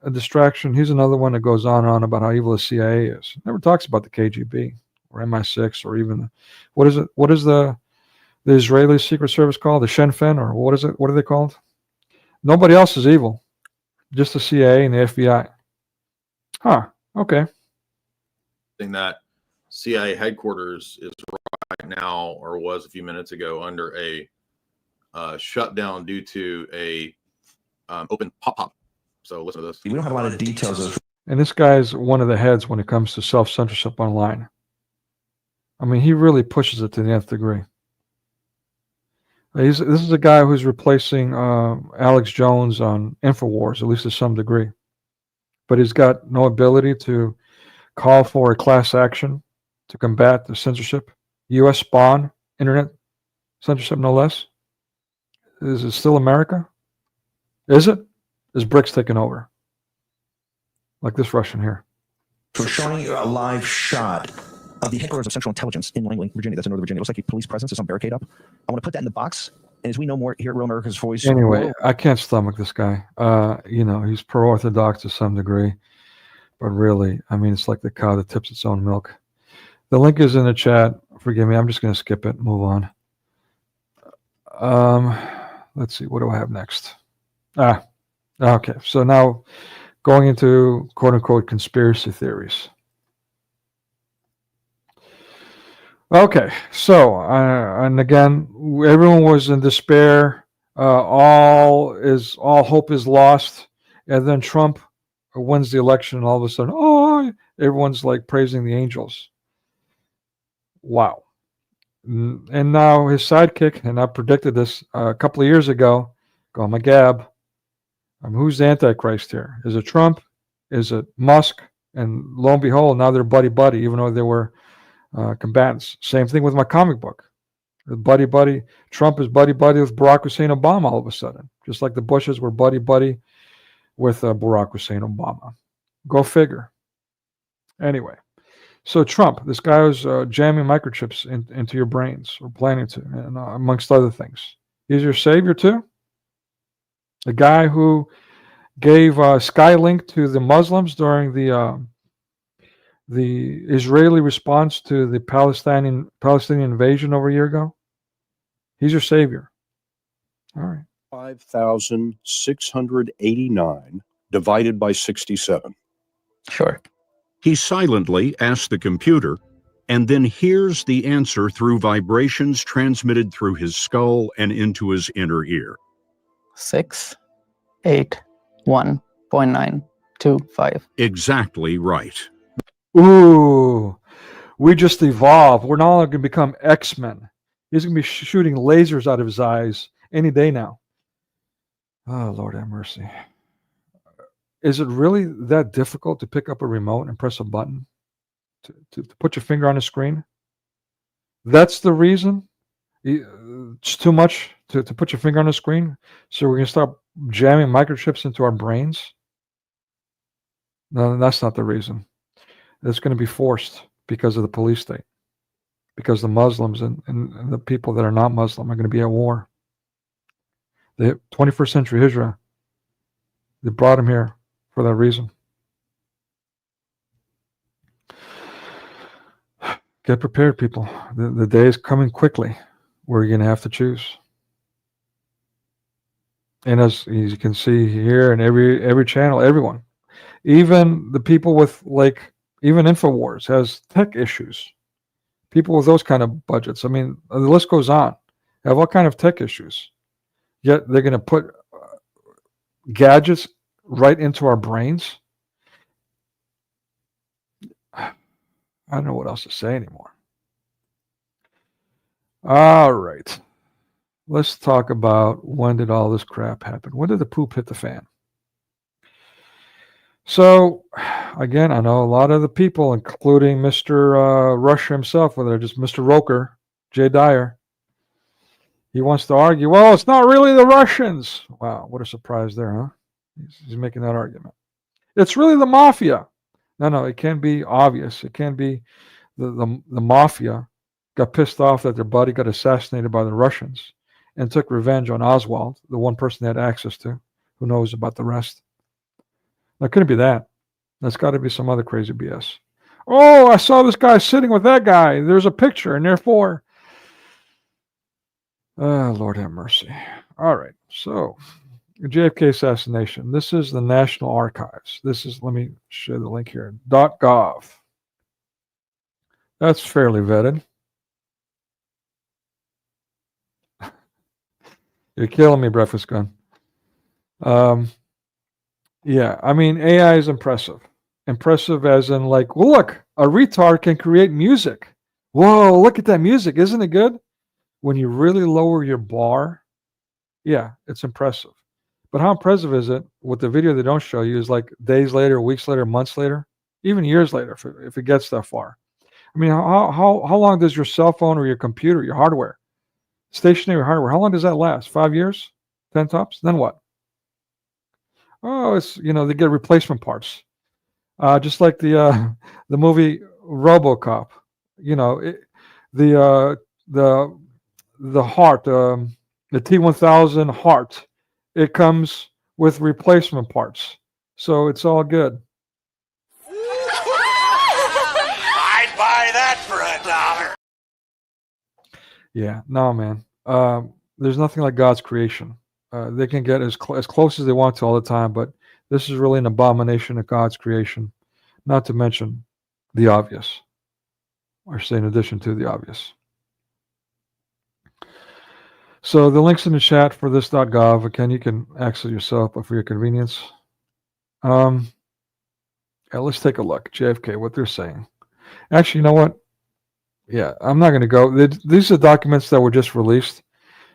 a distraction. He's another one that goes on and on about how evil the CIA is. Never talks about the KGB or MI6 or even what is it? What is the Israeli Secret Service called? The Sinn Féin, or what is it? What are they called? Nobody else is evil, just the CIA and the FBI. Huh. Okay. That CIA headquarters is right now, or was a few minutes ago, under a shutdown due to a open pop-up. So listen to this. We don't have a lot of details. And this guy's one of the heads when it comes to self-censorship online. I mean, he really pushes it to the nth degree. This is a guy who's replacing Alex Jones on InfoWars, at least to some degree. But he's got no ability to call for a class action to combat the censorship. U.S. spawn, internet censorship, no less. Is it still America? Is it? Is BRICS taking over? Like this Russian here. So showing you a live shot of the headquarters of Central Intelligence in Langley, Virginia. That's in Northern Virginia. It looks like a police presence. There's some barricade up. I want to put that in the box. And as we know more here at Real America's Voice. Anyway, I can't stomach this guy. You know, he's pro-Orthodox to some degree. But really, I mean, it's like the cow that tips its own milk. The link is in the chat. Forgive me. I'm just going to skip it. Move on. Let's see. What do I have next? Okay. So now going into quote-unquote conspiracy theories. Okay. So, and again, everyone was in despair. All hope is lost. And then Trump wins the election, and all of a sudden, everyone's like praising the angels. Wow. And now his sidekick, and I predicted this a couple of years ago, Goma Gab. Who's the Antichrist here? Is it Trump? Is it Musk? And lo and behold, now they're buddy-buddy, even though they were combatants. Same thing with my comic book. Buddy-buddy. Trump is buddy-buddy with Barack Hussein Obama all of a sudden, just like the Bushes were buddy-buddy with Barack Hussein Obama. Go figure. Anyway, so Trump, this guy who's jamming microchips into your brains, or planning to, and amongst other things. He's your savior too? The guy who gave Skylink to the Muslims during the Israeli response to the Palestinian invasion over a year ago? He's your savior. All right. 5,689 divided by 67. Sure. He silently asks the computer and then hears the answer through vibrations transmitted through his skull and into his inner ear. 681.925. Exactly right. Ooh, we just evolved. We're now going to become X-Men. He's going to be shooting lasers out of his eyes any day now. Oh, Lord have mercy. Is it really that difficult to pick up a remote and press a button? To put your finger on the screen? That's the reason? It's too much to put your finger on the screen? So we're going to start jamming microchips into our brains? No, that's not the reason. It's going to be forced because of the police state. Because the Muslims and the people that are not Muslim are going to be at war. The 21st century Hijra, they brought him here for that reason. Get prepared, people. The day is coming quickly where you're going to have to choose. And as you can see here in every channel, everyone, Even the people with like, even InfoWars has tech issues. People with those kind of budgets. I mean, the list goes on. Have all kind of tech issues. Yet they're going to put gadgets right into our brains. I don't know what else to say anymore. All right. Let's talk about when did all this crap happen? When did the poop hit the fan? So, again, I know a lot of the people, including Mr. Russia himself, whether just Mr. Roker, Jay Dyer, he wants to argue, well, it's not really the Russians. Wow, what a surprise there, huh? He's making that argument. It's really the mafia. No, it can be obvious. It can be the mafia got pissed off that their buddy got assassinated by the Russians and took revenge on Oswald, the one person they had access to. Who knows about the rest? That couldn't be that. That's got to be some other crazy BS. Oh, I saw this guy sitting with that guy. There's a picture, and therefore... Lord have mercy. All right, so the JFK assassination. This is the National Archives. This is, let me share the link here, .gov. That's fairly vetted. You're killing me, Breakfast Gun. Yeah, I mean, AI is impressive. Impressive as in like, well, look, a retard can create music. Whoa, look at that music. Isn't it good? When you really lower your bar, yeah, it's impressive. But how impressive is it? What the video they don't show you is like days later, weeks later, months later, even years later, if it gets that far. I mean, how long does your cell phone or your computer, your hardware, stationary hardware, how long does that last? 5 years? 10 tops? Then what? Oh, it's, they get replacement parts. Just like the movie RoboCop. The heart, the T1000 heart, it comes with replacement parts, so it's all good. I'd buy that for $1. Yeah, no, man. There's nothing like God's creation. They can get as close as they want to all the time, but this is really an abomination of God's creation, not to mention the obvious, or say in addition to the obvious. So the link's in the chat for this .gov. Again, you can access yourself, but for your convenience. Yeah, let's take a look. JFK, what they're saying. Actually, you know what? Yeah, I'm not going to go. These are documents that were just released.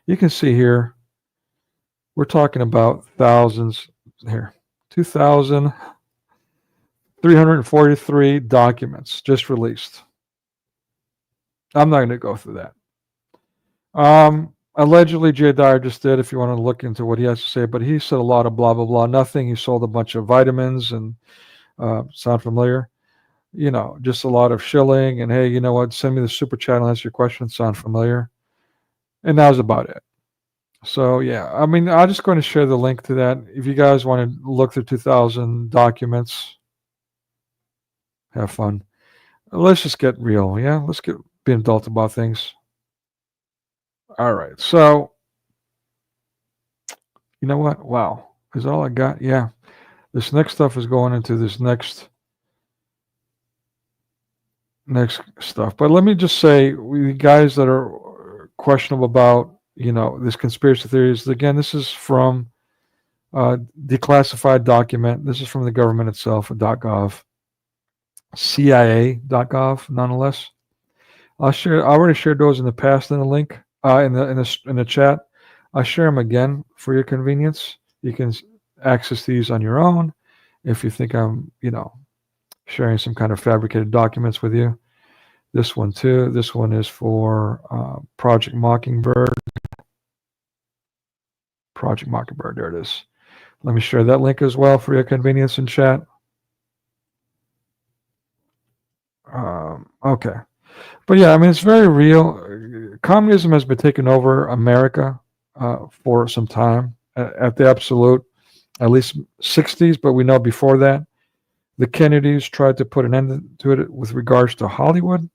You can see here, we're talking about thousands here. 2,343 documents just released. I'm not going to go through that. Allegedly, Jay Dyer just did, if you want to look into what he has to say, but he said a lot of blah, blah, blah, nothing. He sold a bunch of vitamins and sound familiar? Just a lot of shilling and, hey, you know what, send me the super chat and answer your question, sound familiar? And that was about it. So, yeah, I mean, I'm just going to share the link to that. If you guys want to look through 2,000 documents, have fun. Let's just get real, yeah? Let's be an adult about things. All right, so you know what? Wow, is that all I got? Yeah, this next stuff is going into this next stuff. But let me just say, we guys that are questionable about this conspiracy theories. Again, this is from declassified document. This is from the government itself, .gov, CIA.gov, nonetheless. I already shared those in the past in the link. In the chat, I share them again for your convenience. You can access these on your own if you think I'm, sharing some kind of fabricated documents with you. This one too. This one is for Project Mockingbird. Project Mockingbird. There it is. Let me share that link as well for your convenience in chat. Okay. But yeah, I mean, it's very real. Communism has been taking over America for some time, at the absolute, at least 60s, but we know before that, the Kennedys tried to put an end to it with regards to Hollywood,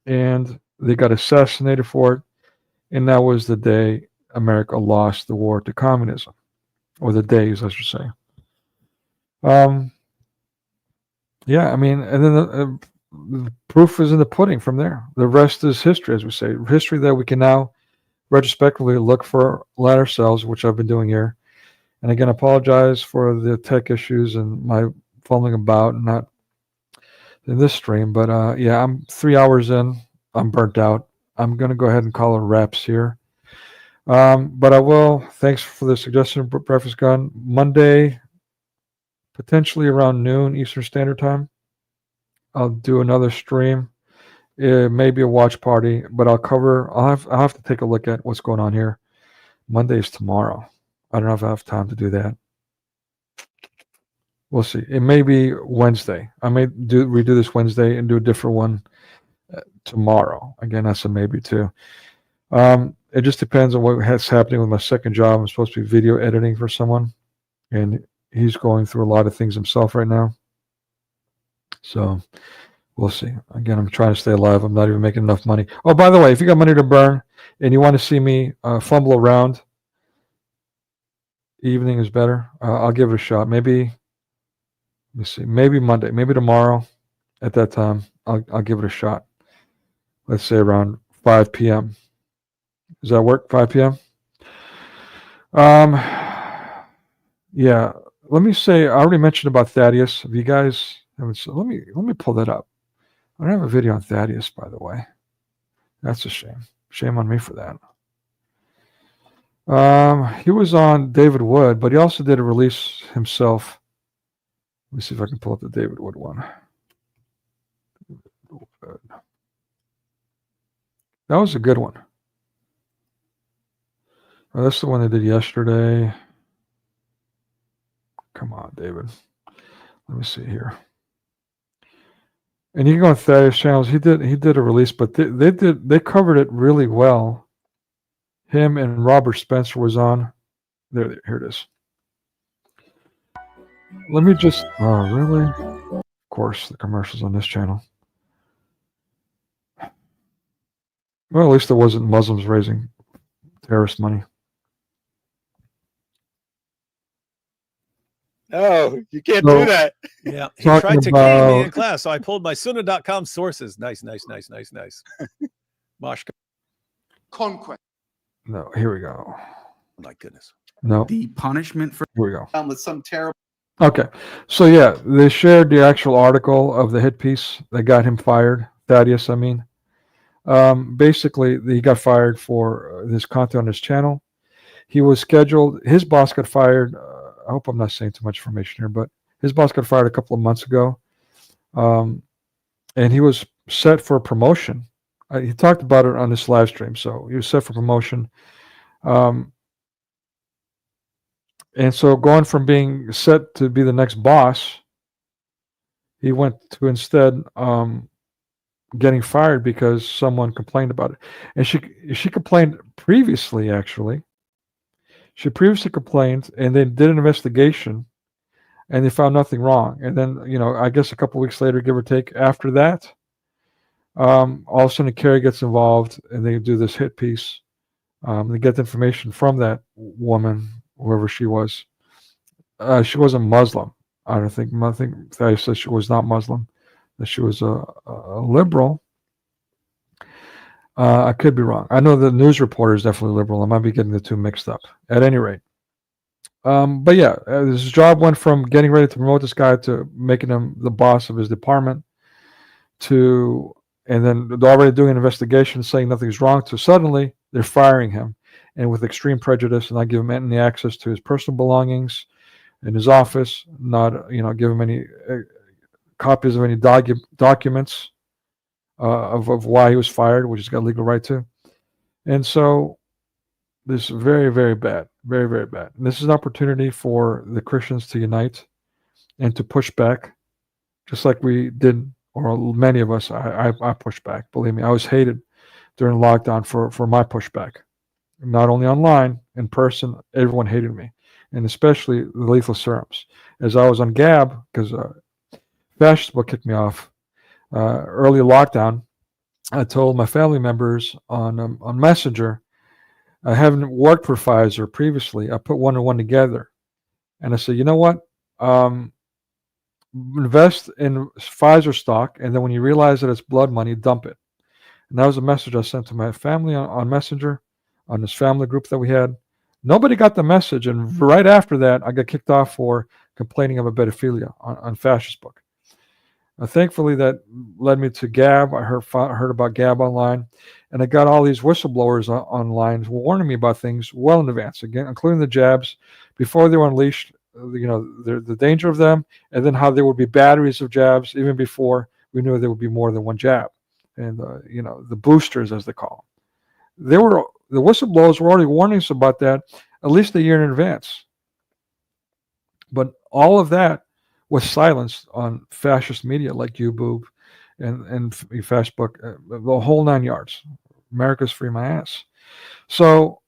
and they got assassinated for it, and that was the day America lost the war to communism, or the days, I should say. Yeah, I mean, and then the proof is in the pudding from there. The rest is history, as we say. History that we can now retrospectively look for at ourselves, which I've been doing here. And again, apologize for the tech issues and my fumbling about and not in this stream. But yeah, I'm 3 hours in. I'm burnt out. I'm going to go ahead and call it wraps here. But I will. Thanks for the suggestion, Breakfast Gun. Monday, potentially around noon Eastern Standard Time, I'll do another stream. It may be a watch party, but I'll have to take a look at what's going on here. Monday is tomorrow. I don't know if I have time to do that. We'll see. It may be Wednesday. I may redo this Wednesday and do a different one tomorrow. Again, that's a maybe too. It just depends on what's happening with my second job. I'm supposed to be video editing for someone, and he's going through a lot of things himself right now. So we'll see. Again, I'm trying to stay alive. I'm not even making enough money. Oh, by the way, if you got money to burn and you want to see me fumble around, evening is better. I'll give it a shot. Maybe, let me see, maybe Monday, maybe tomorrow at that time, I'll give it a shot. Let's say around 5 p.m. Does that work? 5 p.m.? Yeah. Let me say, I already mentioned about Thaddeus. If you guys haven't seen, let me pull that up. I don't have a video on Thaddeus, by the way. That's a shame. Shame on me for that. He was on David Wood, but he also did a release himself. Let me see if I can pull up the David Wood one. That was a good one. Oh, that's the one they did yesterday. Come on, David. Let me see here. And you can go on Thaddeus channels. He did a release, but they covered it really well. Him and Robert Spencer was on. Here it is. Let me just. Oh, really? Of course, the commercials on this channel. Well, at least there wasn't Muslims raising terrorist money. Oh, you can't do that. Yeah, he Talking tried to kill me in about- class, so I pulled my Sunnah.com sources. Nice. Moshka. Conquest. No, here we go. Oh my goodness. No. The punishment for Here we go. With some terrible. Okay, so yeah, they shared the actual article of the hit piece that got him fired. Thaddeus, I mean. Basically, he got fired for his content on his channel. He was scheduled. His boss got fired. I hope I'm not saying too much information here, but his boss got fired a couple of months ago, and he was set for a promotion. He talked about it on this live stream, so he was set for promotion. And so going from being set to be the next boss, he went to instead getting fired because someone complained about it. And she complained previously, actually. She previously complained, and they did an investigation, and they found nothing wrong. And then, I guess a couple of weeks later, give or take, after that, all of a sudden Kerry gets involved, and they do this hit piece. They get the information from that woman, whoever she was. She wasn't Muslim. I think Thaddeus said she was not Muslim, that she was a liberal. I could be wrong. I know the news reporter is definitely liberal. I might be getting the two mixed up. At any rate. But yeah, his job went from getting ready to promote this guy to making him the boss of his department and then they're already doing an investigation saying nothing's wrong, to suddenly they're firing him, and with extreme prejudice, and not give him any access to his personal belongings in his office, not give him any copies of any documents of why he was fired, which he's got legal right to. And so this is very, very bad, very, very bad. And this is an opportunity for the Christians to unite and to push back, just like we did, or many of us. I pushed back. Believe me, I was hated during lockdown for my pushback. Not only online, in person, everyone hated me, and especially the lethal serums. As I was on Gab, because Fascist kicked me off early lockdown, I told my family members on Messenger, I haven't worked for Pfizer previously. I put one and one together, and I said, you know what? invest in Pfizer stock, and then when you realize that it's blood money, dump it. And that was a message I sent to my family on Messenger, on this family group that we had. Nobody got the message, and right after that, I got kicked off for complaining about pedophilia on Fascist Book. Thankfully, that led me to Gab. I heard about Gab online, and I got all these whistleblowers online warning me about things well in advance, again, including the jabs, before they were unleashed, the danger of them, and then how there would be batteries of jabs even before we knew there would be more than one jab. And, the boosters, as they call them. The whistleblowers were already warning us about that at least a year in advance. But all of that was silenced on fascist media like YouBoob and Facebook, the whole 9 yards. America's free my ass. So,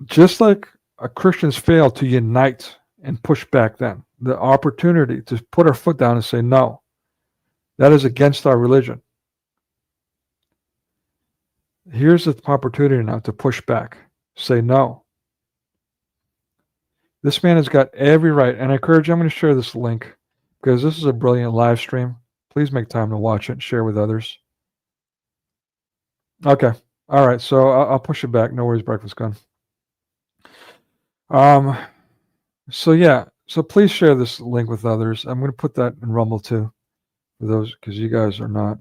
just like Christians failed to unite and push back then, the opportunity to put our foot down and say, no, that is against our religion. Here's the opportunity now to push back, say no. This man has got every right, and I encourage you, I'm going to share this link because this is a brilliant live stream. Please make time to watch it and share with others. Okay. All right. So I'll push it back. No worries, breakfast gone. So yeah. So please share this link with others. I'm going to put that in Rumble too, for those, because you guys are not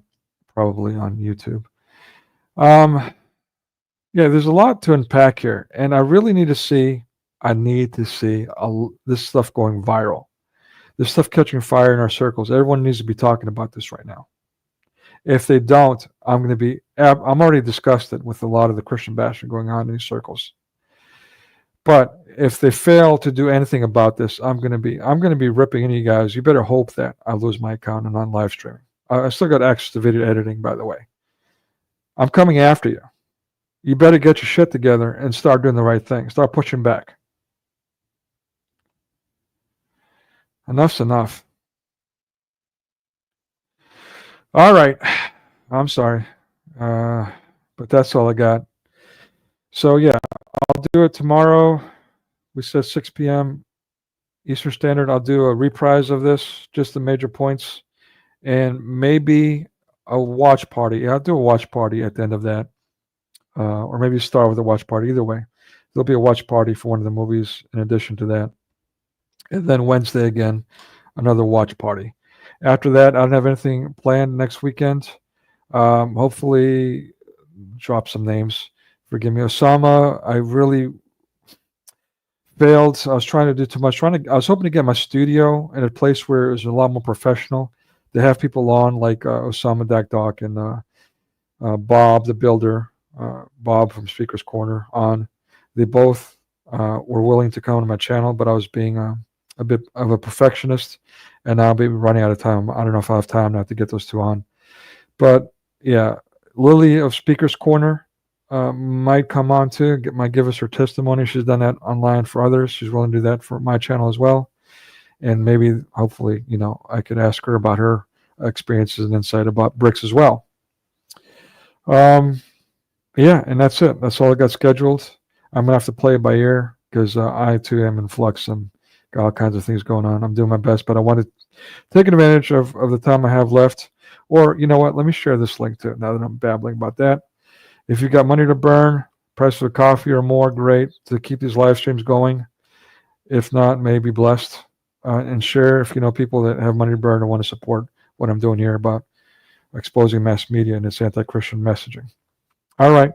probably on YouTube. Yeah, there's a lot to unpack here, and I really need to see. I need to see this stuff going viral. This stuff catching fire in our circles. Everyone needs to be talking about this right now. If they don't, I'm already disgusted with a lot of the Christian bashing going on in these circles. But if they fail to do anything about this, I'm going to be ripping into you guys. You better hope that I lose my account and on live streaming. I still got access to video editing, by the way. I'm coming after you. You better get your shit together and start doing the right thing. Start pushing back. Enough's enough. All right. I'm sorry. But that's all I got. So, yeah, I'll do it tomorrow. We said 6 p.m. Eastern Standard. I'll do a reprise of this, just the major points, and maybe a watch party. Yeah, I'll do a watch party at the end of that. Or maybe start with a watch party. Either way, there'll be a watch party for one of the movies in addition to that. And then Wednesday again, another watch party. After that, I don't have anything planned next weekend. Hopefully, drop some names. Forgive me, Osama. I really failed. I was trying to do too much. I was hoping to get my studio in a place where it was a lot more professional. To have people on like Osama Dakdok and Bob the Builder, Bob from Speaker's Corner on. They both were willing to come to my channel, but I was being a bit of a perfectionist, and I'll be running out of time. I don't know if I have time now to get those two on. But yeah, Lily of Speaker's Corner might come on too, might give us her testimony. She's done that online for others. She's willing to do that for my channel as well. And maybe, hopefully, I could ask her about her experiences and insight about BRICS as well. Yeah, and that's it. That's all I got scheduled. I'm going to have to play it by ear because I, too, am in flux and got all kinds of things going on. I'm doing my best, but I want to take advantage of the time I have left. Or, you know what? Let me share this link, too, now that I'm babbling about that. If you've got money to burn, price for coffee or more, great, to keep these live streams going. If not, maybe blessed. And share if you know people that have money to burn and want to support what I'm doing here about exposing mass media and its anti-Christian messaging. All right.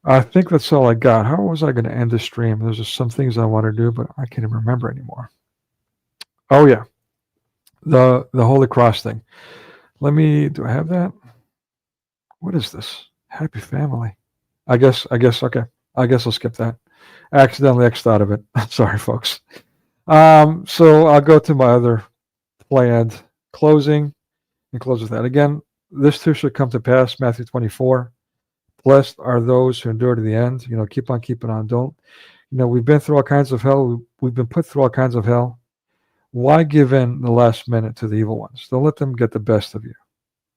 I think that's all I got. How was I going to end this stream? There's just some things I want to do, but I can't even remember anymore. Oh, yeah. The Holy Cross thing. Do I have that? What is this? Happy Family. I guess, okay. I guess I'll skip that. I accidentally X'd out of it. Sorry, folks. So I'll go to my other planned closing and close with that. Again, this too should come to pass, Matthew 24. Blessed are those who endure to the end. Keep on keeping on. Don't, we've been through all kinds of hell. We've been put through all kinds of hell. Why give in the last minute to the evil ones? Don't let them get the best of you.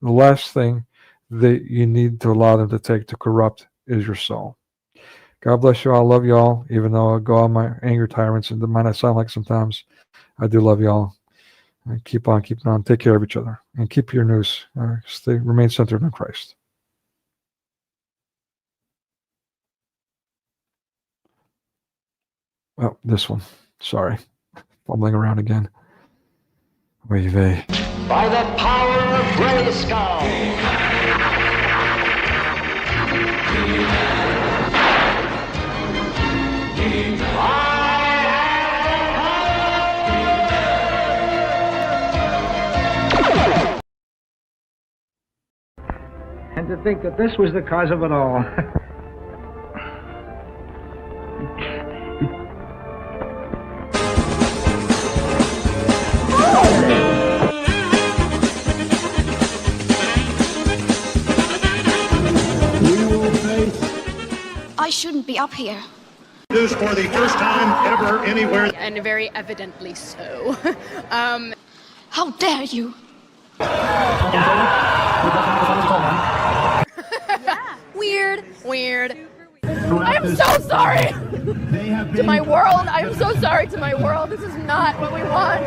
The last thing that you need to allow them to take to corrupt is your soul. God bless you all. I love you all, even though I go on my anger tyrants, and it might not sound like sometimes. I do love y'all. And keep on keeping on. Take care of each other. And keep your news. Remain centered on Christ. Oh, this one. Sorry. Fumbling around again. Wave A. By the power of Grayskull. And to think that this was the cause of it all. I shouldn't be up here. This for the first time ever anywhere. And very evidently so. How dare you? Weird. I'm so sorry to my world. I'm so sorry to my world. This is not what we want.